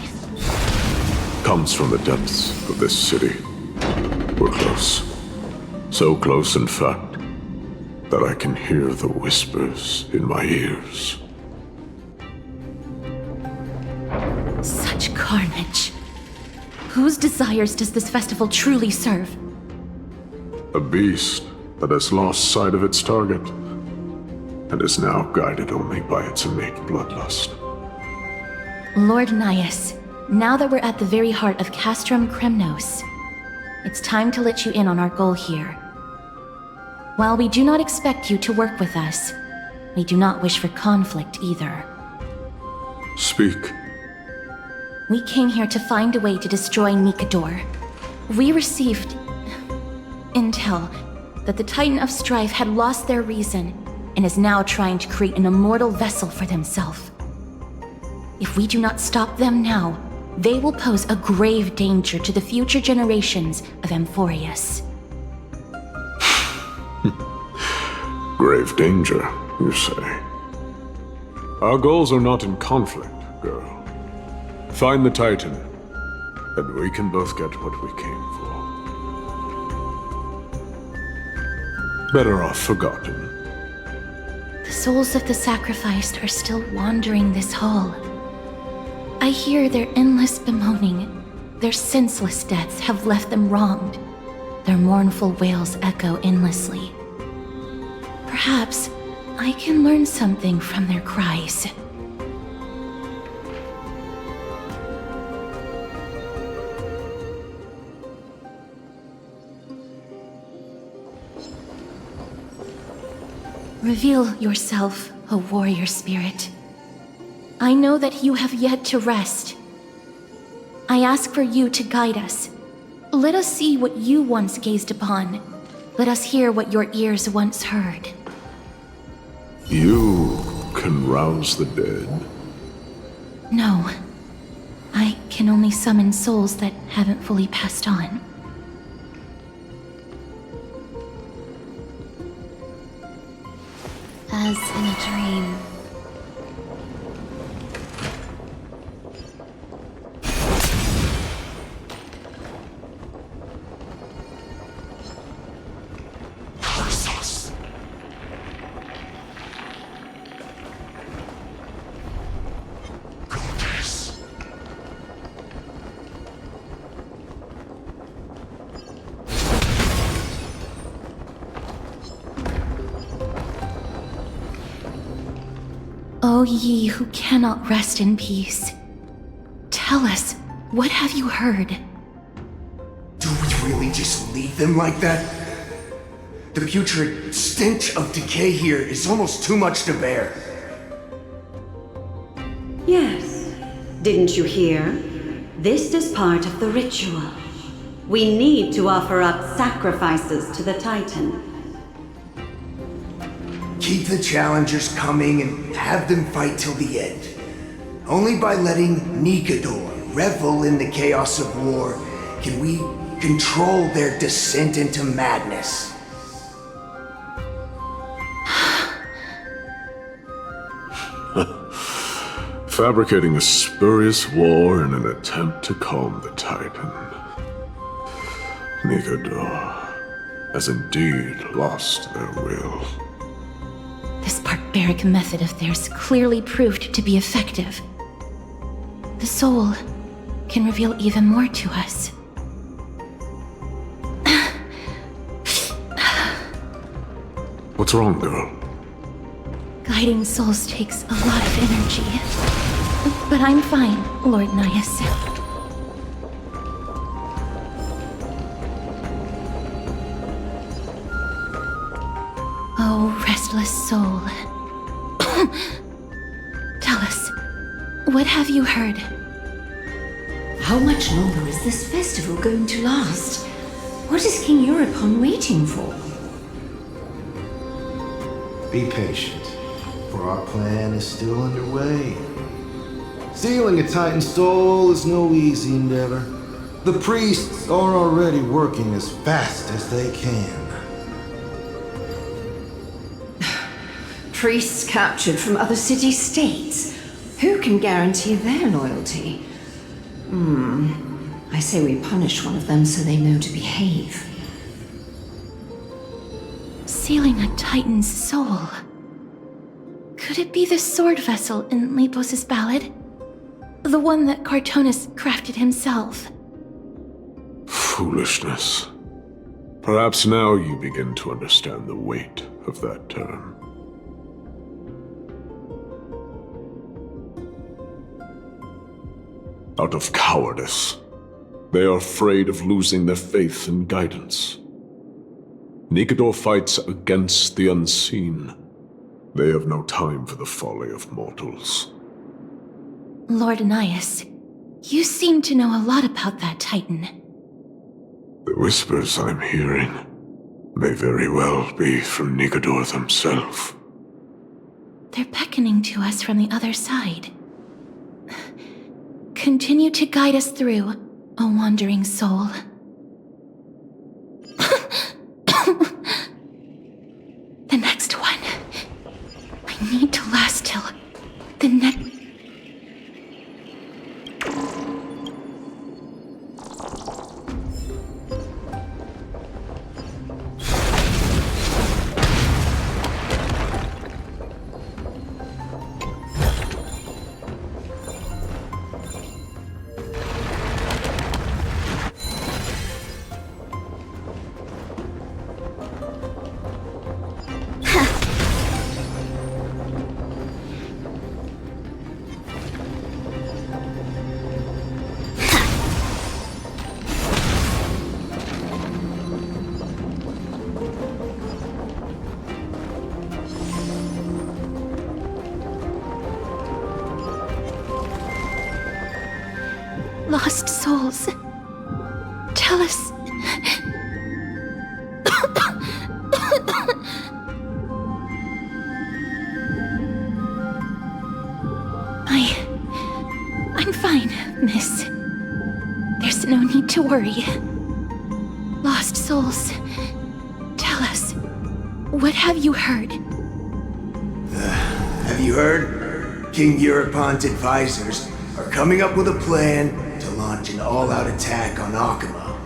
Comes from the depths of this city. We're close. So close, in fact, that I can hear the whispers in my ears. Such carnage. Whose desires does this festival truly serve? A beast that has lost sight of its target, and is now guided only by its innate bloodlust. Lord Nyas, now that we're at the very heart of Castrum Kremnos, it's time to let you in on our goal here. While we do not expect you to work with us, we do not wish for conflict either. Speak. We came here to find a way to destroy Nikador. We received intel that the Titan of Strife had lost their reason and is now trying to create an immortal vessel for themselves. If we do not stop them now, they will pose a grave danger to the future generations of Amphoreus. Grave danger, you say? Our goals are not in conflict, girl. Find the Titan, and we can both get what we came for. Better off forgotten. The souls of the sacrificed are still wandering this hall. I hear their endless bemoaning. Their senseless deaths have left them wronged. Their mournful wails echo endlessly. Perhaps I can learn something from their cries. Reveal yourself, O warrior spirit. I know that you have yet to rest. I ask for you to guide us. Let us see what you once gazed upon. Let us hear what your ears once heard. You can rouse the dead. No. I can only summon souls that haven't fully passed on. As in a dream. O ye who cannot rest in peace, tell us, what have you heard? Do we really just leave them like that? The putrid stench of decay here is almost too much to bear. Yes. Didn't you hear? This is part of the ritual. We need to offer up sacrifices to the Titan. Keep the challengers coming and have them fight till the end. Only by letting Nikador revel in the chaos of war can we control their descent into madness. Fabricating a spurious war in an attempt to calm the Titan. Nikador has indeed lost their will. This barbaric method of theirs clearly proved to be effective. The soul can reveal even more to us. What's wrong, girl? Guiding souls takes a lot of energy. But I'm fine, Lord Nyas. Oh, restless soul. Tell us, what have you heard? How much longer is this festival going to last? What is King Euripon waiting for? Be patient, for our plan is still underway. Stealing a Titan soul is no easy endeavor. The priests are already working as fast as they can. Priests captured from other city-states. Who can guarantee their loyalty? I say we punish one of them so they know to behave. Sealing a Titan's soul. Could it be the sword vessel in Lepos' ballad? The one that Cartonus crafted himself? Foolishness. Perhaps now you begin to understand the weight of that term. Out of cowardice, they are afraid of losing their faith and guidance. Nikador fights against the unseen. They have no time for the folly of mortals. Lord Ananias, you seem to know a lot about that Titan. The whispers I'm hearing may very well be from Nikador themselves. They're beckoning to us from the other side. Continue to guide us through, O wandering soul. The next one. I need to last till the next... Lost souls. Tell us. I'm fine, miss. There's no need to worry. Lost souls. Tell us. What have you heard? Have you heard? King Euripon's advisors are coming up with a plan to launch an all-out attack on Akama.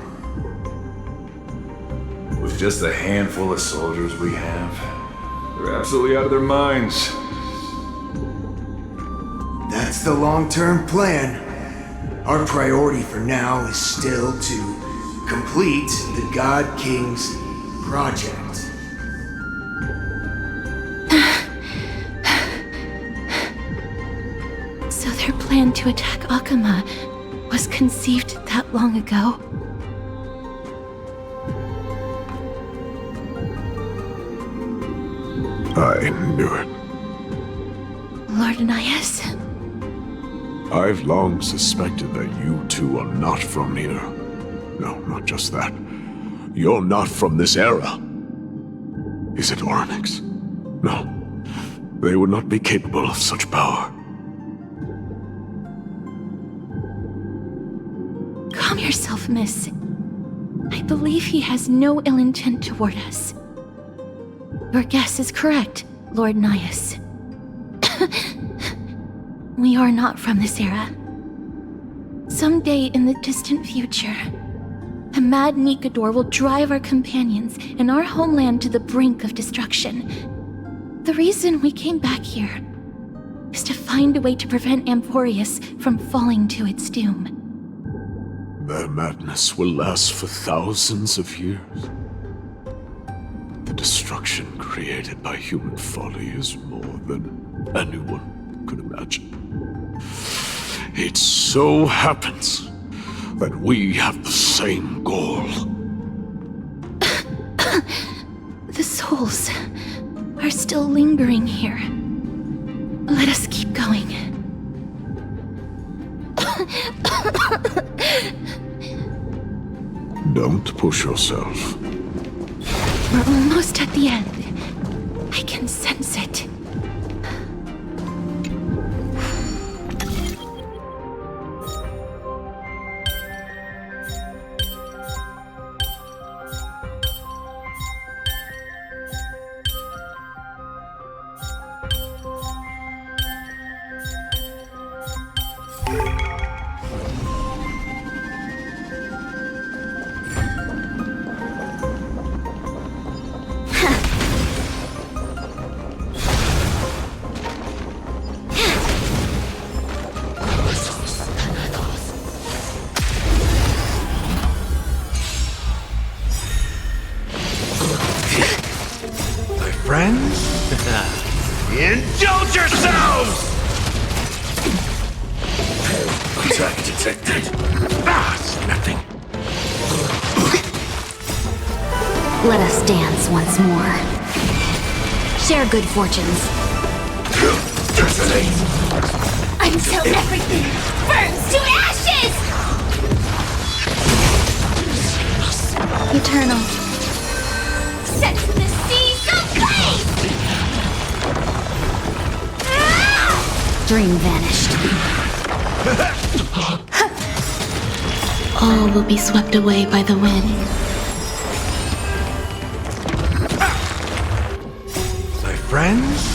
With just a handful of soldiers we have, they're absolutely out of their minds. That's the long-term plan. Our priority for now is still to complete the God King's project. So their plan to attack Akama was conceived that long ago? I knew it. Lord Ananias? I've long suspected that you two are not from here. No, not just that. You're not from this era. Is it Oryx? No. They would not be capable of such power. Calm yourself, miss. I believe he has no ill intent toward us. Your guess is correct, Lord Ananias. We are not from this era. Someday in the distant future, a mad Nikador will drive our companions and our homeland to the brink of destruction. The reason we came back here is to find a way to prevent Amphoreus from falling to its doom. Their madness will last for thousands of years. The destruction created by human folly is more than anyone could imagine. It so happens that we have the same goal. The souls. are still lingering here. Let us keep going. Don't push yourself. We're almost at the end. I can sense it. Friends? Indulge yourselves! Attack detected. It's nothing. Let us dance once more. Share good fortunes. Until everything burns to ashes! Eternal. Set the seas ablaze! Dream vanished. All will be swept away by the wind. My friends?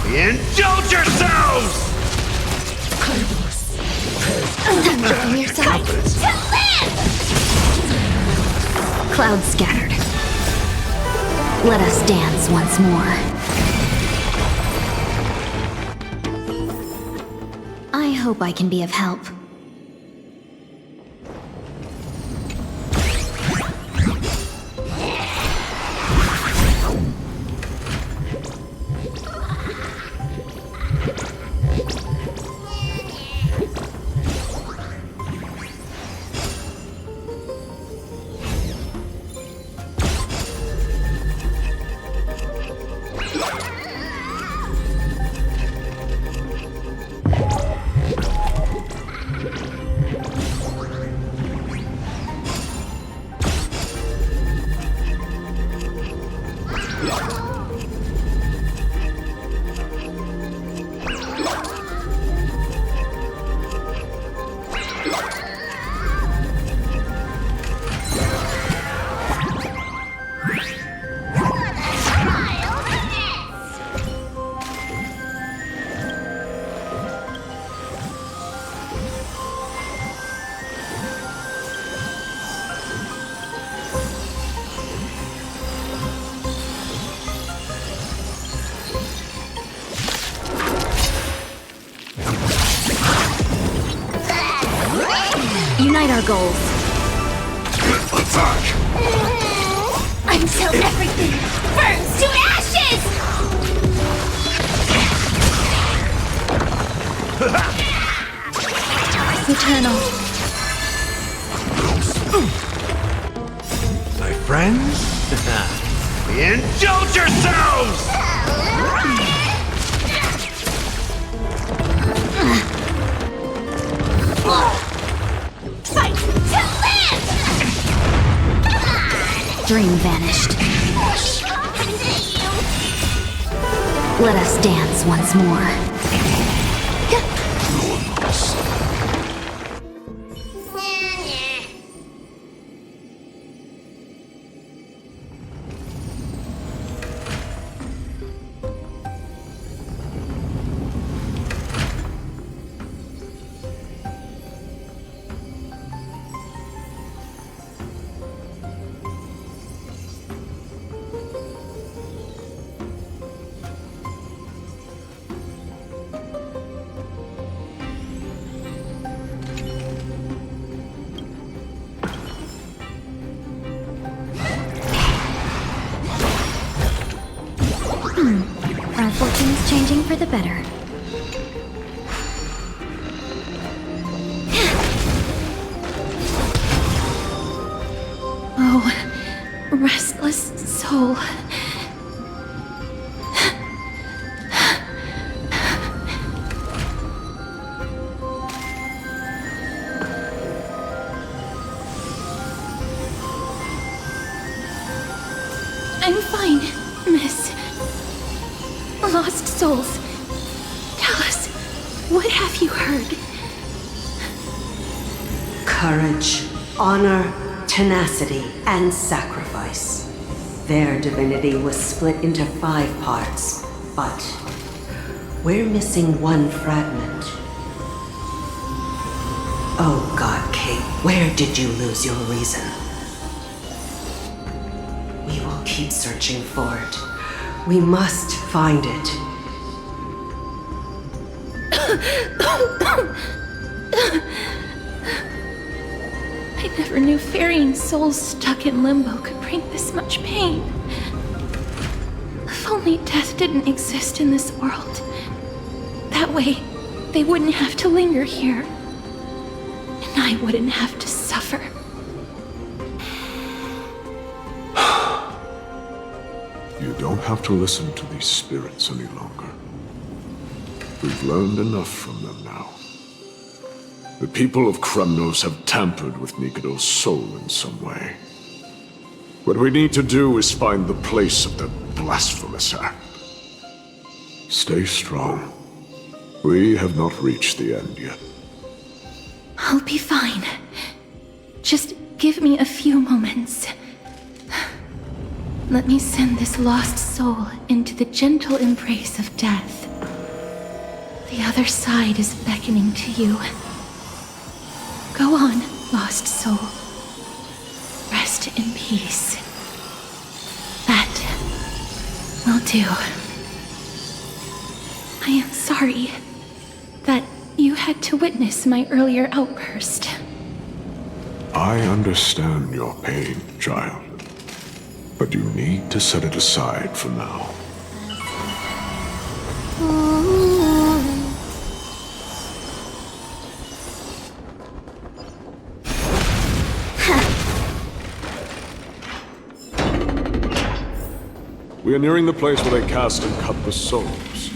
Indulge yourselves! Bring yourself to live! Clouds scattered. Let us dance once more. I hope I can be of help. Unite our goals. Attack! Until everything burns to ashes! Eternal. My friends? Indulge yourselves! Fight to live! Dream vanished. Let us dance once more. Our fortune's changing for the better. Oh, restless soul. I'm fine, miss. Lost souls. Tell us, what have you heard? Courage, honor, tenacity, and sacrifice. Their divinity was split into 5 parts, but we're missing one fragment. Oh God, Kate, where did you lose your reason? We will keep searching for it. We must find it. I never knew ferrying souls stuck in limbo could bring this much pain. If only death didn't exist in this world. That way, they wouldn't have to linger here. And I wouldn't have to suffer. You don't have to listen to these spirits any longer. We've learned enough from them now. The people of Kremnos have tampered with Nikador's soul in some way. What we need to do is find the place of that blasphemous act. Stay strong. We have not reached the end yet. I'll be fine. Just give me a few moments. Let me send this lost soul into the gentle embrace of death. The other side is beckoning to you. Go on, lost soul. Rest in peace. That will do. I am sorry that you had to witness my earlier outburst. I understand your pain, child. But you need to set it aside for now. We are nearing the place where they cast and cut the souls.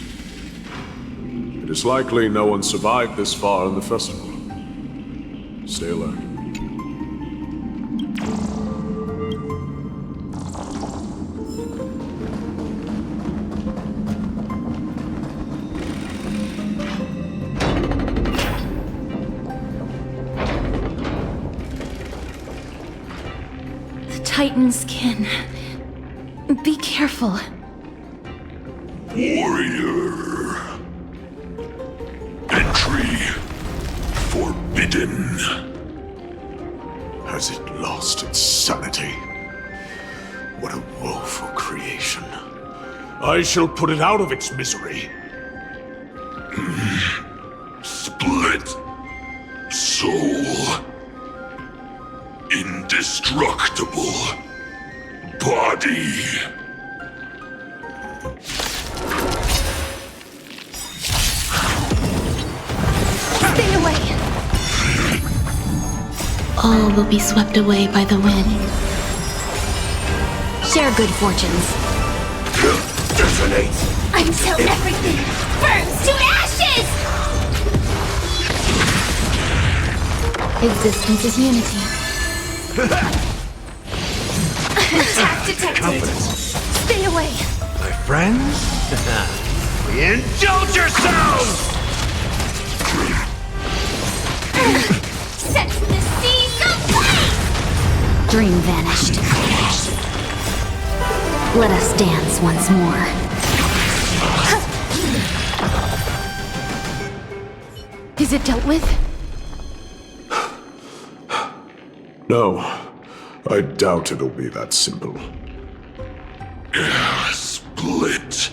It is likely no one survived this far in the festival. Stay alert. The Titan's kin. Be careful. Warrior. Entry forbidden. Has it lost its sanity? What a woeful creation. I shall put it out of its misery. Split soul. Indestructible body. Stay away! All will be swept away by the wind. Share good fortunes. Detonate! Until everything burns to ashes! Existence is unity. Attack detected! Stay away! My friends? Indulge yourselves! Set the seas ablaze! Dream vanished. Let us dance once more. Is it dealt with? No, I doubt it'll be that simple. Split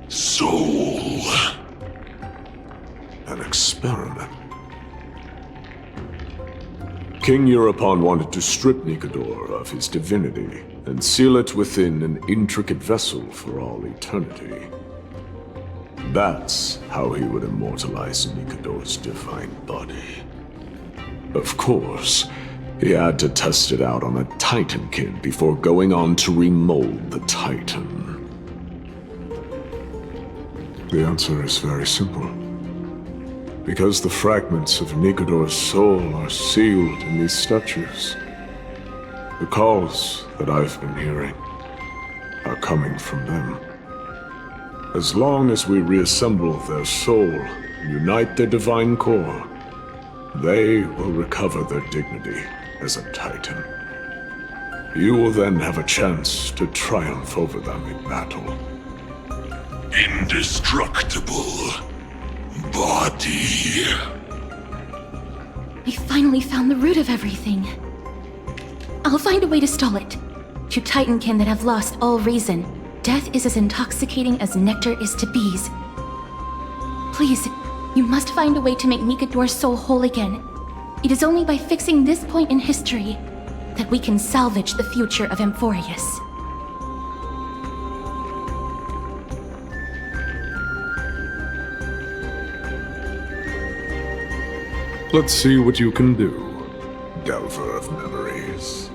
soul. An experiment. King Europon wanted to strip Nikador of his divinity and seal it within an intricate vessel for all eternity. That's how he would immortalize Nikador's divine body. Of course, he had to test it out on a Titankin before going on to remold the Titan. The answer is very simple. Because the fragments of Nikador's soul are sealed in these statues. The calls that I've been hearing, are coming from them. As long as we reassemble their soul and unite their divine core, they will recover their dignity as a Titan. You will then have a chance to triumph over them in battle. Indestructible body. I finally found the root of everything. I'll find a way to stall it. To Titankin that have lost all reason, death is as intoxicating as nectar is to bees. Please, you must find a way to make Nikador's soul whole again. It is only by fixing this point in history that we can salvage the future of Amphoreus. Let's see what you can do, Delver of Memories.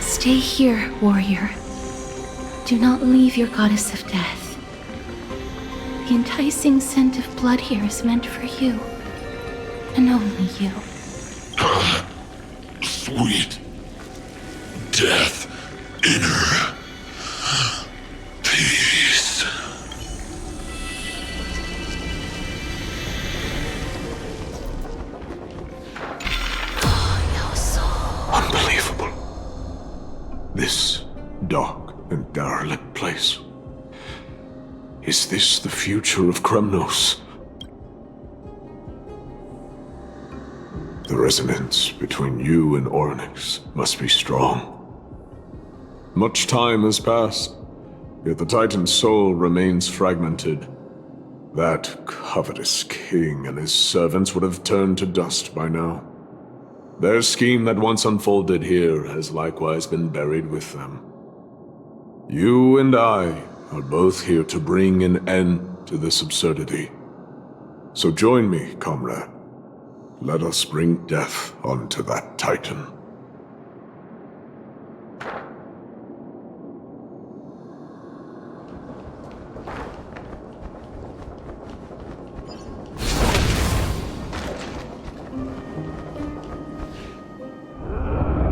Stay here, warrior. Do not leave your goddess of death. The enticing scent of blood here is meant for you, and only you. Sweet death, inner peace. Unbelievable. This dark and derelict place. Is this the future of Kremnos? The resonance between you and Orynyx must be strong. Much time has passed, yet the Titan's soul remains fragmented. That covetous king and his servants would have turned to dust by now. Their scheme that once unfolded here has likewise been buried with them. You and I are both here to bring an end to this absurdity. So join me, comrade. Let us bring death onto that Titan.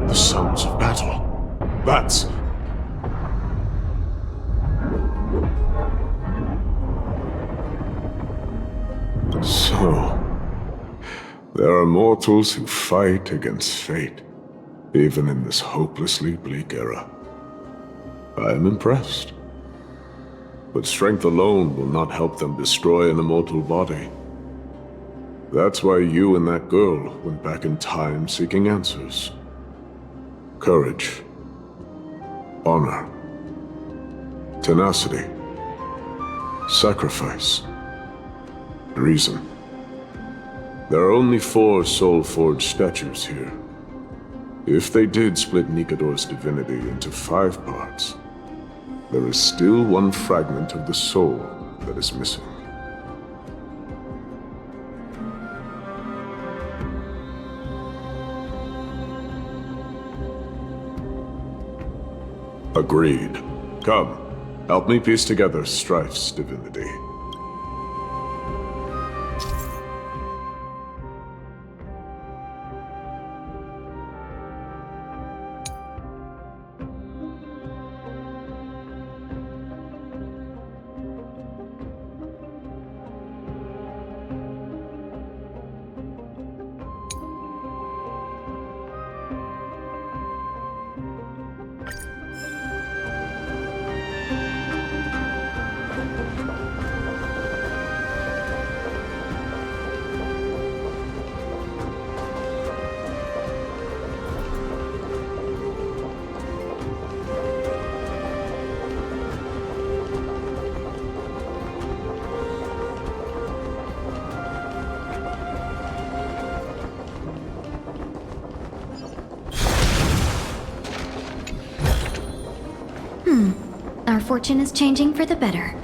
The sounds of battle. That's... So, there are mortals who fight against fate, even in this hopelessly bleak era. I am impressed. But strength alone will not help them destroy an immortal body. That's why you and that girl went back in time seeking answers. Courage, honor, tenacity, sacrifice, reason. There are only 4 soul-forged statues here. If they did split Nikador's divinity into 5 parts, there is still one fragment of the soul that is missing. Agreed. Come, help me piece together Strife's divinity. Our fortune is changing for the better.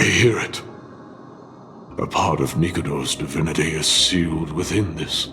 hear it. A part of Nikador's divinity is sealed within this.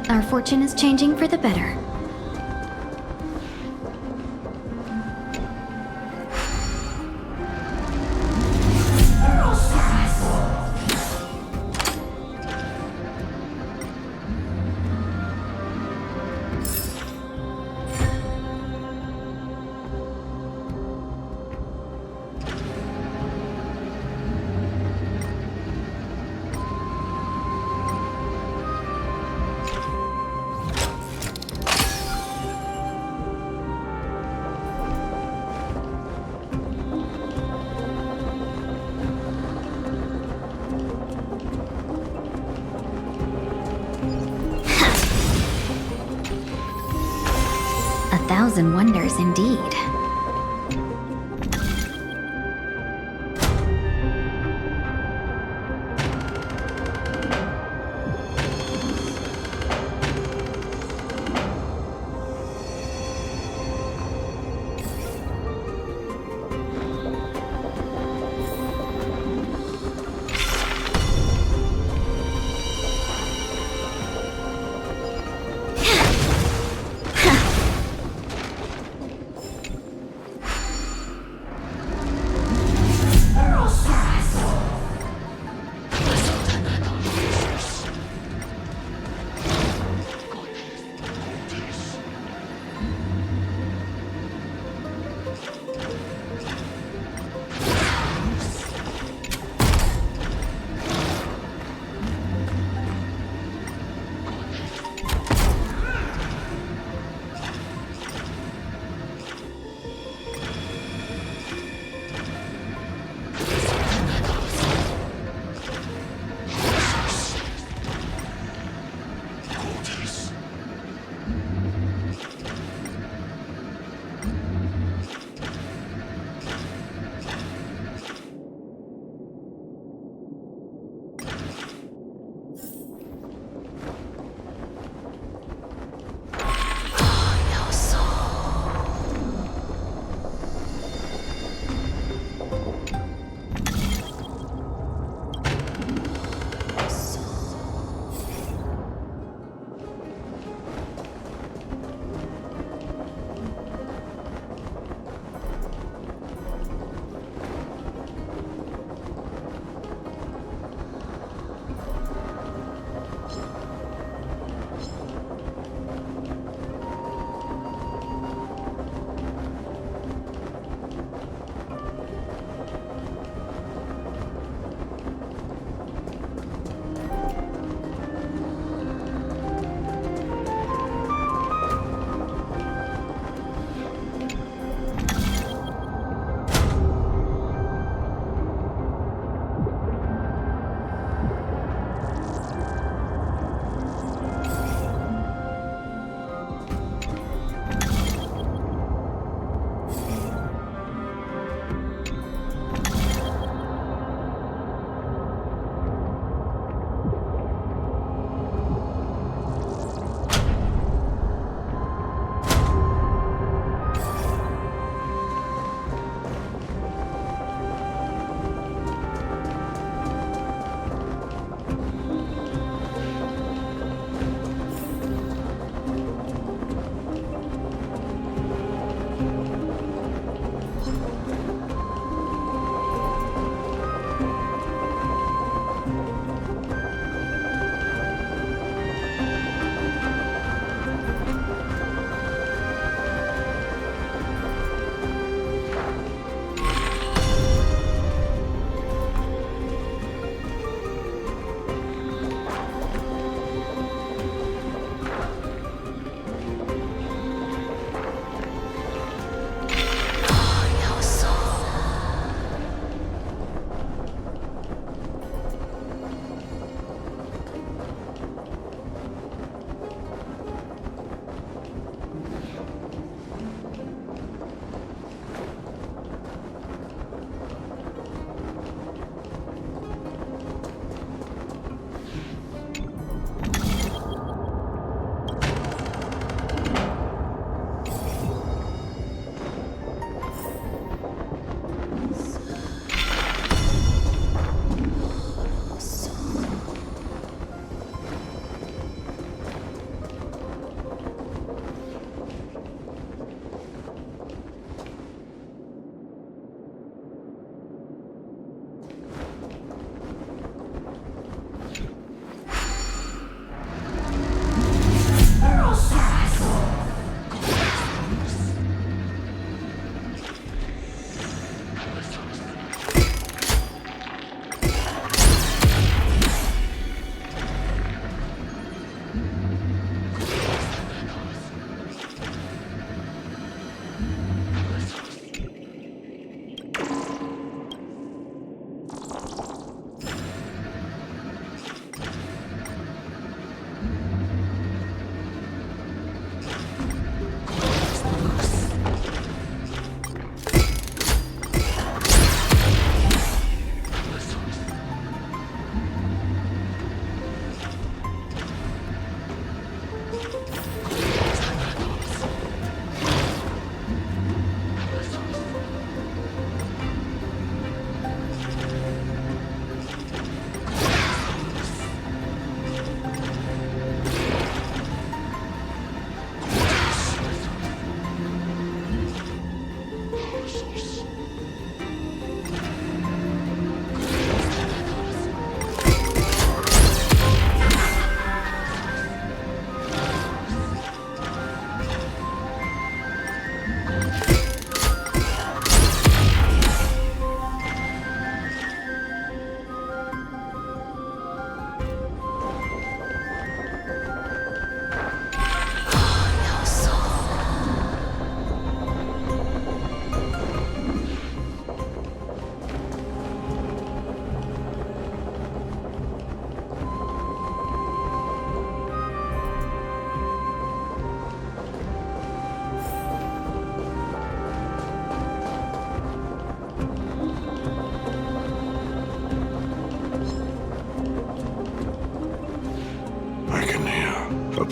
Our fortune is changing for the better. Thousand wonders indeed.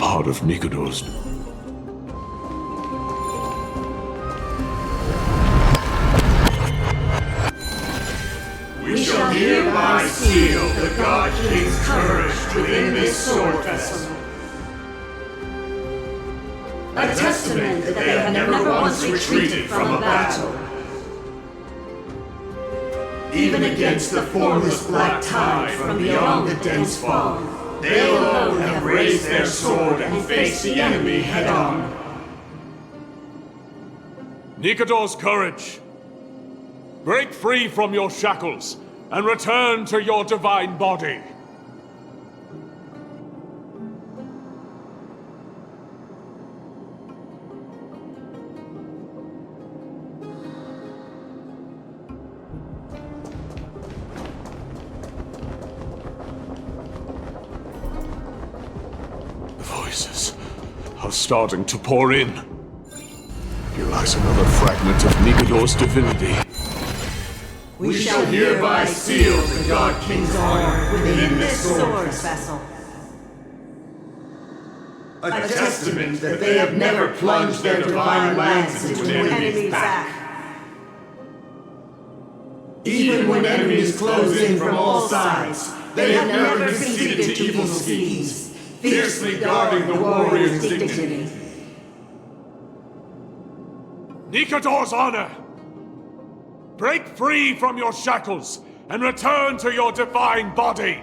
heart of Nikodor's. We shall hereby seal the God King's courage within this sword vessel. A testament that they have never once retreated from a battle. Even against the formless black tide from beyond the dense fog, they alone have raised their sword and faced the enemy head-on. Nikodor's courage! Break free from your shackles and return to your divine body. The voices are starting to pour in. Here lies another fragment of Nikodor's divinity. We shall hereby seal the God King's honor within this sword vessel. A testament that they have never plunged their divine lance into an enemy's back. Even when enemies close in from all sides, they have never conceded to evil schemes, fiercely guarding the warrior's dignity. Nikodor's honor! Break free from your shackles and return to your divine body!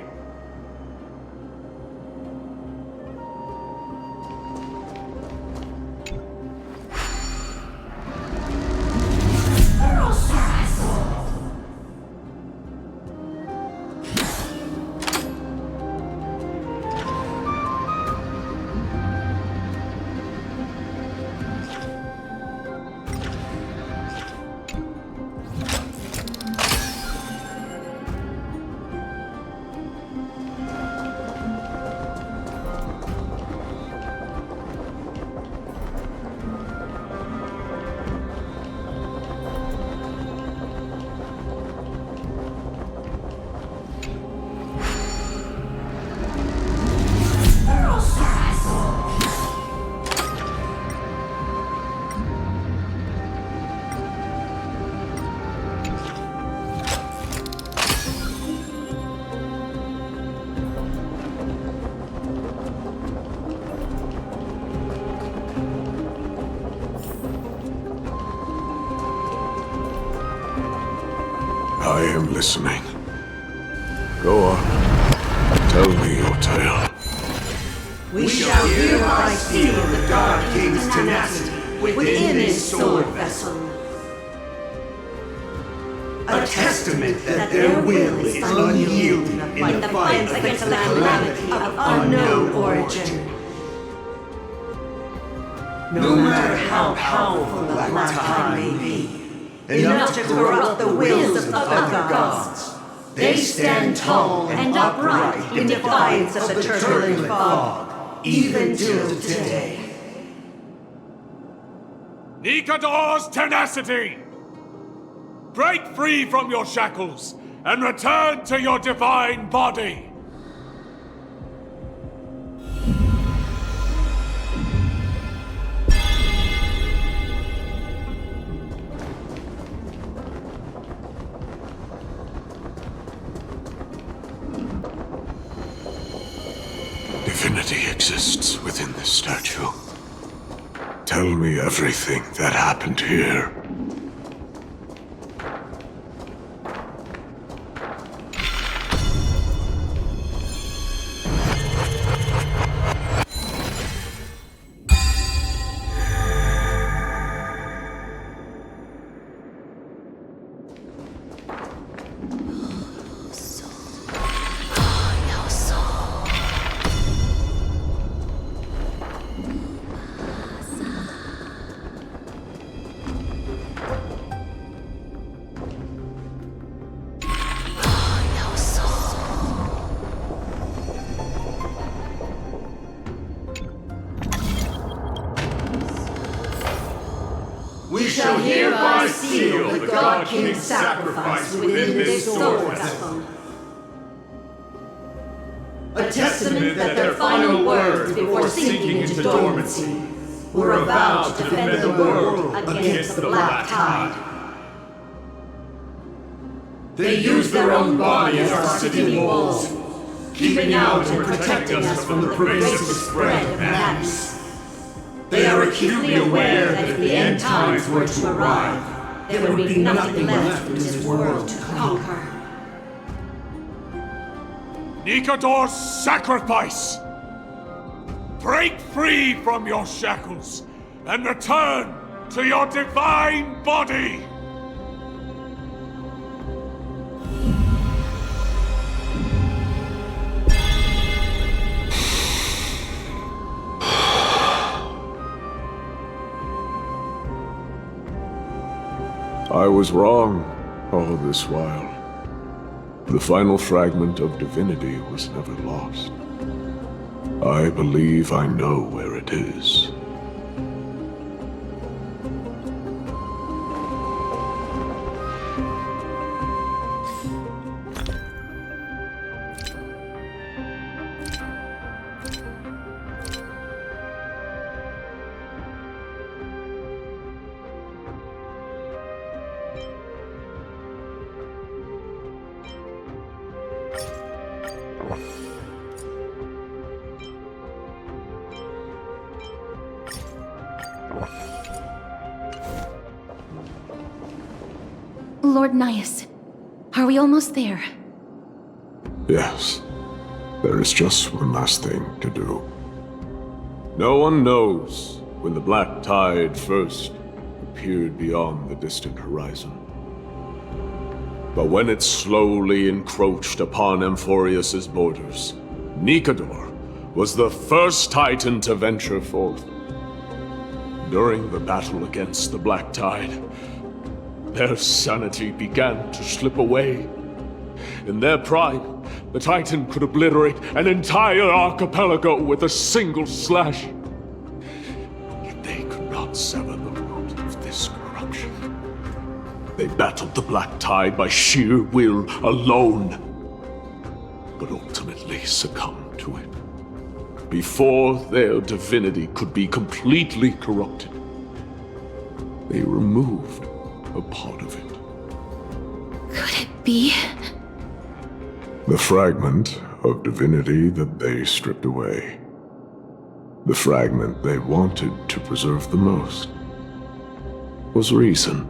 I am listening. Go on. Tell me your tale. We shall hereby seal the God King's tenacity within this sword vessel. A testament that their will is unyielding in the fight against the calamity of unknown origin. No matter how powerful the black tide may be, enough to corrupt the wills of other gods, they stand tall and upright in defiance of the turbulent fog, even till today. Nikodor's tenacity! Break free from your shackles and return to your divine body! Divinity exists within this statue. Tell me everything that happened here. We shall hereby seal the God King's sacrifice within this sword vessel. a testament that their final words before sinking into dormancy were a vow to defend the world against the Black Tide. They used their own body as our city walls, keeping out and protecting us from the pervasive spread of madness. They are acutely aware that if the end times were to arrive, there would be nothing left in this world to conquer. Nikador's sacrifice! Break free from your shackles and return to your divine body! I was wrong all this while. The final fragment of divinity was never lost. I believe I know where it is. Lord Nias, are we almost there? Yes. There is just one last thing to do. No one knows when the Black Tide first appeared beyond the distant horizon. But when it slowly encroached upon Amphoreus' borders, Nikador was the first Titan to venture forth. During the battle against the Black Tide, their sanity began to slip away. In their pride, the Titan could obliterate an entire archipelago with a single slash. Yet they could not sever the root of this corruption. They battled the Black Tide by sheer will alone, but ultimately succumbed to it. Before their divinity could be completely corrupted, they removed a part of it. Could it be? The fragment of divinity that they stripped away. The fragment they wanted to preserve the most was reason.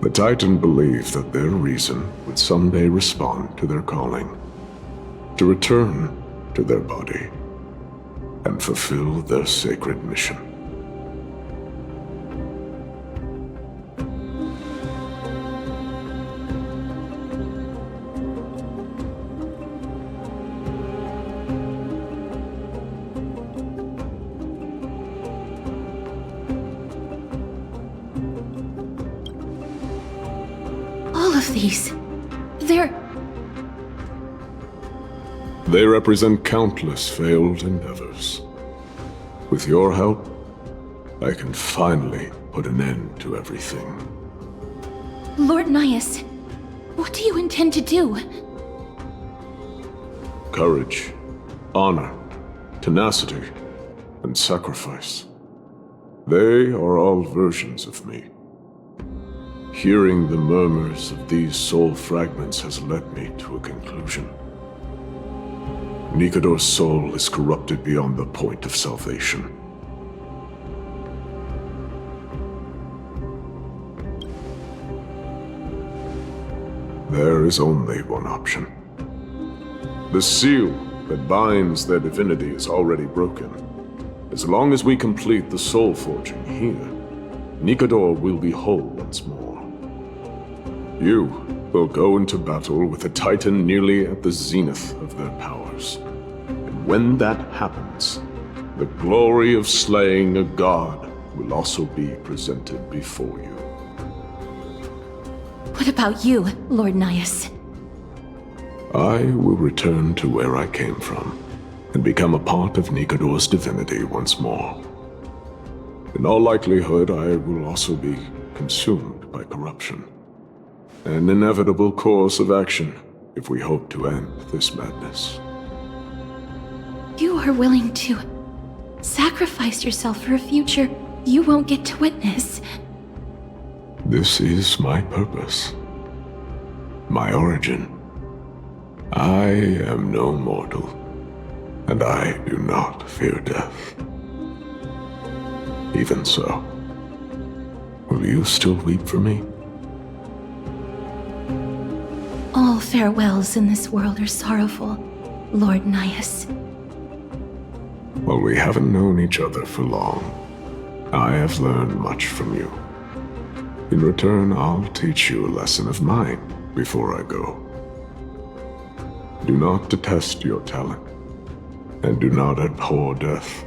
The Titan believed that their reason would someday respond to their calling, to return to their body, and fulfill their sacred mission. They represent countless failed endeavors. With your help, I can finally put an end to everything. Lord Nias, what do you intend to do? Courage, honor, tenacity, and sacrifice. They are all versions of me. Hearing the murmurs of these soul fragments has led me to a conclusion. Nikador's soul is corrupted beyond the point of salvation. There is only one option. The seal that binds their divinity is already broken. As long as we complete the soul forging here, Nikador will be whole once more. You will go into battle with a Titan nearly at the zenith of their powers. And when that happens, the glory of slaying a god will also be presented before you. What about you, Lord Nias? I will return to where I came from, and become a part of Nikador's divinity once more. In all likelihood, I will also be consumed by corruption. An inevitable course of action if we hope to end this madness. are willing to sacrifice yourself for a future you won't get to witness. This is my purpose. My origin. I am no mortal, and I do not fear death. Even so, will you still weep for me? All farewells in this world are sorrowful, Lord Nias. Well, we haven't known each other for long. I have learned much from you. In return, I'll teach you a lesson of mine before I go. Do not detest your talent, and do not abhor death.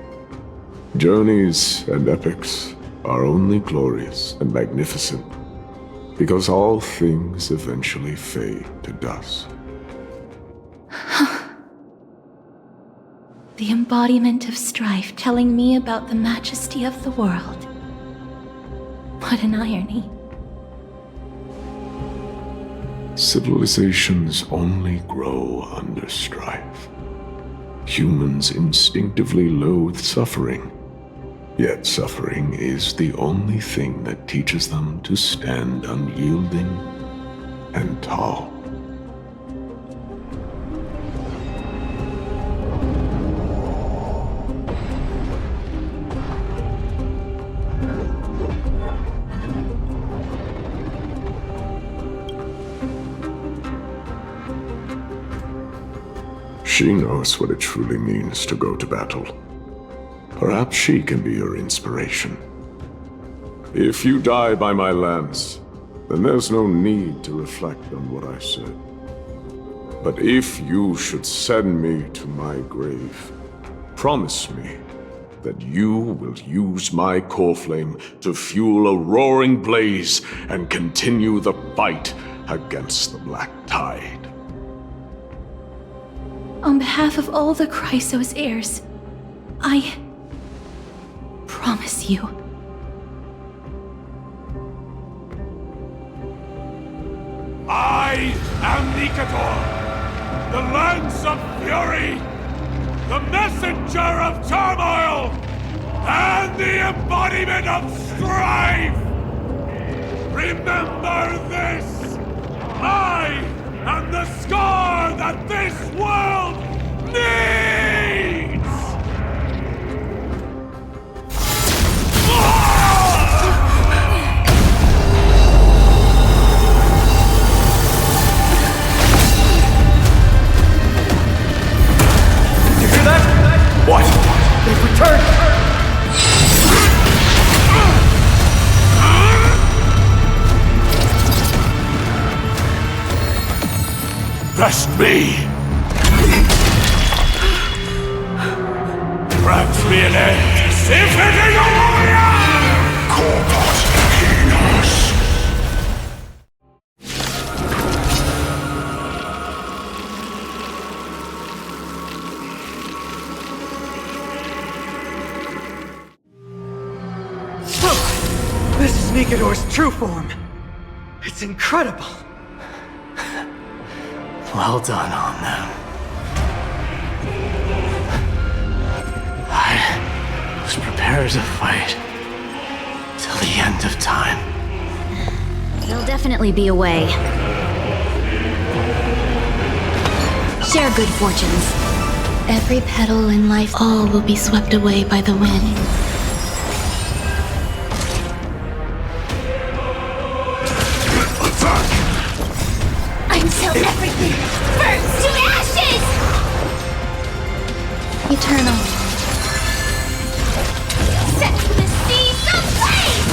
Journeys and epics are only glorious and magnificent because all things eventually fade to dust. The embodiment of strife telling me about the majesty of the world. What an irony. Civilizations only grow under strife. Humans instinctively loathe suffering. Yet suffering is the only thing that teaches them to stand unyielding and tall. She knows what it truly means to go to battle. Perhaps she can be your inspiration. If you die by my lance, then there's no need to reflect on what I said. But if you should send me to my grave, promise me that you will use my core flame to fuel a roaring blaze and continue the fight against the Black Tide. On behalf of all the Chrysos heirs, I promise you. I am Nikador, the lance of fury, the messenger of turmoil, and the embodiment of strife! Remember this! I am the scar that this world needs! You hear that? What? They've returned! Best me! Grant me an end! If it is a warrior! Corpus Penis! This is Nikador's true form. It's incredible. Well done on them. I was prepared to fight till the end of time. There'll definitely be a way. Share good fortunes. Every petal in life, all will be swept away by the wind. Until everything burns to ashes! Eternal. Set the seas ablaze!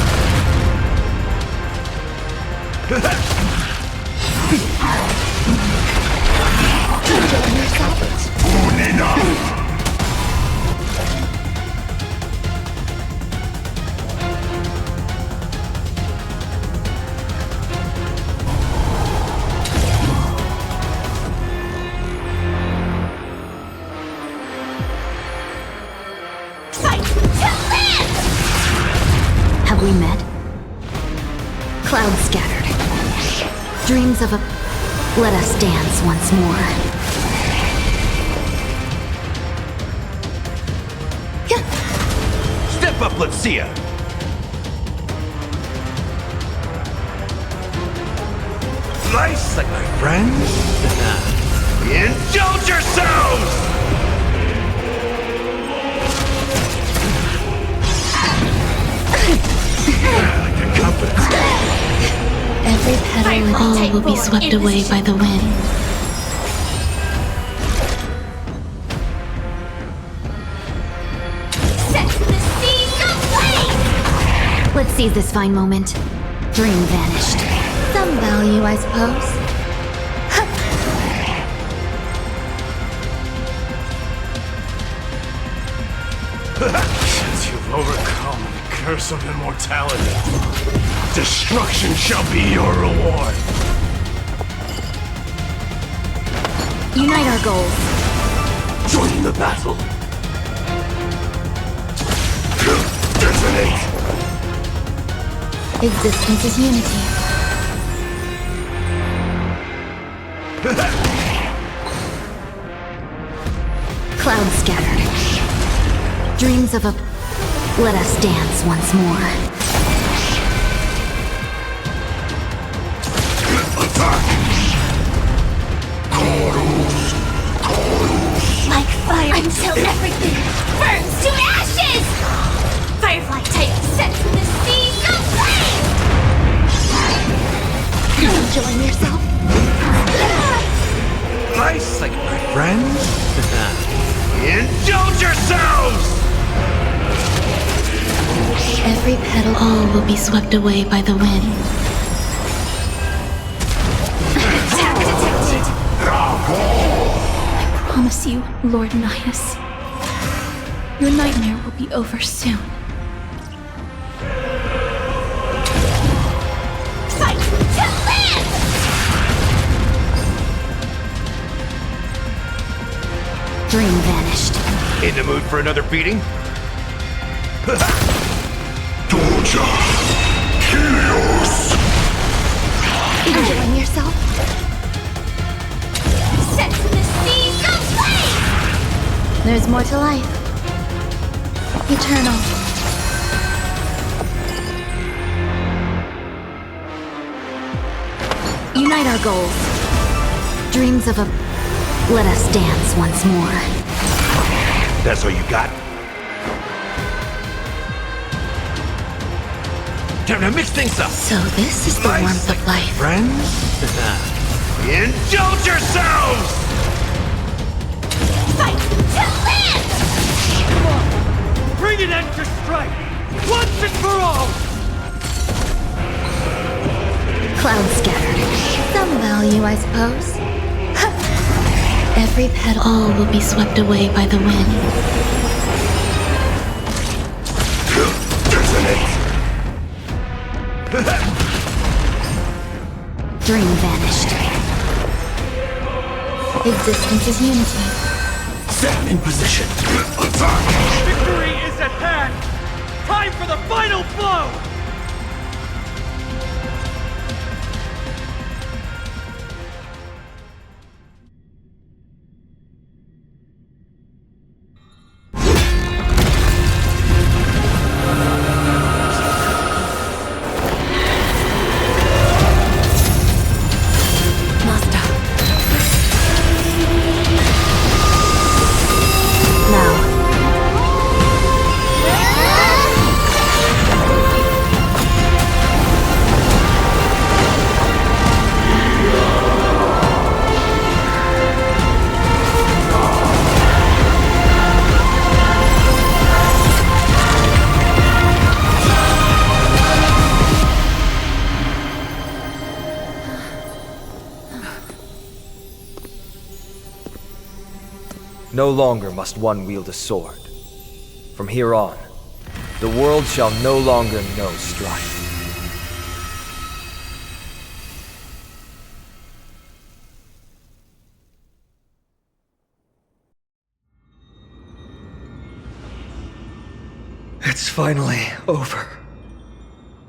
Have we met? Clouds scattered. Dreams of a... Let us dance once more. Step up, let's see ya! Nice, like my friends. Indulge yourselves! Like a compass. Every petal all will be swept away by the wind. Let's seize this fine moment. Dream vanished. Some value, I suppose. Since you've overcome the curse of immortality, destruction shall be your reward. Unite our goals. Join the battle. Detonate. Existence is unity. Clouds scattered. Dreams of a... Let us dance once more. Attack! Like fire until everything burns to ashes! Firefly type set to the seas of flame! Enjoying yourself? Nice, like my friends. Indulge yourselves! Every petal all will be swept away by the wind. I promise you, Lord Nihus, your nightmare will be over soon. Fight to live! Dream vanished. In the mood for another beating? Torture! Chaos! Enjoying yourself? Set to the seas of flame! There's more to life. Eternal. Unite our goals. Dreams of a... Let us dance once more. That's all you got? Time to mix things up! So this is the warmth of life. Friends? Indulge yourselves! Fight to live! Come on! Bring an end to strife! Once and for all! Clouds scattered. Some value, I suppose. Every petal all will be swept away by the wind. Detonate! Dream vanished. Existence is unity. Set in position. Attack! Victory is at hand! Time for the final blow! No longer must one wield a sword. From here on, the world shall no longer know strife. It's finally over.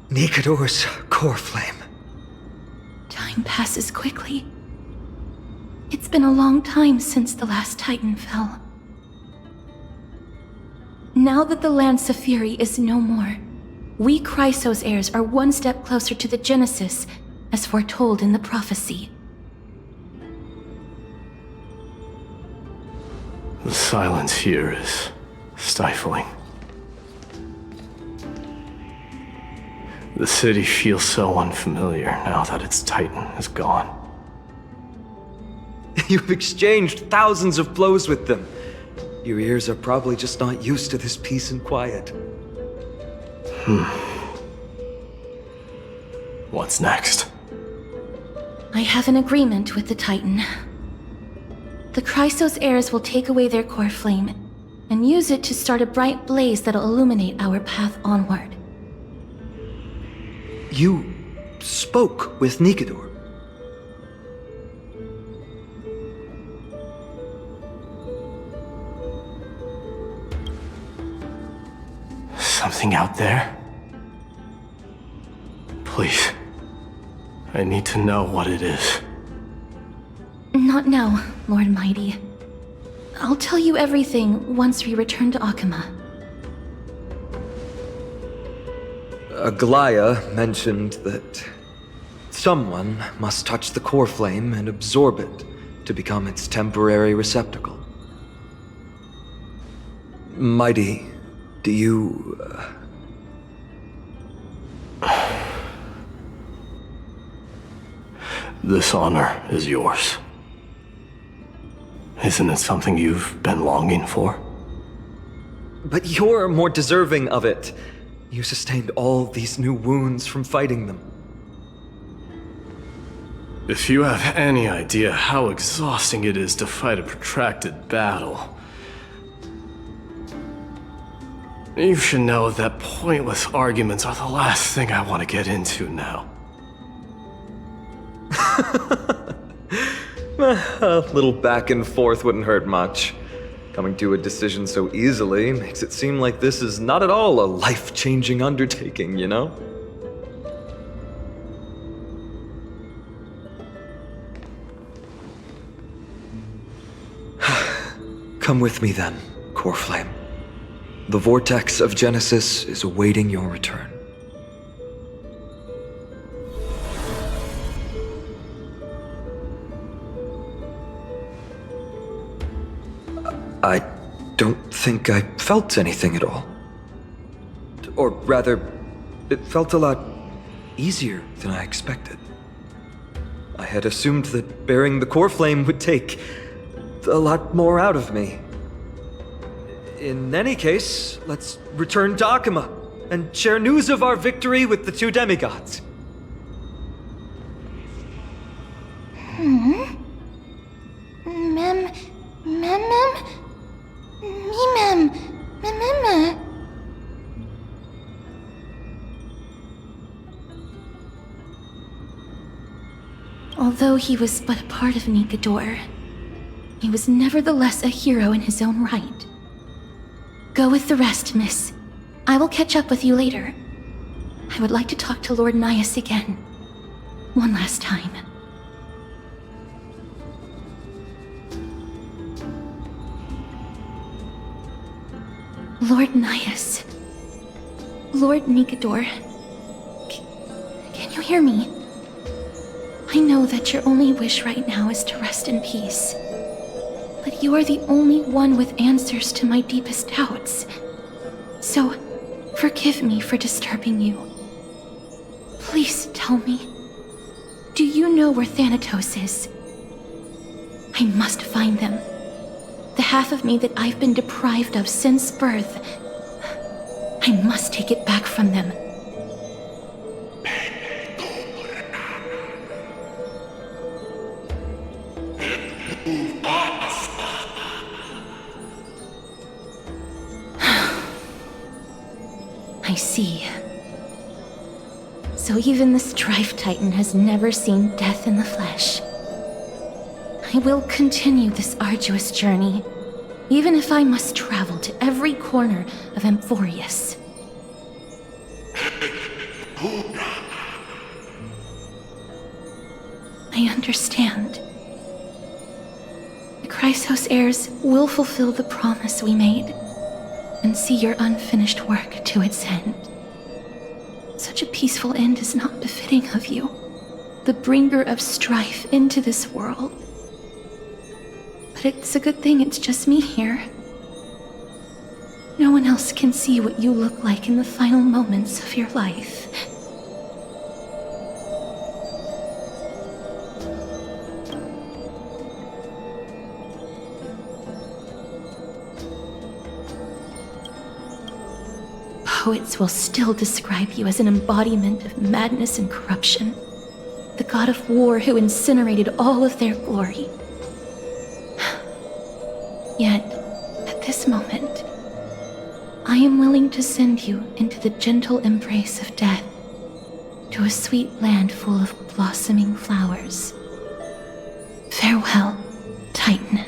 Nikador's core flame. Time passes quickly. It's been a long time since the last Titan fell. Now that the Lance of Fury is no more, we Chrysos heirs are one step closer to the Genesis, as foretold in the prophecy. The silence here is stifling. The city feels so unfamiliar now that its Titan is gone. You've exchanged thousands of blows with them. Your ears are probably just not used to this peace and quiet. What's next? I have an agreement with the Titan. The Chrysos heirs will take away their core flame and use it to start a bright blaze that'll illuminate our path onward. You spoke with Nikador. Something out there? Please. I need to know what it is. Not now, Lord Mighty. I'll tell you everything once we return to Akama. Aglaya mentioned that someone must touch the core flame and absorb it to become its temporary receptacle. Mighty, do you... This honor is yours. Isn't it something you've been longing for? But you're more deserving of it. You sustained all these new wounds from fighting them. If you have any idea how exhausting it is to fight a protracted battle, you should know that pointless arguments are the last thing I want to get into now. A little back and forth wouldn't hurt much. Coming to a decision so easily makes it seem like this is not at all a life-changing undertaking, you know? Come with me then, Core Flame. The vortex of Genesis is awaiting your return. I don't think I felt anything at all. Or rather, it felt a lot easier than I expected. I had assumed that bearing the core flame would take a lot more out of me. In any case, let's return to Akama and share news of our victory with the two demigods. Although he was but a part of Nikador, he was nevertheless a hero in his own right. Go with the rest, miss. I will catch up with you later. I would like to talk to Lord Nias again. One last time. Lord Nias. Lord Nikador. Can you hear me? I know that your only wish right now is to rest in peace. But you are the only one with answers to my deepest doubts. So, forgive me for disturbing you. Please tell me, do you know where Thanatos is? I must find them. The half of me that I've been deprived of since birth. I must take it back from them. I see. So even the Strife Titan has never seen death in the flesh. I will continue this arduous journey, even if I must travel to every corner of Amphoreus. I understand. The Chrysos heirs will fulfill the promise we made. and see your unfinished work to its end. Such a peaceful end is not befitting of you, the bringer of strife into this world. But it's a good thing it's just me here. No one else can see what you look like in the final moments of your life. Poets will still describe you as an embodiment of madness and corruption, the god of war who incinerated all of their glory. Yet, at this moment, I am willing to send you into the gentle embrace of death, to a sweet land full of blossoming flowers. Farewell, Titan.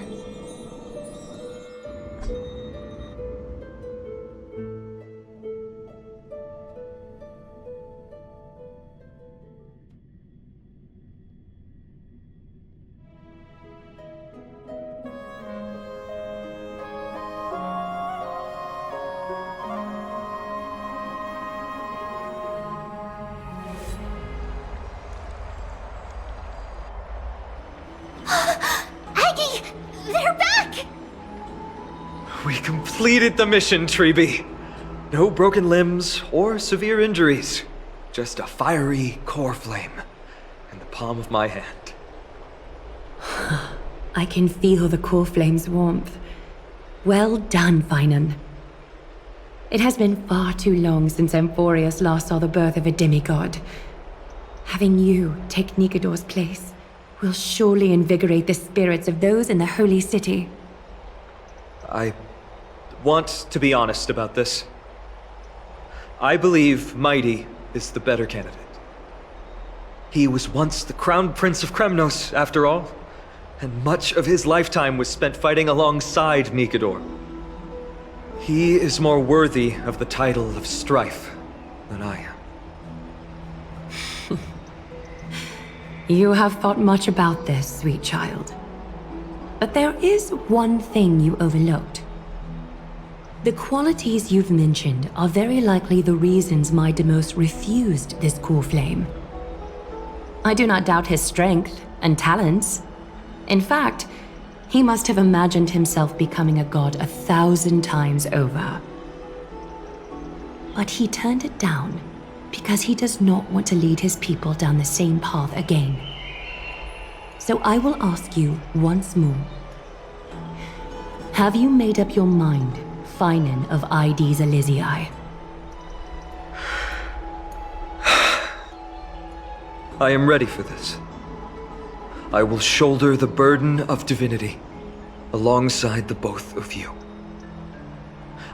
Completed the mission, Treeby. No broken limbs or severe injuries. Just a fiery core flame in the palm of my hand. I can feel the core flame's warmth. Well done, Finan. It has been far too long since Amphoreus last saw the birth of a demigod. Having you take Nikador's place will surely invigorate the spirits of those in the Holy City. I want to be honest about this. I believe Mighty is the better candidate. He was once the crown prince of Kremnos, after all, and much of his lifetime was spent fighting alongside Nikador. He is more worthy of the title of Strife than I am. You have thought much about this, sweet child. But there is one thing you overlooked. The qualities you've mentioned are very likely the reasons my Demos refused this core flame. I do not doubt his strength and talents. In fact, he must have imagined himself becoming a god 1,000 times over. But he turned it down because he does not want to lead his people down the same path again. So I will ask you once more. Have you made up your mind, Finan of ID's Elysiae? I am ready for this. I will shoulder the burden of divinity alongside the both of you.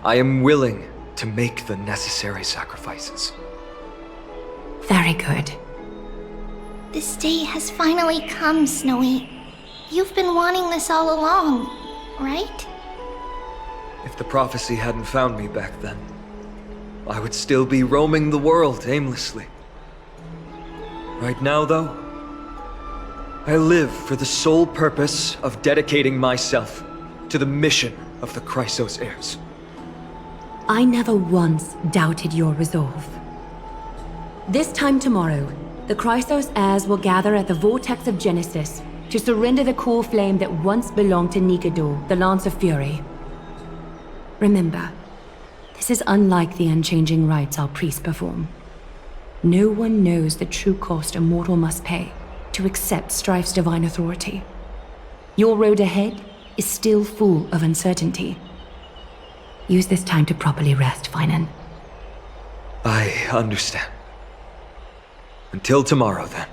I am willing to make the necessary sacrifices. Very good. This day has finally come, Snowy. You've been wanting this all along, right? If the prophecy hadn't found me back then, I would still be roaming the world aimlessly. Right now, though, I live for the sole purpose of dedicating myself to the mission of the Chrysos heirs. I never once doubted your resolve. This time tomorrow, the Chrysos heirs will gather at the Vortex of Genesis to surrender the core flame that once belonged to Nikador, the Lance of Fury. Remember, this is unlike the unchanging rites our priests perform. No one knows the true cost a mortal must pay to accept Strife's divine authority. Your road ahead is still full of uncertainty. Use this time to properly rest, Finan. I understand. Until tomorrow, then.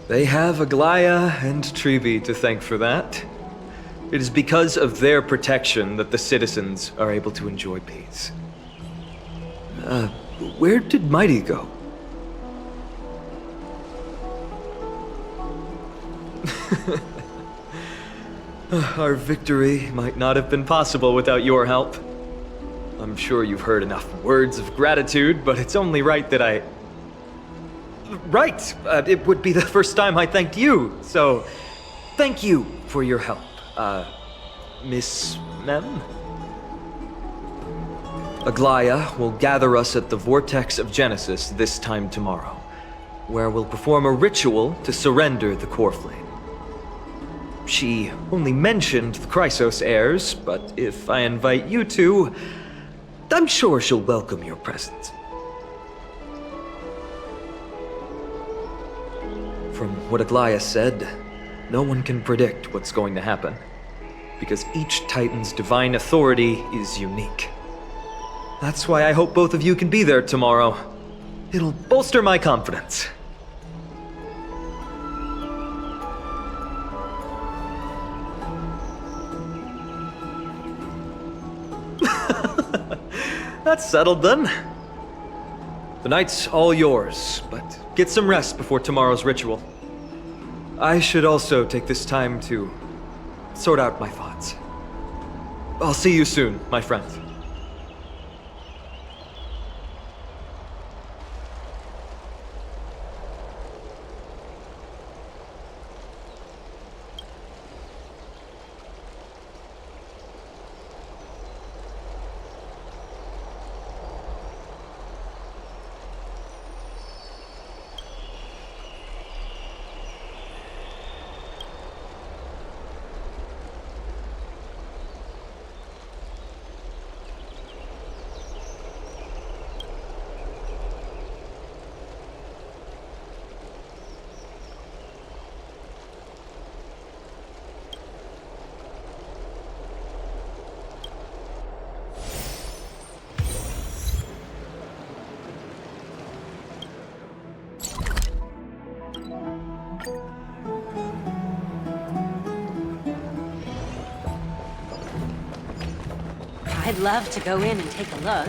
They have Aglaya and Treeby to thank for that. It is because of their protection that the citizens are able to enjoy peace. Where did Mighty go? Our victory might not have been possible without your help. I'm sure you've heard enough words of gratitude, but it's only right that I... Right! It would be the first time I thanked you, so... Thank you for your help, Miss Mem? Aglaya will gather us at the Vortex of Genesis this time tomorrow, where we'll perform a ritual to surrender the core flame. She only mentioned the Chrysos heirs, but if I invite you two, I'm sure she'll welcome your presence. From what Aglaya said, no one can predict what's going to happen, because each Titan's divine authority is unique. That's why I hope both of you can be there tomorrow. It'll bolster my confidence. That's settled then. The night's all yours, but get some rest before tomorrow's ritual. I should also take this time to sort out my thoughts. I'll see you soon, my friend. I'd love to go in and take a look.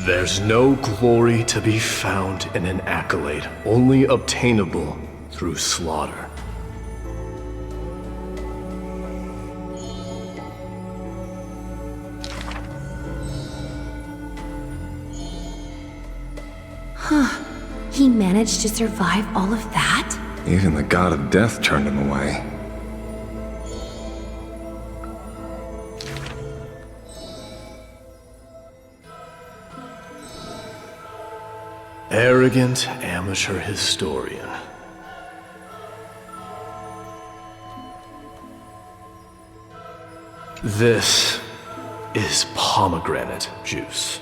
There's no glory to be found in an accolade, only obtainable through slaughter. Huh. He managed to survive all of that? Even the god of death turned him away. Arrogant amateur historian. This is pomegranate juice.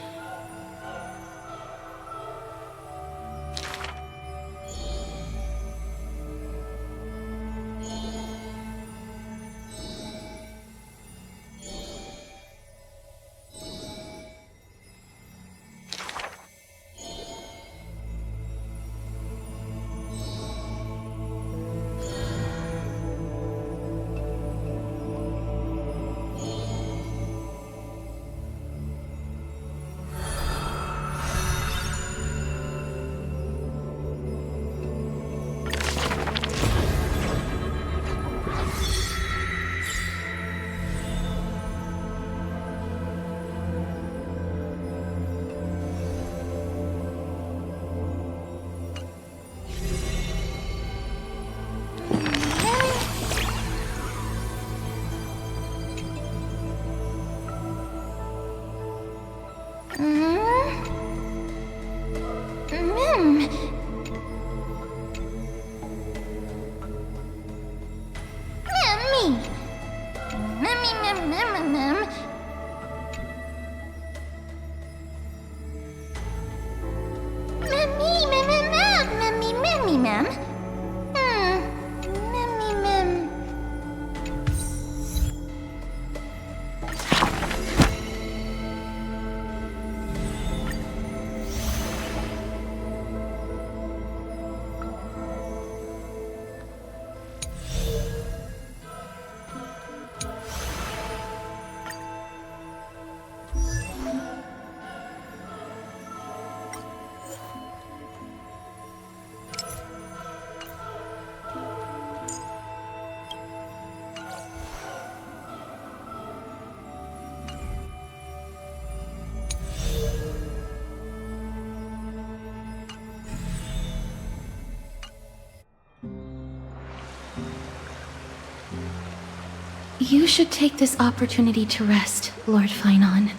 You should take this opportunity to rest, Lord Finon.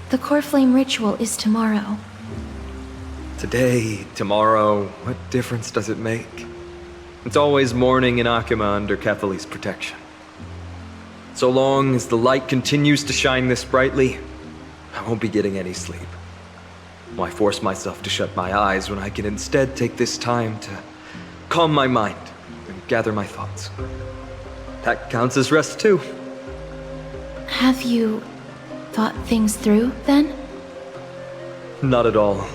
The Core Flame ritual is tomorrow. Today, tomorrow, what difference does it make? It's always morning in Akima under Kethely's protection. So long as the light continues to shine this brightly, I won't be getting any sleep. Why force myself to shut my eyes when I can instead take this time to calm my mind and gather my thoughts? That counts as rest too. Have you thought things through, then? Not at all.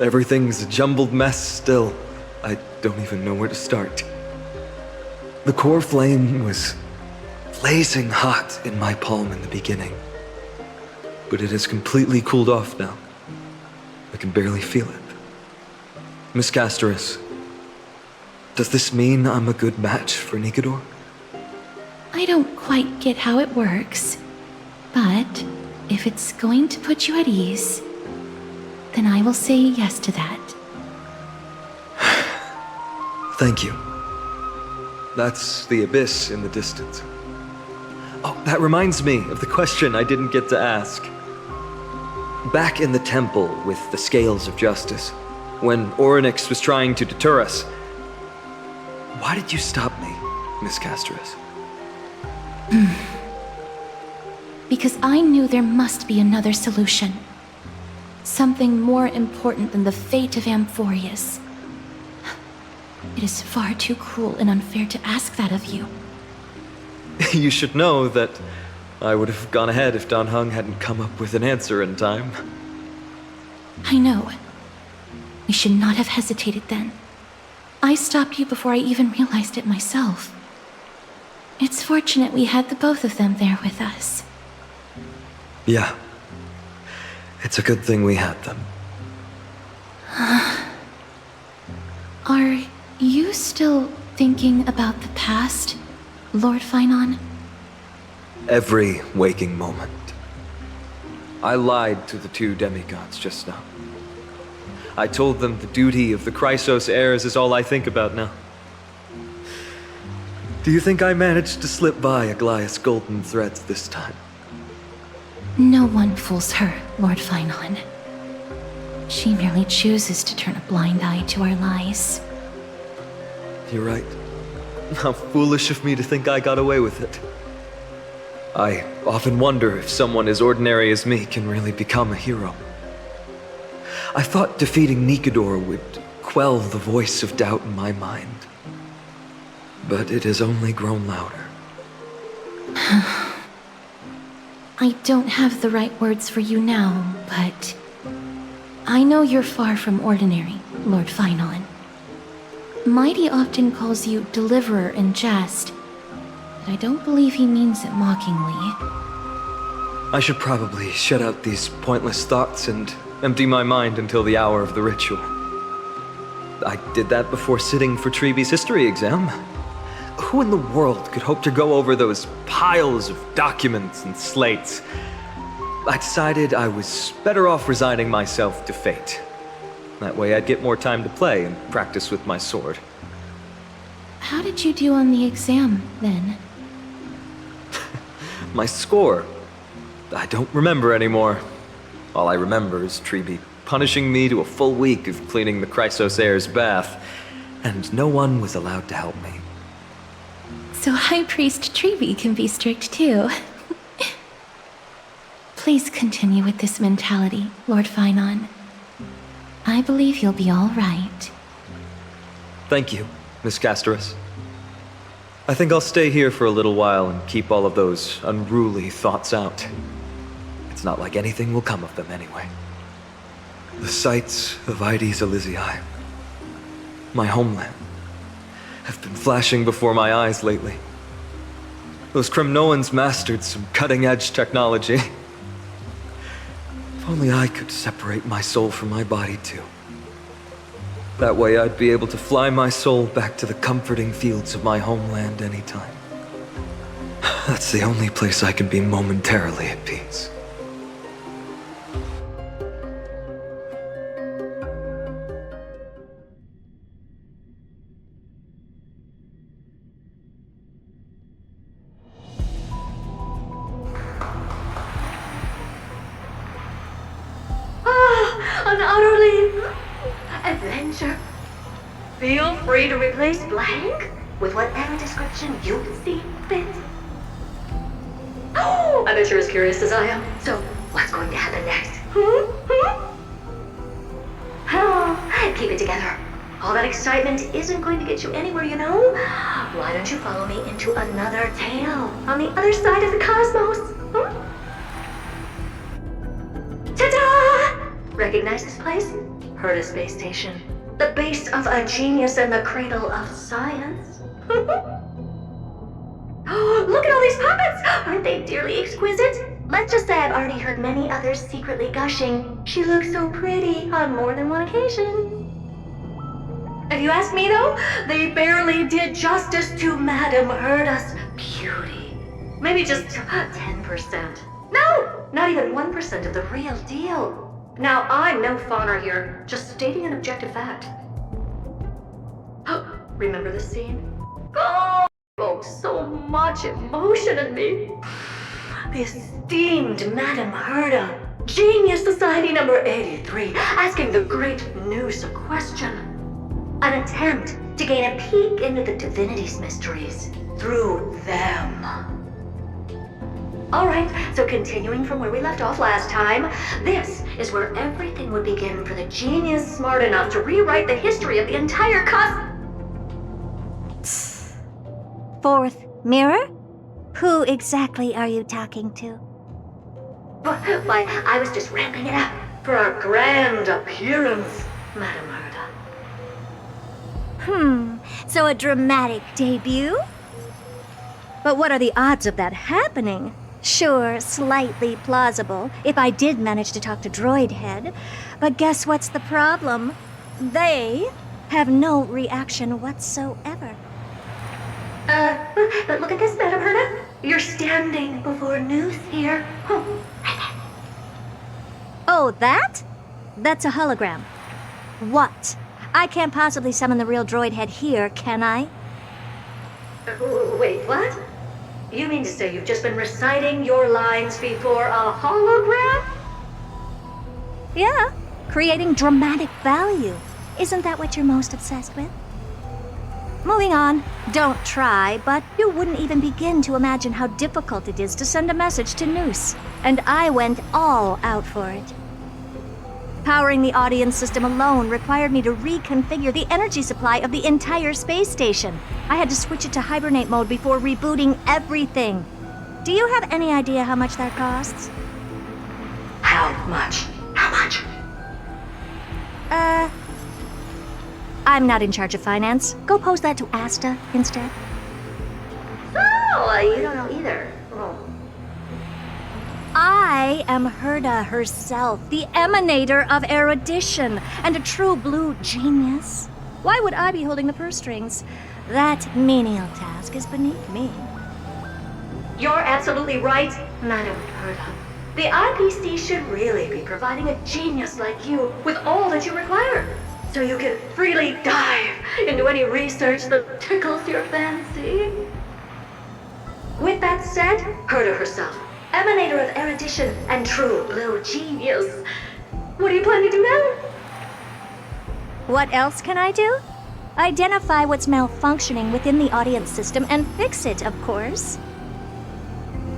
Everything's a jumbled mess still. I don't even know where to start. The core flame was blazing hot in my palm in the beginning, but it has completely cooled off now. I can barely feel it. Miss Casterus, does this mean I'm a good match for Nikador? I don't quite get how it works, but if it's going to put you at ease, then I will say yes to that. Thank you. That's the abyss in the distance. Oh, that reminds me of the question I didn't get to ask. Back in the temple with the Scales of Justice, when Orynyx was trying to deter us, why did you stop me, Miss Casterus? Because I knew there must be another solution. Something more important than the fate of Amphoreus. It is far too cruel and unfair to ask that of you. You should know that I would have gone ahead if Dan Heng hadn't come up with an answer in time. I know. We should not have hesitated then. I stopped you before I even realized it myself. It's fortunate we had the both of them there with us. Yeah. It's a good thing we had them. Are you still thinking about the past, Lord Finon? Every waking moment. I lied to the two demigods just now. I told them the duty of the Chrysos heirs is all I think about now. Do you think I managed to slip by Aglaya's golden threads this time? No one fools her, Lord Finon. She merely chooses to turn a blind eye to our lies. You're right. How foolish of me to think I got away with it. I often wonder if someone as ordinary as me can really become a hero. I thought defeating Nikador would quell the voice of doubt in my mind. But it has only grown louder. I don't have the right words for you now, but I know you're far from ordinary, Lord Finon. Mighty often calls you Deliverer in jest, but I don't believe he means it mockingly. I should probably shut out these pointless thoughts and empty my mind until the hour of the ritual. I did that before sitting for Treeby's history exam. Who in the world could hope to go over those piles of documents and slates? I decided I was better off resigning myself to fate. That way I'd get more time to play and practice with my sword. How did you do on the exam, then? My score? I don't remember anymore. All I remember is Treeby punishing me to a full week of cleaning the Chrysos heir's bath, and no one was allowed to help me. So High Priest Treeby can be strict too. Please continue with this mentality, Lord Finon. I believe you'll be all right. Thank you, Miss Casterus. I think I'll stay here for a little while and keep all of those unruly thoughts out. It's not like anything will come of them anyway. The sights of Ides Elysiae, my homeland, have been flashing before my eyes lately. Those Kremnoans mastered some cutting-edge technology. If only I could separate my soul from my body too. That way I'd be able to fly my soul back to the comforting fields of my homeland anytime. That's the only place I can be momentarily at peace. An utterly adventure. Feel free to replace blank with whatever description you see fit. Oh, I bet you're as curious as I am. So, what's going to happen next? Oh, keep it together. All that excitement isn't going to get you anywhere, you know? Why don't you follow me into another tale on the other side of the cosmos? Ta-da! Recognize this place? Heard a space station. The base of a genius and the cradle of science. Look at all these puppets! Aren't they dearly exquisite? Let's just say I've already heard many others secretly gushing. She looks so pretty on more than one occasion. If you ask me though, they barely did justice to Madame Herda's beauty. Maybe just 10%. No, not even 1% of the real deal. Now, I'm no fawner here, just stating an objective fact. Remember this scene? Oh, so much emotion in me. The esteemed Madame Herda, Genius Society number 83, asking the great Noosa question. An attempt to gain a peek into the divinity's mysteries through them. Alright, so continuing from where we left off last time, this is where everything would begin for the genius smart enough to rewrite the history of the entire Fourth mirror? Who exactly are you talking to? Why, I was just ramping it up for our grand appearance, Madame Herda. So a dramatic debut? But what are the odds of that happening? Sure, slightly plausible, if I did manage to talk to Droid Head. But guess what's the problem? They have no reaction whatsoever. But look at this, Madam Herda. You're standing before Noose here. Oh, that? That's a hologram. What? I can't possibly summon the real Droid Head here, can I? Wait, what? You mean to say you've just been reciting your lines before a hologram? Yeah, creating dramatic value. Isn't that what you're most obsessed with? Moving on. Don't try, but you wouldn't even begin to imagine how difficult it is to send a message to Noose. And I went all out for it. Powering the audience system alone required me to reconfigure the energy supply of the entire space station. I had to switch it to hibernate mode before rebooting everything. Do you have any idea how much that costs? How much? How much? I'm not in charge of finance. Go pose that to Asta instead. Oh, you don't know either. Oh. I am Herda herself, the emanator of erudition, and a true blue genius. Why would I be holding the purse strings? That menial task is beneath me. You're absolutely right, Madam Herda. The IPC should really be providing a genius like you with all that you require, so you can freely dive into any research that tickles your fancy. With that said, Herda herself, emanator of erudition and true blue genius, what do you plan to do now? What else can I do? Identify what's malfunctioning within the audience system and fix it, of course.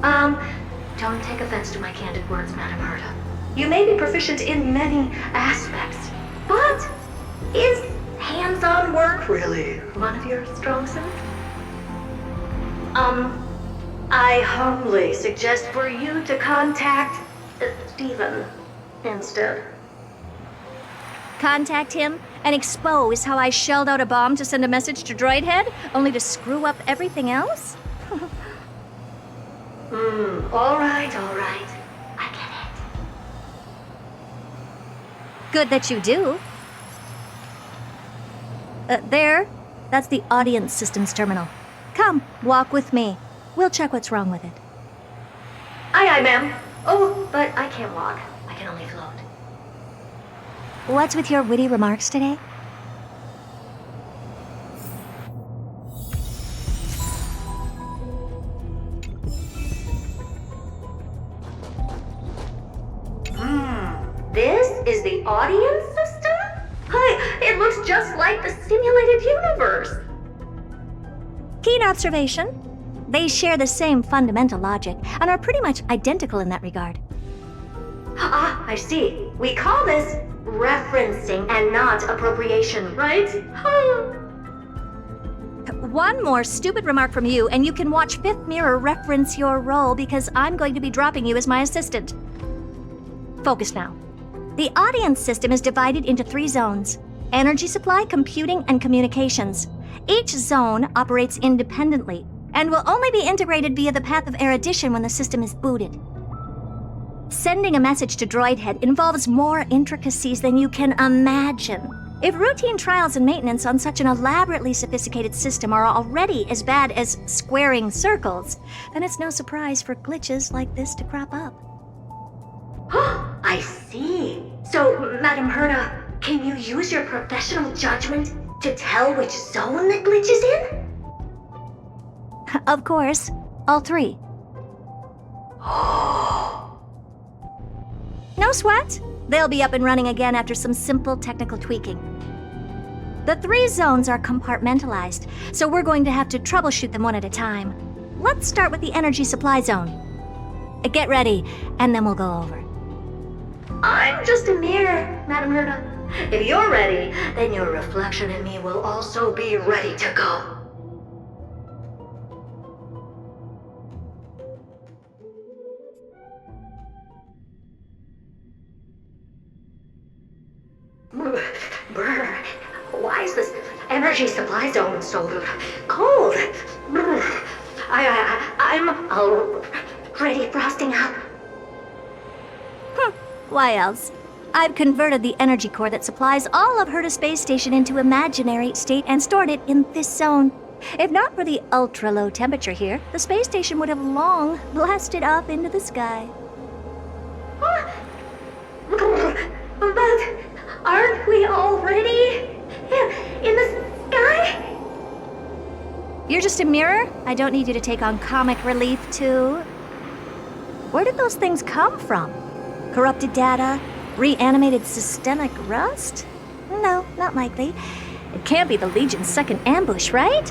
Don't take offense to my candid words, Madam Herda. You may be proficient in many aspects, but is hands-on work really one of your strong suits? I humbly suggest for you to contact Steven instead. Contact him and expose how I shelled out a bomb to send a message to Droid Head, only to screw up everything else? All right. I get it. Good that you do. There. That's the audience systems terminal. Come, walk with me. We'll check what's wrong with it. Aye, ma'am. Oh, but I can't walk. I can only float. What's with your witty remarks today? This is the audience system? Hi, it looks just like the simulated universe. Keen observation. They share the same fundamental logic and are pretty much identical in that regard. Ah, I see. We call this referencing and not appropriation, right? One more stupid remark from you, and you can watch Fifth Mirror reference your role because I'm going to be dropping you as my assistant. Focus now. The audience system is divided into 3 zones: energy supply, computing, and communications. Each zone operates independently and will only be integrated via the path of erudition when the system is booted. Sending a message to Droid Head involves more intricacies than you can imagine. If routine trials and maintenance on such an elaborately sophisticated system are already as bad as squaring circles, then it's no surprise for glitches like this to crop up. I see. So, Madam Herda, can you use your professional judgment to tell which zone the glitch is in? Of course. All 3. No sweat. They'll be up and running again after some simple technical tweaking. The 3 zones are compartmentalized, so we're going to have to troubleshoot them one at a time. Let's start with the energy supply zone. Get ready, and then we'll go over. I'm just a mirror, Madam Herda. If you're ready, then your reflection in me will also be ready to go. Brr, why is this energy supply zone so cold? Brr, I'm already frosting up. Why else? I've converted the energy core that supplies all of Herta Space Station into imaginary state and stored it in this zone. If not for the ultra-low temperature here, the space station would have long blasted up into the sky. But aren't we already in the sky? You're just a mirror? I don't need you to take on comic relief, too. Where did those things come from? Corrupted data? Reanimated systemic rust? No, not likely. It can't be the Legion's second ambush, right?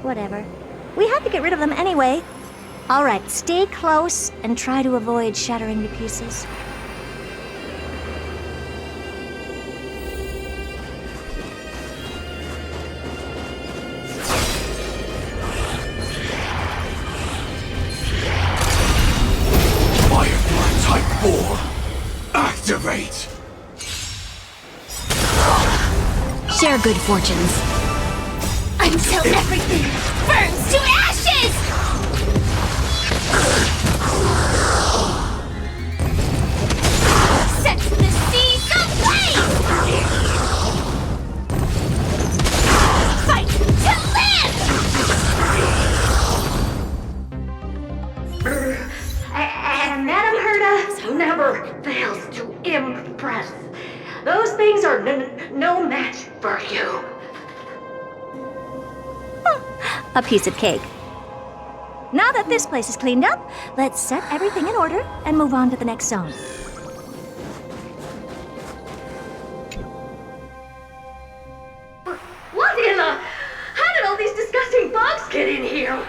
Whatever. We have to get rid of them anyway. All right, stay close and try to avoid shattering to pieces. Activate! Share good fortunes. Until everything burns to ashes! Set the seas ablaze! Fight to live! And Madame Herta never fails to impress. Those things are no match for you. A piece of cake. Now that this place is cleaned up, let's set everything in order and move on to the next zone. What in the... How did all these disgusting bugs get in here?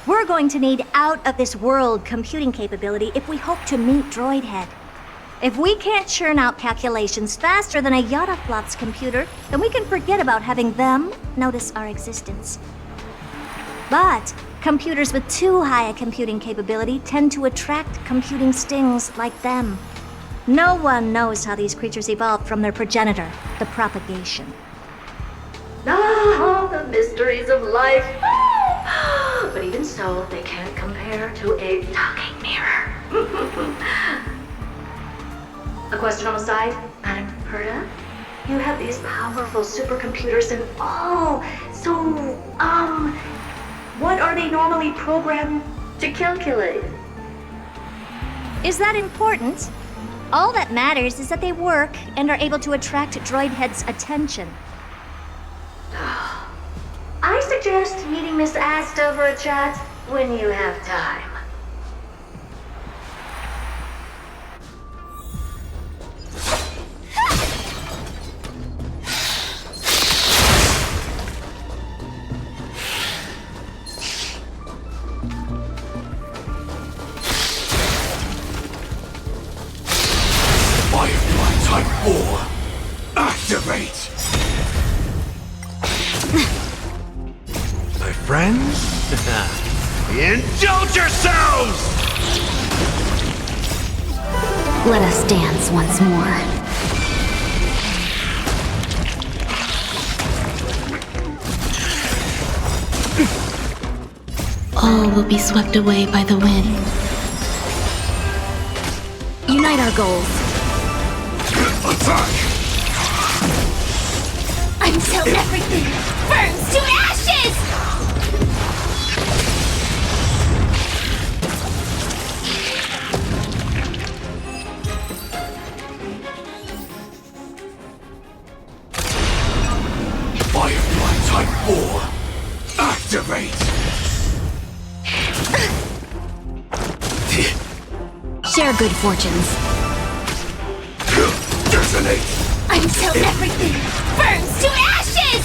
We're going to need out-of-this-world computing capability if we hope to meet Droidhead. If we can't churn out calculations faster than a Yottaflop's computer, then we can forget about having them notice our existence. But computers with too high a computing capability tend to attract computing stings like them. No one knows how these creatures evolved from their progenitor, the propagation. Ah, the mysteries of life. But even so, they can't compare to a talking mirror. A question on the side, Madam Herta? You have these powerful supercomputers and what are they normally programmed to calculate? Is that important? All that matters is that they work and are able to attract Droidhead's attention. I suggest meeting Miss Asta for a chat when you have time. Firefly Type 4! Activate! My friends? Indulge yourselves! Let us dance once more. All will be swept away by the wind. Unite our goals. Attack! Until everything burns to ashes! Firefly Type 4! Activate! Share good fortunes. Detonate! Until everything burns to ashes!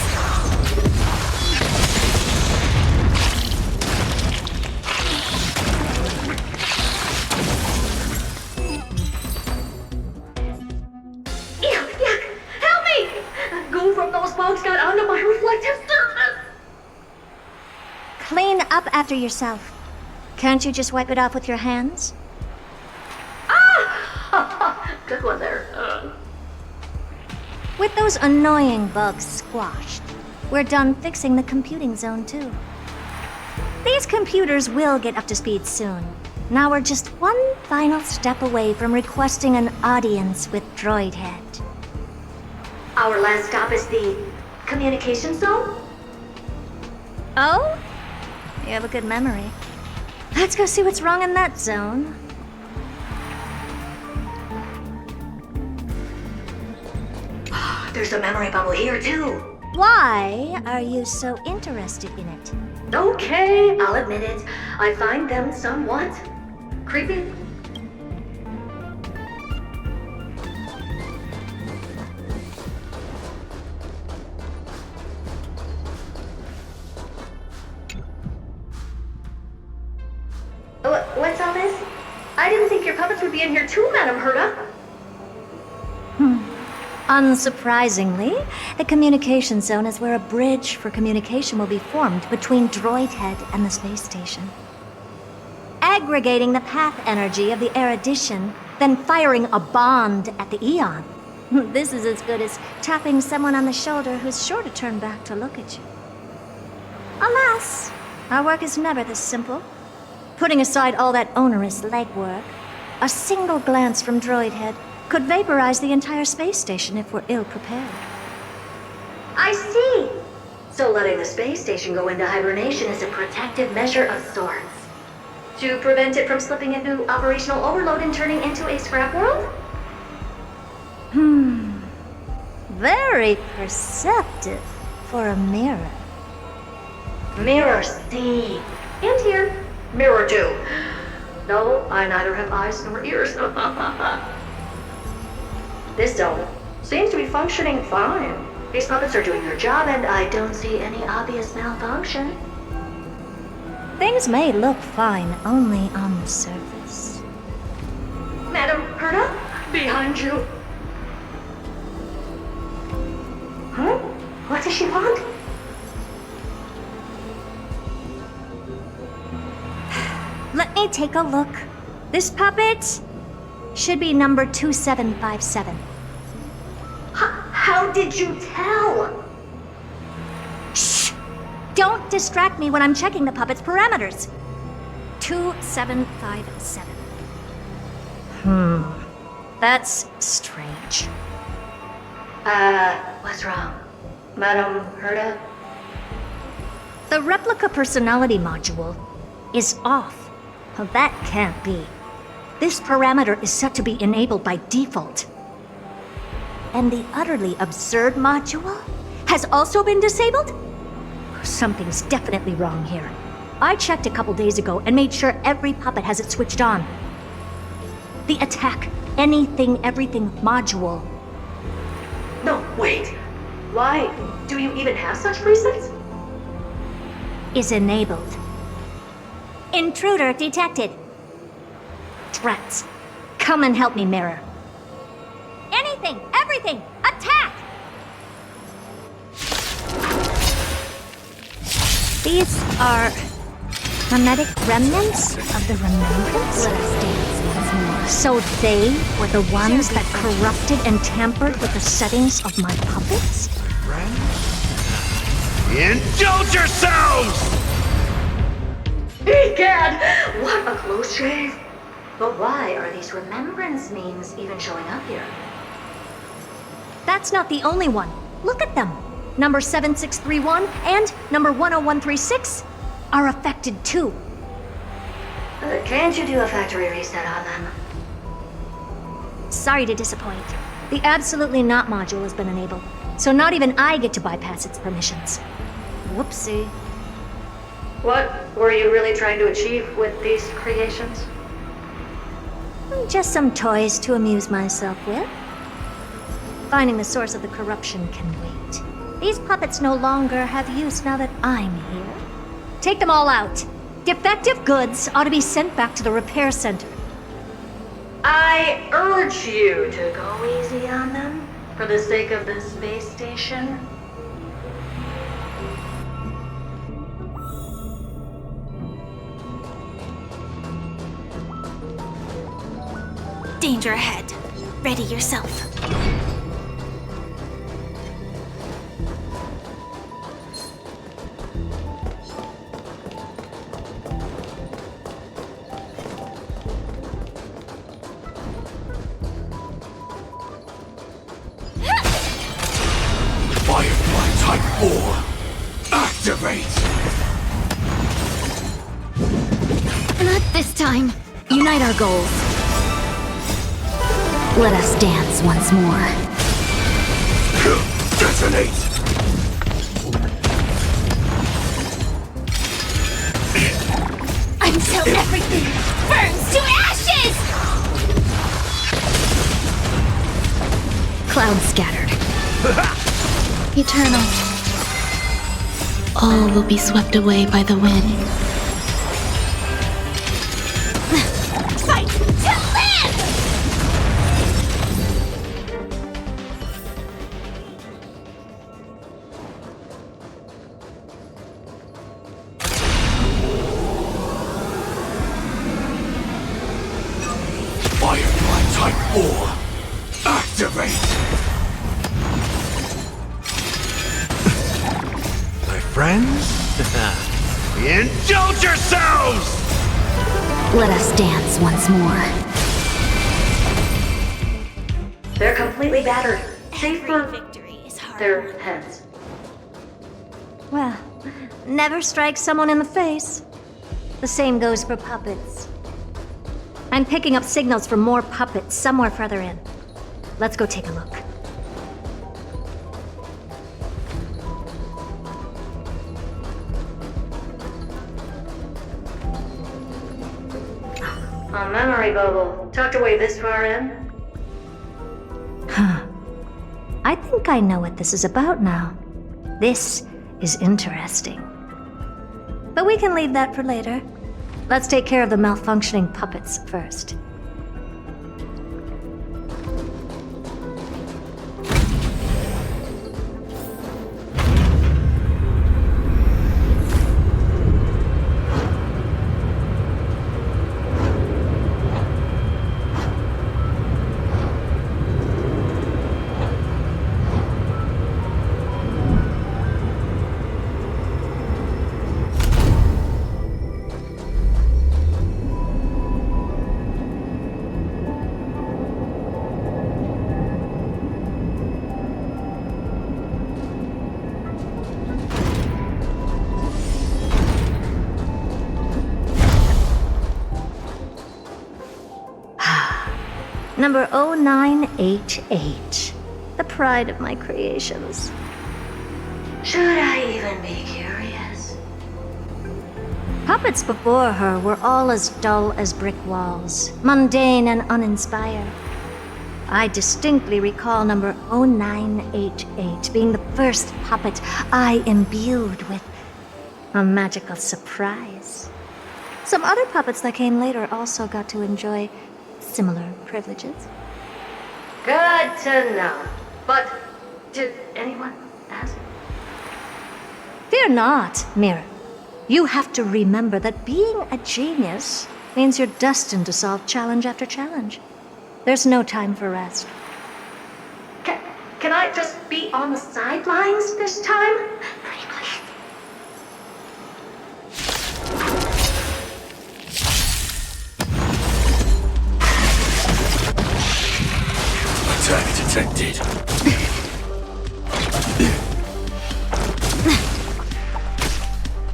Yuck! Help me! Goo from those bugs got onto my reflective surface! Clean up after yourself. Can't you just wipe it off with your hands? Good one there. With those annoying bugs squashed, we're done fixing the computing zone too. These computers will get up to speed soon. Now we're just one final step away from requesting an audience with Droid Head. Our last stop is the communication zone? Oh? You have a good memory. Let's go see what's wrong in that zone. There's a memory bubble here, too. Why are you so interested in it? Okay, I'll admit it. I find them somewhat creepy. What's all this? I didn't think your puppets would be in here too, Madam Herta. Unsurprisingly, the communication zone is where a bridge for communication will be formed between Droid Head and the space station. Aggregating the path energy of the erudition, then firing a bond at the Eon. This is as good as tapping someone on the shoulder who's sure to turn back to look at you. Alas, our work is never this simple. Putting aside all that onerous legwork, a single glance from Droid Head could vaporize the entire space station if we're ill-prepared. I see! So letting the space station go into hibernation is a protective measure of sorts. To prevent it from slipping into operational overload and turning into a scrap world? Very perceptive for a mirror. Mirror see. And here. Mirror do. No, I neither have eyes nor ears. This zone seems to be functioning fine. These puppets are doing their job, and I don't see any obvious malfunction. Things may look fine only on the surface. Madam Herta, behind you. Huh? What does she want? Let me take a look. This puppet should be number 2757. How did you tell? Shh! Don't distract me when I'm checking the puppet's parameters. 2757. That's strange. What's wrong? Madam Herta? The replica personality module is off. Well, that can't be. This parameter is set to be enabled by default. And the utterly absurd module has also been disabled? Something's definitely wrong here. I checked a couple days ago and made sure every puppet has it switched on. The attack, anything, everything module. No, wait. Why? Do you even have such presets? Is enabled. Intruder detected. Threats. Come and help me, Mirror. Anything, everything, attack! These are hermetic remnants of the remembrance? Let us dance once more. So they were the ones that corrupted and tampered with the settings of my puppets? Indulge yourselves! Egad! What a close shave! But why are these remembrance memes even showing up here? That's not the only one. Look at them. Number 7631 and number 10136 are affected too. Can't you do a factory reset on them? Sorry to disappoint. The Absolutely Not module has been enabled, so not even I get to bypass its permissions. Whoopsie. What were you really trying to achieve with these creations? Just some toys to amuse myself with. Finding the source of the corruption can wait. These puppets no longer have use now that I'm here. Take them all out. Defective goods ought to be sent back to the repair center. I urge you to go easy on them, for the sake of the space station. Danger ahead. Ready yourself. time. Unite our goals. Let us dance once more. Detonate! Until everything burns to ashes! Cloud scattered. Eternal. All will be swept away by the wind. Fight to live! Firefly Type 4! Activate! My friends? Indulge yourselves! Let us dance once more. They're completely battered. Save for their heads. Well, never strike someone in the face. The same goes for puppets. I'm picking up signals from more puppets somewhere further in. Let's go take a look. A memory bubble, tucked away this far in. Huh. I think I know what this is about now. This is interesting. But we can leave that for later. Let's take care of the malfunctioning puppets first. Number 0988. The pride of my creations. Should I even be curious? Puppets before her were all as dull as brick walls, mundane and uninspired. I distinctly recall number 0988 being the first puppet I imbued with a magical surprise. Some other puppets that came later also got to enjoy similar privileges. Good to know. But did anyone ask? Fear not, Mira. You have to remember that being a genius means you're destined to solve challenge after challenge. There's no time for rest. Can I just be on the sidelines this time? Pretty please. Attack detected.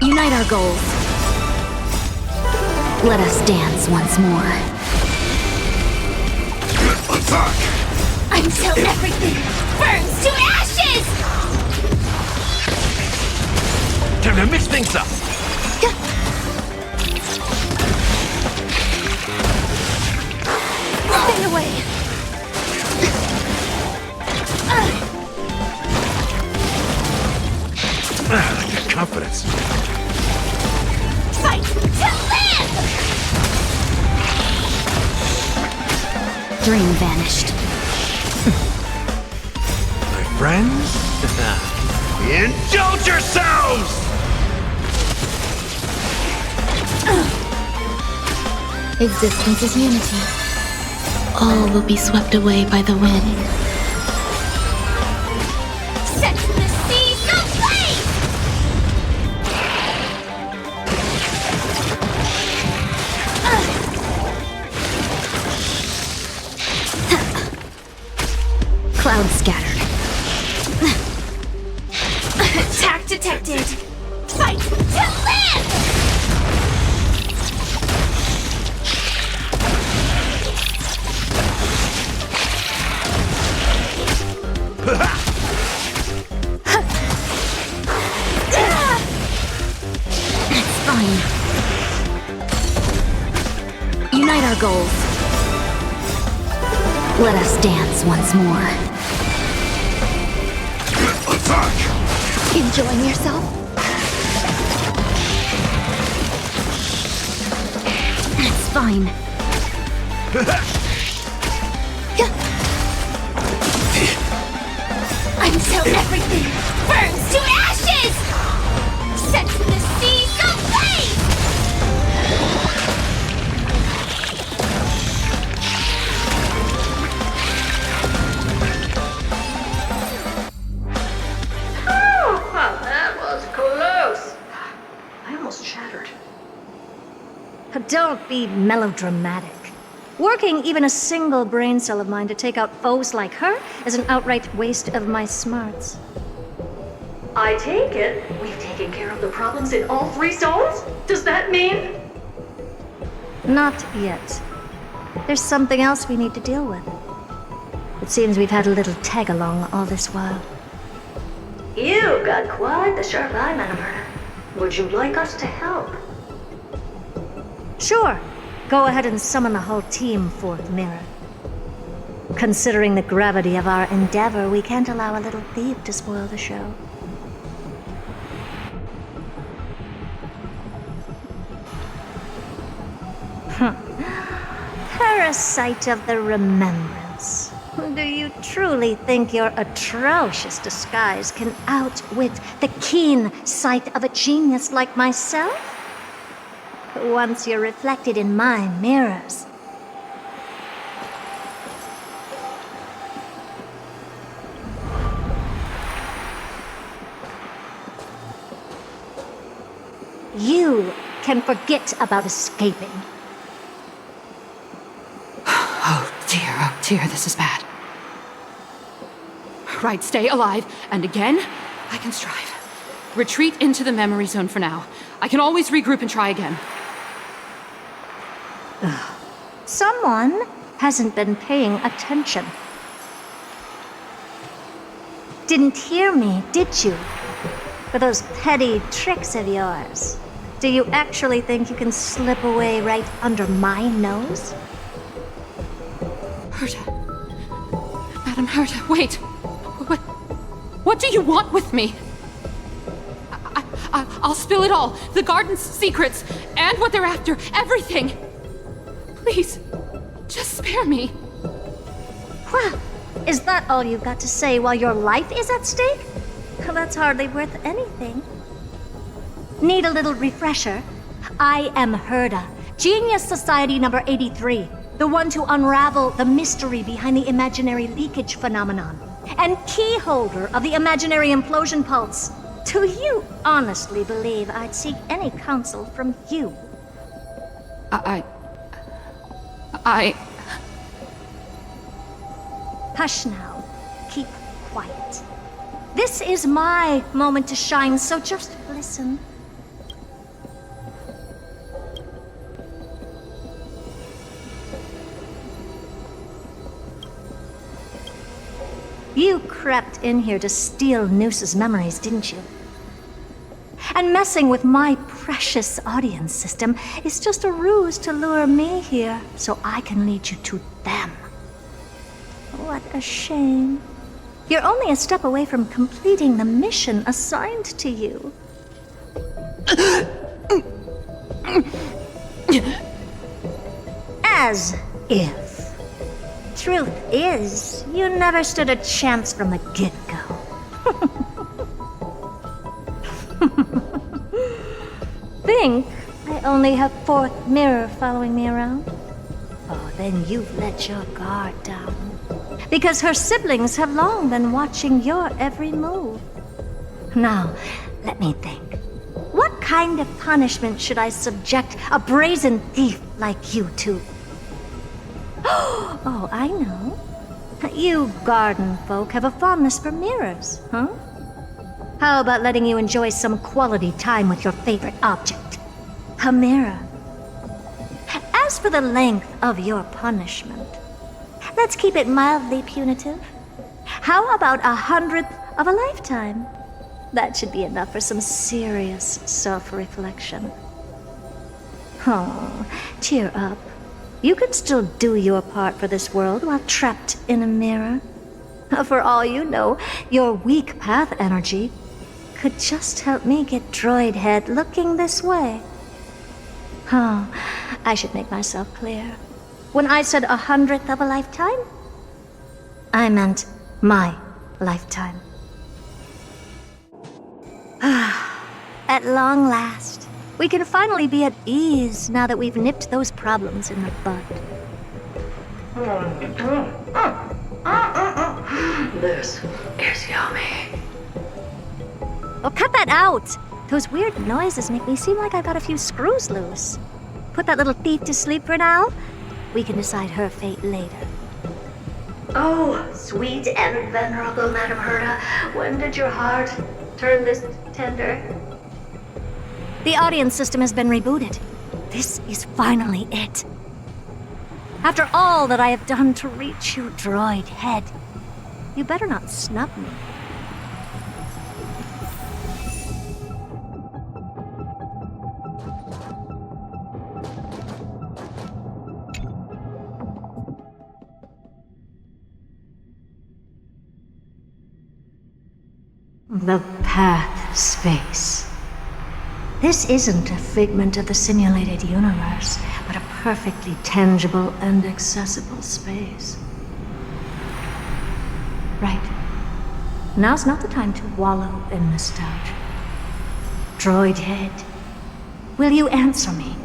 Unite our goals. Let us dance once more. Attack! Until everything burns to ashes! Time to mix things up! Stay away! I like your confidence. Fight to live! Dream vanished. My friends? Indulge yourselves! Existence is unity. All will be swept away by the wind. Set the seas ablaze! Cloud scattered. Attack detected! Fight to live! our goals. Let us dance once more. Attack! Enjoying yourself? It's fine. Until everything burns to ashes! Set to the seas ablaze! Oh, that was close. I almost shattered. Don't be melodramatic. Working even a single brain cell of mine to take out foes like her is an outright waste of my smarts. I take it we've taken care of the problems in all 3 zones? Does that mean? Not yet. There's something else we need to deal with. It seems we've had a little tag-along all this while. You've got quite the sharp eye, Madam Herta. Would you like us to help? Sure. Go ahead and summon the whole team, Fourth Mirror. Considering the gravity of our endeavor, we can't allow a little thief to spoil the show. Parasite of the Remembrance. Do you truly think your atrocious disguise can outwit the keen sight of a genius like myself? Once you're reflected in my mirrors. You can forget about escaping. Oh dear, this is bad. Right, stay alive, and again, I can strive. Retreat into the memory zone for now. I can always regroup and try again. Someone hasn't been paying attention. Didn't hear me, did you? For those petty tricks of yours. Do you actually think you can slip away right under my nose? Herta. Madam Herta, wait. What do you want with me? I'll spill it all. The garden's secrets, and what they're after. Everything. Please, just spare me. Well, is that all you've got to say while your life is at stake? Well, that's hardly worth anything. Need a little refresher? I am Herta, Genius Society number 83, the one to unravel the mystery behind the imaginary leakage phenomenon, and key holder of the imaginary implosion pulse. Do you honestly believe I'd seek any counsel from you? Hush now. Keep quiet. This is my moment to shine, so just listen. You crept in here to steal Noose's memories, didn't you? And messing with my precious audience system is just a ruse to lure me here so I can lead you to them. What a shame. You're only a step away from completing the mission assigned to you. As if. Truth is, you never stood a chance from the get-go. Think I only have Fourth Mirror following me around? Oh, then you've let your guard down. Because her siblings have long been watching your every move. Now, let me think. What kind of punishment should I subject a brazen thief like you to? Oh, I know. You garden folk have a fondness for mirrors, huh? How about letting you enjoy some quality time with your favorite object? A mirror. As for the length of your punishment, let's keep it mildly punitive. How about 100th of a lifetime? That should be enough for some serious self-reflection. Oh, cheer up. You could still do your part for this world while trapped in a mirror. For all you know, your weak path energy could just help me get Droid Head looking this way. Oh, I should make myself clear. When I said 100th of a lifetime, I meant my lifetime. At long last, we can finally be at ease now that we've nipped those problems in the bud. This is yummy. Oh, cut that out! Those weird noises make me seem like I've got a few screws loose. Put that little thief to sleep for now. We can decide her fate later. Oh, sweet and venerable Madam Herta, when did your heart turn this tender? The audience system has been rebooted. This is finally it. After all that I have done to reach you, Droid Head, you better not snub me. The path space. This isn't a figment of the simulated universe, but a perfectly tangible and accessible space. Right. Now's not the time to wallow in nostalgia. Droid Head, will you answer me?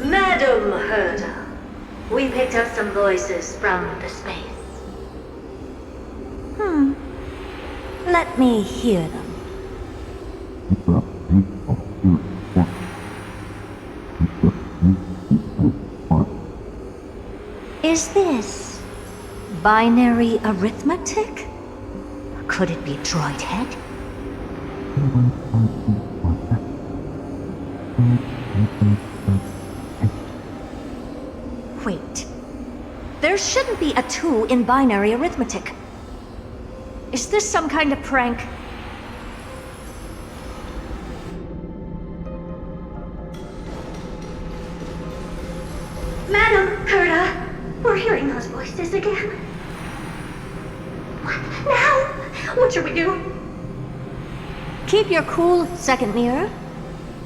Madam Herta, we picked up some voices from the space. Let me hear them. Is this binary arithmetic? Could it be Droid Head? Wait. There shouldn't be a 2 in binary arithmetic. Is this some kind of prank? Madam Herta, we're hearing those voices again. What now? What should we do? Keep your cool, second mirror.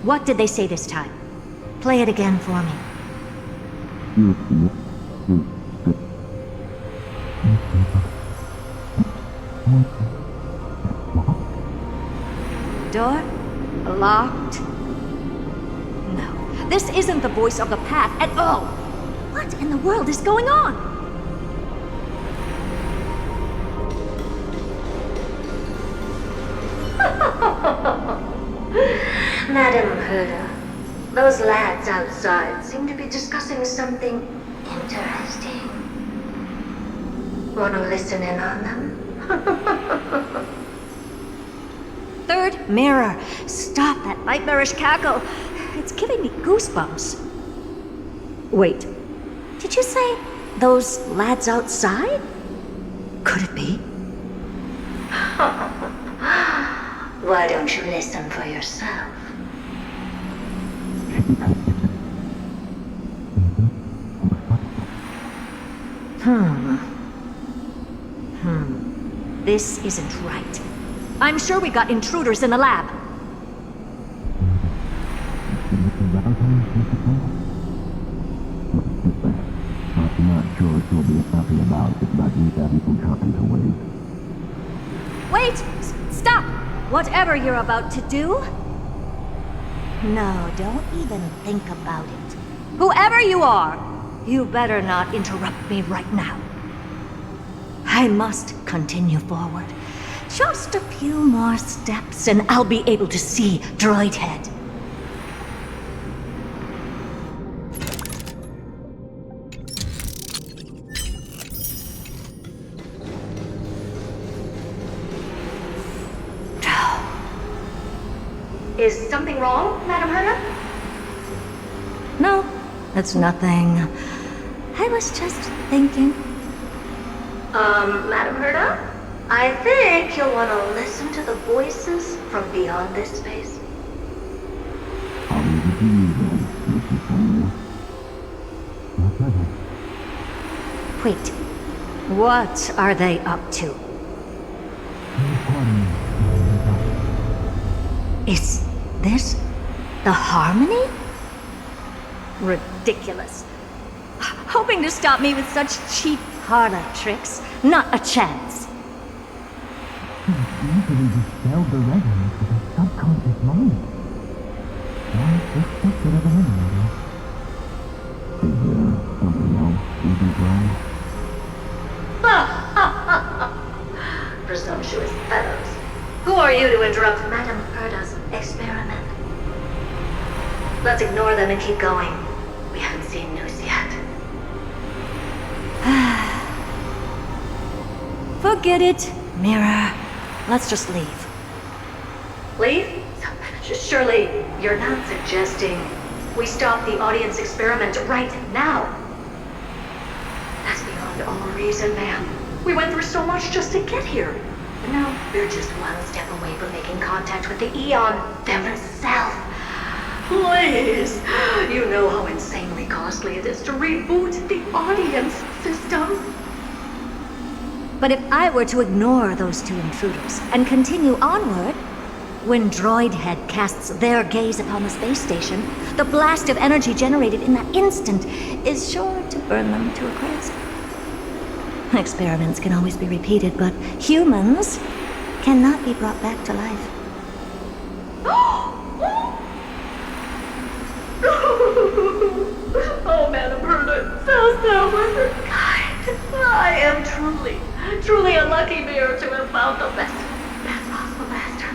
What did they say this time? Play it again for me. Door? Locked? No, this isn't the voice of the path at all. What in the world is going on? Madam Herta, those lads outside seem to be discussing something interesting. Want to listen in on them? Third mirror, stop that nightmarish cackle. It's giving me goosebumps. Wait, did you say those lads outside? Could it be? Why don't you listen for yourself? This isn't right. I'm sure we got intruders in the lab. I'm not sure she'll be happy about it, but we have some time to wait. Wait! Stop! Whatever you're about to do? No, don't even think about it. Whoever you are, you better not interrupt me right now. I must continue forward. Just a few more steps and I'll be able to see Droid Head. Is something wrong, Madam Herta? No, it's nothing. I was just thinking. Madam Herta? I think you'll want to listen to the voices from beyond this space? I'll leave it to you then, Mrs. Samuel. My pleasure. Wait, what are they up to? Is this the Harmony? Ridiculous. Hoping to stop me with such cheap parlor tricks? Not a chance. She's easily dispelled the resonance with her subconscious mind. I suspected of an enemy. Is there something else you think wrong? Presumptuous fellows. Who are you to interrupt Madame Herda's experiment? Let's ignore them and keep going. We haven't seen news yet. Forget it, Mirror. Let's just leave. Leave? Surely you're not suggesting we stop the audience experiment right now? That's beyond all reason, ma'am. We went through so much just to get here. And now we're just one step away from making contact with the Eon themselves. Please! You know how insanely costly it is to reboot the audience system. But if I were to ignore those two intruders and continue onward, when Droidhead casts their gaze upon the space station, the blast of energy generated in that instant is sure to burn them to a crisp. Experiments can always be repeated, but humans cannot be brought back to life. Oh, Madame Herda, so was kind. I am truly a lucky bear to have found the best possible master.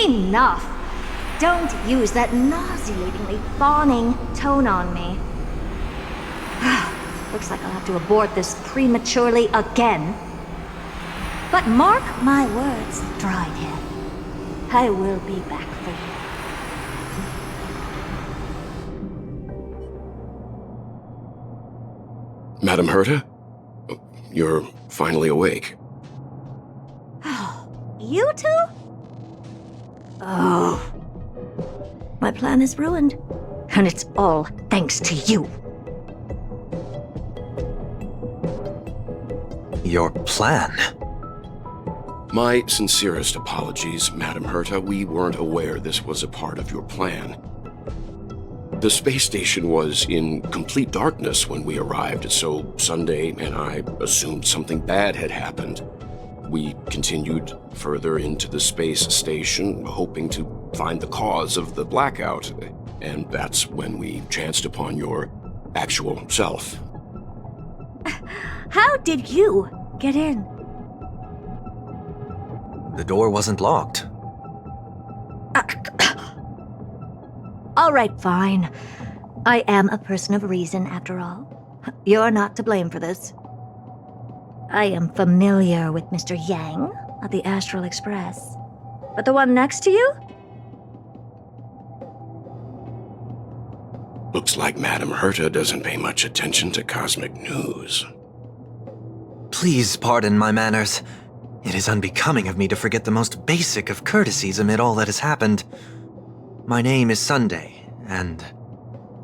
Enough! Don't use that nauseatingly fawning tone on me. Looks like I'll have to abort this prematurely again. But mark my words, Droidhead. I will be back for you. Madame Herta? You're finally awake. You two? Oh. My plan is ruined. And it's all thanks to you. Your plan? My sincerest apologies, Madame Herta. We weren't aware this was a part of your plan. The space station was in complete darkness when we arrived, so Sunday and I assumed something bad had happened. We continued further into the space station, hoping to find the cause of the blackout, and that's when we chanced upon your actual self. How did you get in? The door wasn't locked. All right, fine. I am a person of reason, after all. You're not to blame for this. I am familiar with Mr. Yang of the Astral Express. But the one next to you? Looks like Madame Herta doesn't pay much attention to cosmic news. Please pardon my manners. It is unbecoming of me to forget the most basic of courtesies amid all that has happened. My name is Sunday, and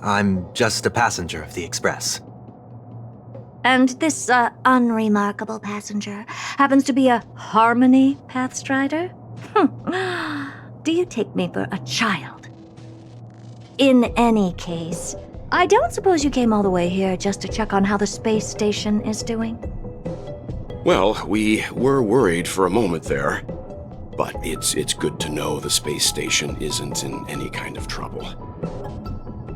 I'm just a passenger of the Express. And this, unremarkable passenger happens to be a Harmony Pathstrider? Do you take me for a child? In any case, I don't suppose you came all the way here just to check on how the space station is doing? Well, we were worried for a moment there, but it's good to know the space station isn't in any kind of trouble.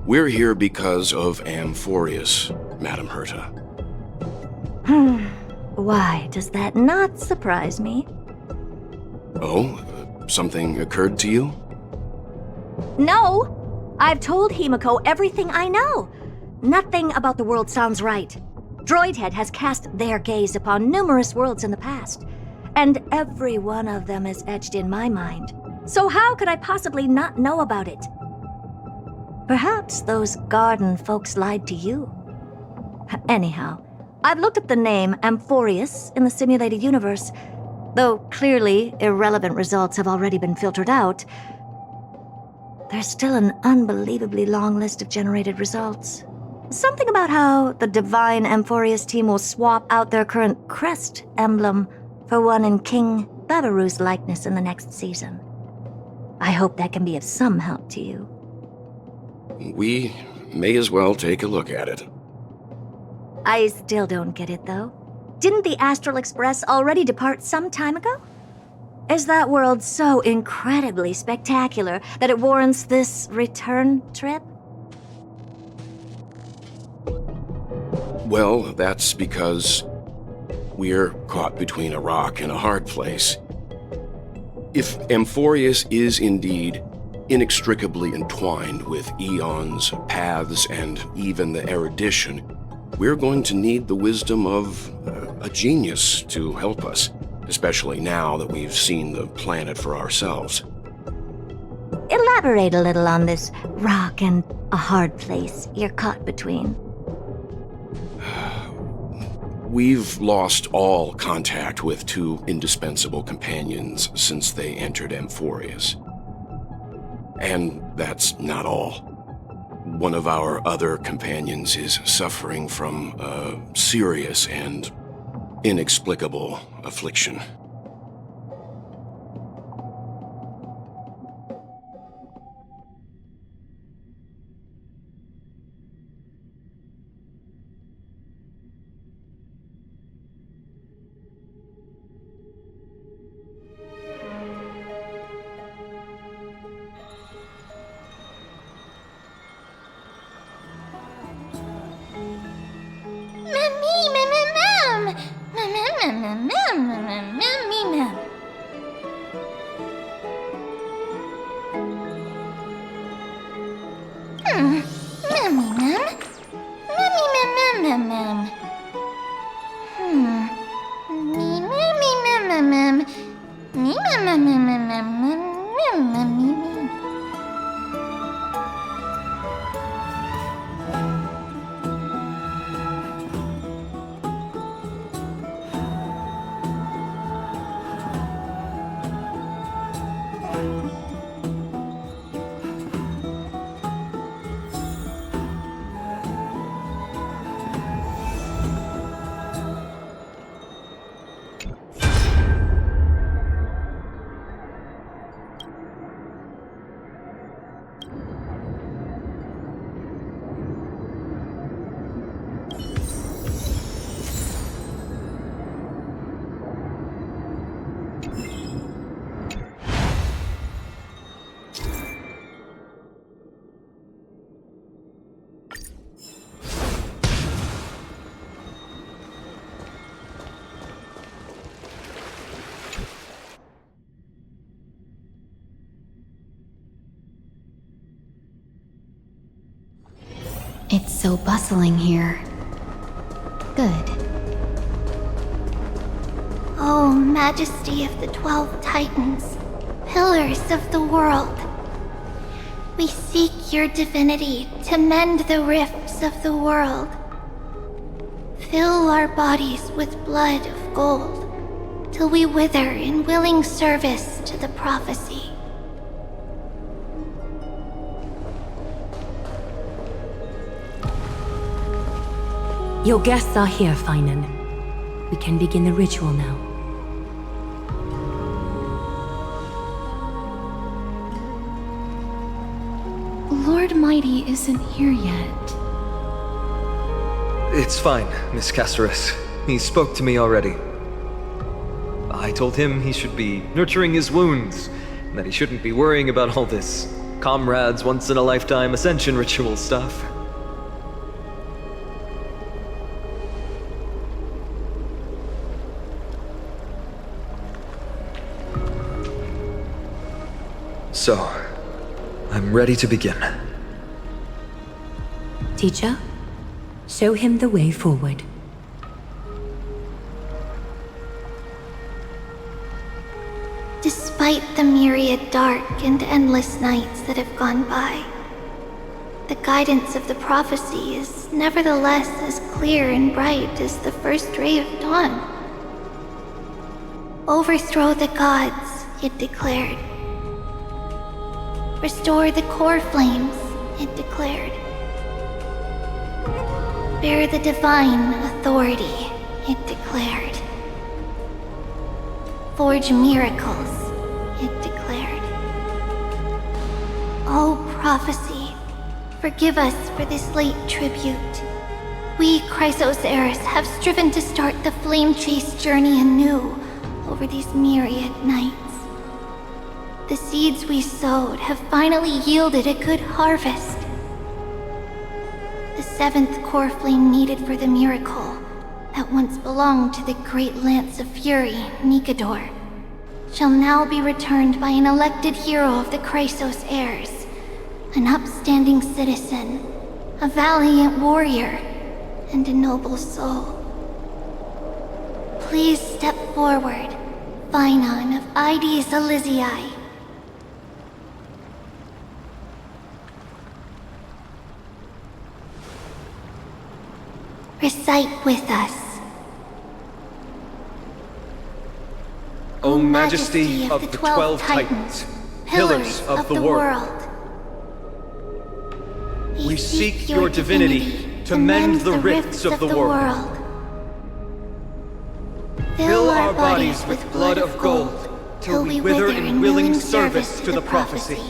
We're here because of Amphoreus, Madame Herta. Why does that not surprise me? Oh, something occurred to you? No! I've told Himiko everything I know. Nothing about the world sounds right. Droidhead has cast their gaze upon numerous worlds in the past, and every one of them is etched in my mind. So how could I possibly not know about it? Perhaps those garden folks lied to you. Anyhow, I've looked up the name Amphoreus in the simulated universe, Though clearly irrelevant results have already been filtered out, there's still an unbelievably long list of generated results. Something about how the divine Amphoreus team will swap out their current crest emblem for one in King Babaru's likeness in the next season. I hope that can be of some help to you. We may as well take a look at it. I still don't get it, though. Didn't the Astral Express already depart some time ago? Is that world so incredibly spectacular that it warrants this return trip? Well, that's because we're caught between a rock and a hard place. If Amphoreus is indeed inextricably entwined with eons, paths, and even the erudition, we're going to need the wisdom of a genius to help us, especially now that we've seen the planet for ourselves. Elaborate a little on this rock and a hard place you're caught between. We've lost all contact with two indispensable companions since they entered Amphoreus. And that's not all. One of our other companions is suffering from a serious and inexplicable affliction. It's so bustling here. Good. Oh, Majesty of the 12 Titans, pillars of the world. We seek your divinity to mend the rifts of the world. Fill our bodies with blood of gold, till we wither in willing service to the prophecy. Your guests are here, Finan. We can begin the ritual now. Lord Mighty isn't here yet. It's fine, Miss Caceres. He spoke to me already. I told him he should be nurturing his wounds, and that he shouldn't be worrying about all this comrades once-in-a-lifetime ascension ritual stuff. So, I'm ready to begin. Teacher, show him the way forward. Despite the myriad dark and endless nights that have gone by, the guidance of the prophecy is nevertheless as clear and bright as the first ray of dawn. Overthrow the gods, it declared. Restore the core flames, it declared. Bear the divine authority, it declared. Forge miracles, it declared. Oh, prophecy, forgive us for this late tribute. We, Chrysos heirs, have striven to start the flame chase journey anew over these myriad nights. The seeds we sowed have finally yielded a good harvest. The seventh core flame needed for the miracle that once belonged to the great Lance of Fury, Nikador, shall now be returned by an elected hero of the Chrysos heirs, an upstanding citizen, a valiant warrior, and a noble soul. Please step forward, Phainon of Ides Elysiae. Recite with us. O Majesty of the 12 Titans, pillars of the world, we seek your divinity to mend the rifts of the world. Fill our bodies with blood of gold, till we wither in willing service to the prophecy.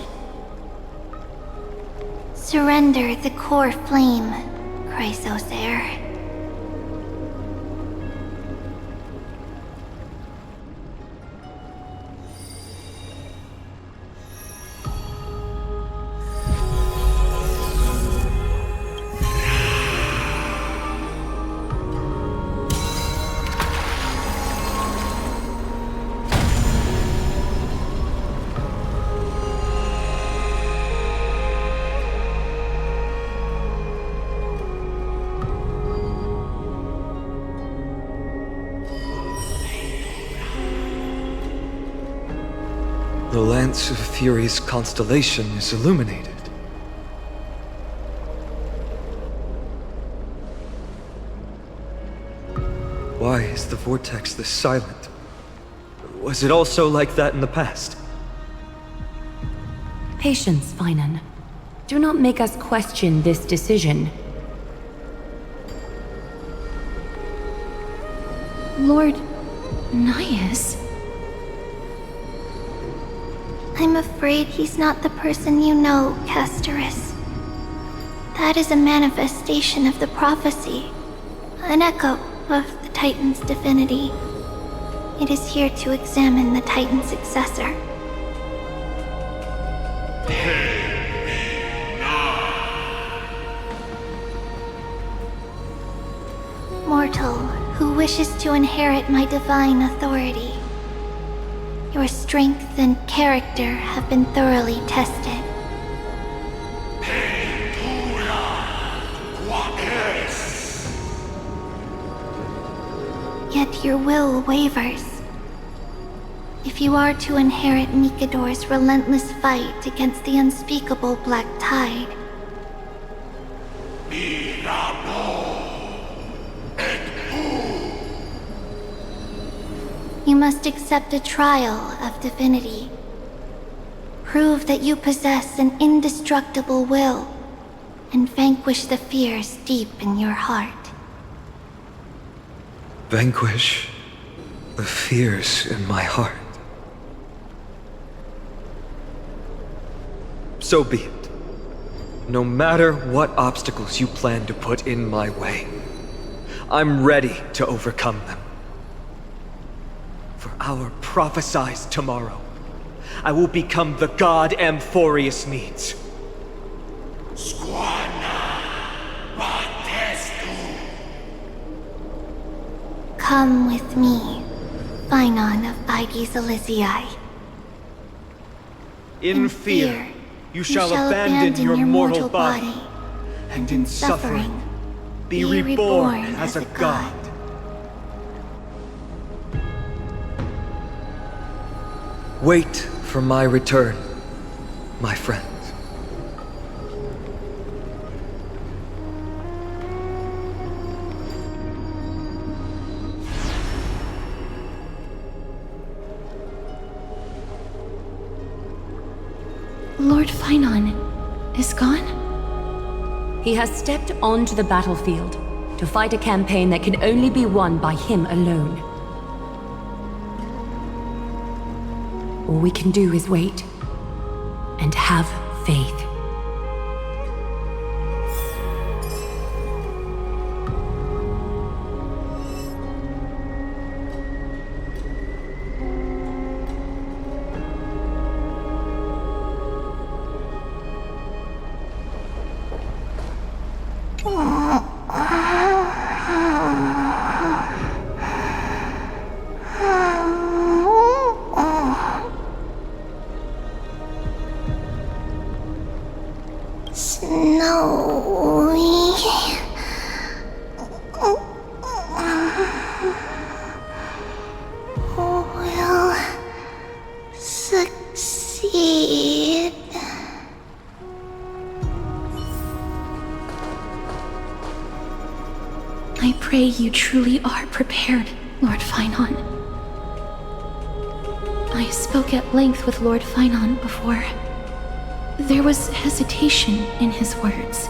Surrender the core flame, Chrysos heir. The Lance of Fury's constellation is illuminated. Why is the vortex this silent? Was it also like that in the past? Patience, Phainon. Do not make us question this decision. Lord Naius? I'm afraid he's not the person you know, Castorus. That is a manifestation of the prophecy, an echo of the Titan's divinity. It is here to examine the Titan's successor. Mortal who wishes to inherit my divine authority. Your strength and character have been thoroughly tested. Yet your will wavers. If you are to inherit Nikador's relentless fight against the unspeakable Black Tide, you must accept a trial of divinity. Prove that you possess an indestructible will, and vanquish the fears deep in your heart. Vanquish the fears in my heart. So be it. No matter what obstacles you plan to put in my way, I'm ready to overcome them. For our prophesied tomorrow, I will become the god Amphoreus needs. Come with me, Phainon of Ides Elysiae. In fear, you shall abandon your mortal body, and in suffering, be reborn as a god. Wait for my return, my friends. Lord Finon is gone? He has stepped onto the battlefield to fight a campaign that can only be won by him alone. All we can do is wait and have faith. I pray you truly are prepared, Lord Finon. I spoke at length with Lord Finon before. There was hesitation in his words.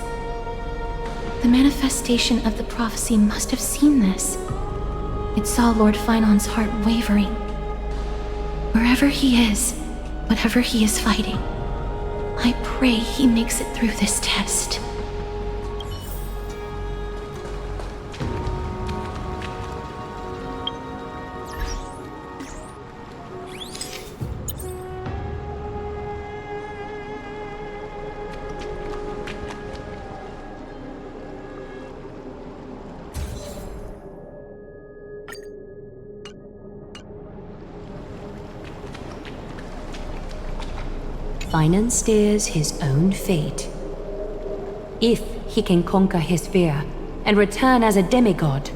The manifestation of the prophecy must have seen this. It saw Lord Finon's heart wavering. Wherever he is, whatever he is fighting, I pray he makes it through this test. Finon steers his own fate. If he can conquer his fear and return as a demigod,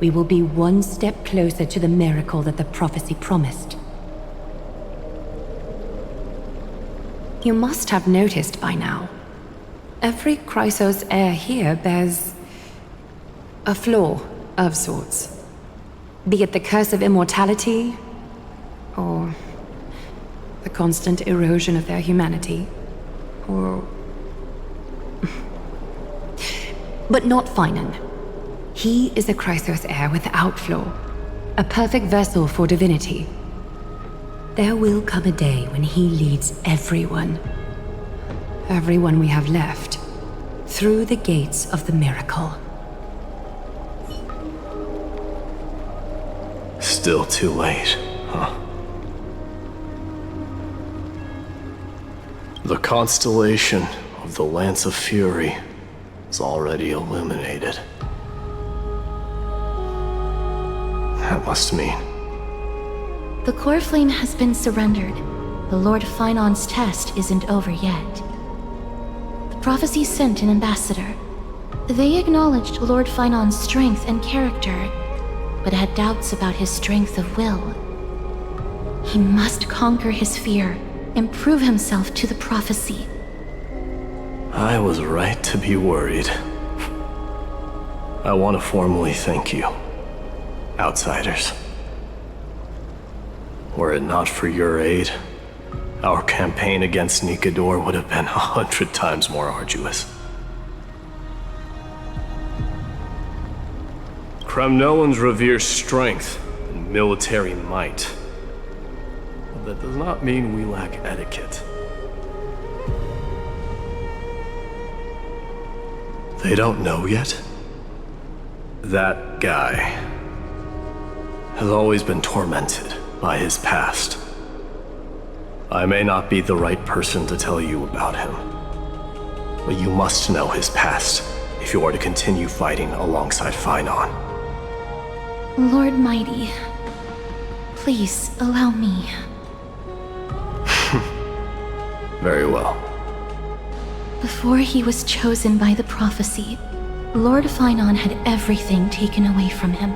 we will be one step closer to the miracle that the prophecy promised. You must have noticed by now, every Chrysos heir here bears a flaw of sorts. Be it the curse of immortality, or the constant erosion of their humanity, or... But not Finon. He is a Chrysos heir without flaw, a perfect vessel for divinity. There will come a day when he leads everyone we have left, through the gates of the miracle. Still too late, huh? The constellation of the Lance of Fury is already illuminated. That must mean... The core flame has been surrendered. The Lord Finon's test isn't over yet. The prophecy sent an ambassador. They acknowledged Lord Finon's strength and character, but had doubts about his strength of will. He must conquer his fear and prove himself to the prophecy. I was right to be worried. I want to formally thank you, outsiders. Were it not for your aid, our campaign against Nikador would have been 100 times more arduous. Kremnoans revere strength and military might. But that does not mean we lack etiquette. They don't know yet? That guy has always been tormented by his past. I may not be the right person to tell you about him, but you must know his past if you are to continue fighting alongside Finon. Lord Mighty, please allow me. Very well. Before he was chosen by the prophecy, Lord Finon had everything taken away from him.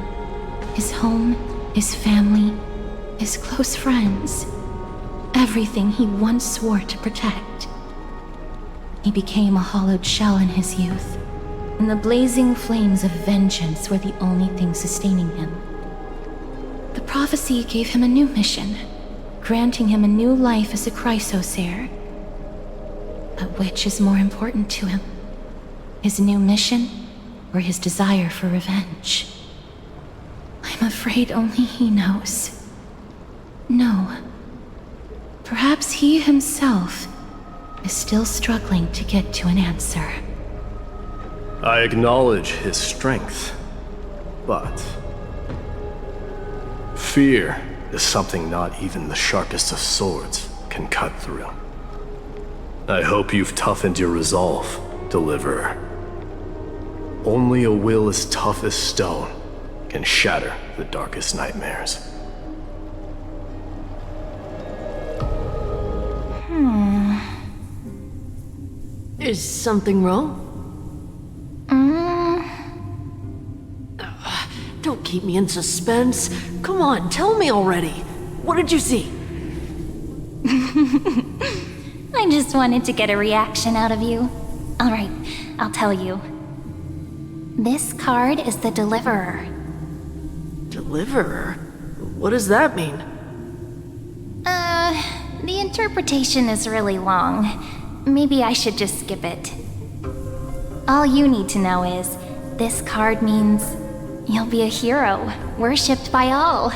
His home, his family, his close friends. Everything he once swore to protect. He became a hollowed shell in his youth, and the blazing flames of vengeance were the only thing sustaining him. The prophecy gave him a new mission, granting him a new life as a Chrysos heir. But which is more important to him? His new mission, or his desire for revenge? I'm afraid only he knows. No. Perhaps he himself is still struggling to get to an answer. I acknowledge his strength, but fear is something not even the sharpest of swords can cut through. I hope you've toughened your resolve, Deliverer. Only a will as tough as stone can shatter the darkest nightmares. Is something wrong? Don't keep me in suspense. Come on, tell me already. What did you see? I just wanted to get a reaction out of you. Alright, I'll tell you. This card is the Deliverer. Deliverer? What does that mean? The interpretation is really long. Maybe I should just skip it. All you need to know is, this card means you'll be a hero, worshipped by all.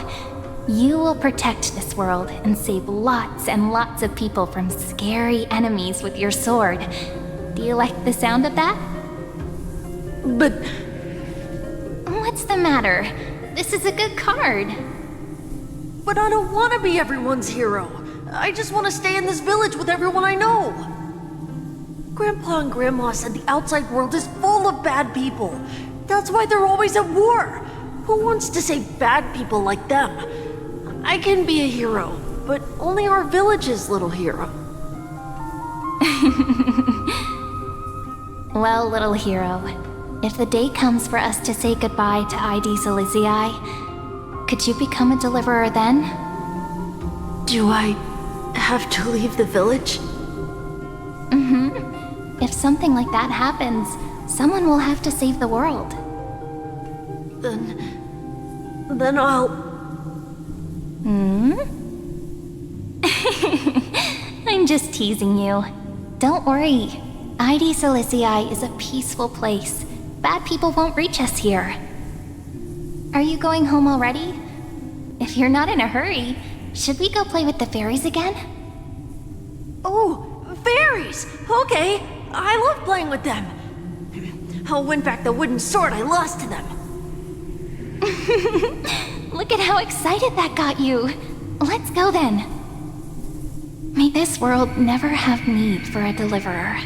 You will protect this world and save lots and lots of people from scary enemies with your sword. Do you like the sound of that? But... What's the matter? This is a good card. But I don't want to be everyone's hero. I just want to stay in this village with everyone I know. Grandpa and Grandma said the outside world is full of bad people. That's why they're always at war. Who wants to save bad people like them? I can be a hero, but only our village's little hero. Well, little hero, if the day comes for us to say goodbye to ID Silicii, could you become a deliverer then? Do I have to leave the village? If something like that happens, someone will have to save the world. Then I'll... I'm just teasing you. Don't worry. ID Silicii is a peaceful place. Bad people won't reach us here. Are you going home already? If you're not in a hurry, should we go play with the fairies again? Oh, fairies! Okay, I love playing with them. I'll win back the wooden sword I lost to them. Look at how excited that got you. Let's go then. May this world never have need for a deliverer.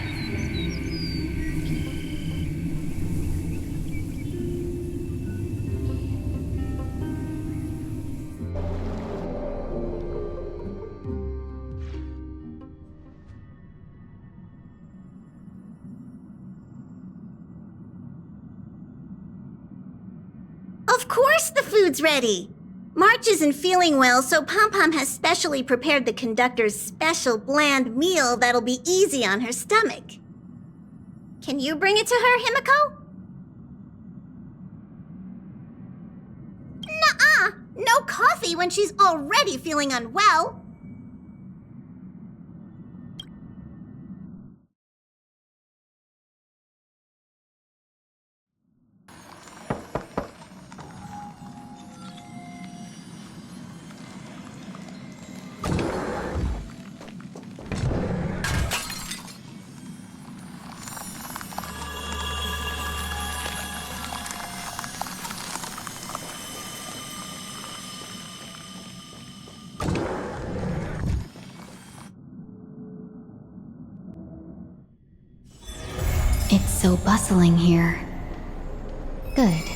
Of course the food's ready! March isn't feeling well, so Pom Pom has specially prepared the conductor's special bland meal that'll be easy on her stomach. Can you bring it to her, Himiko? Nuh-uh! No coffee when she's already feeling unwell! It's so bustling here. Good.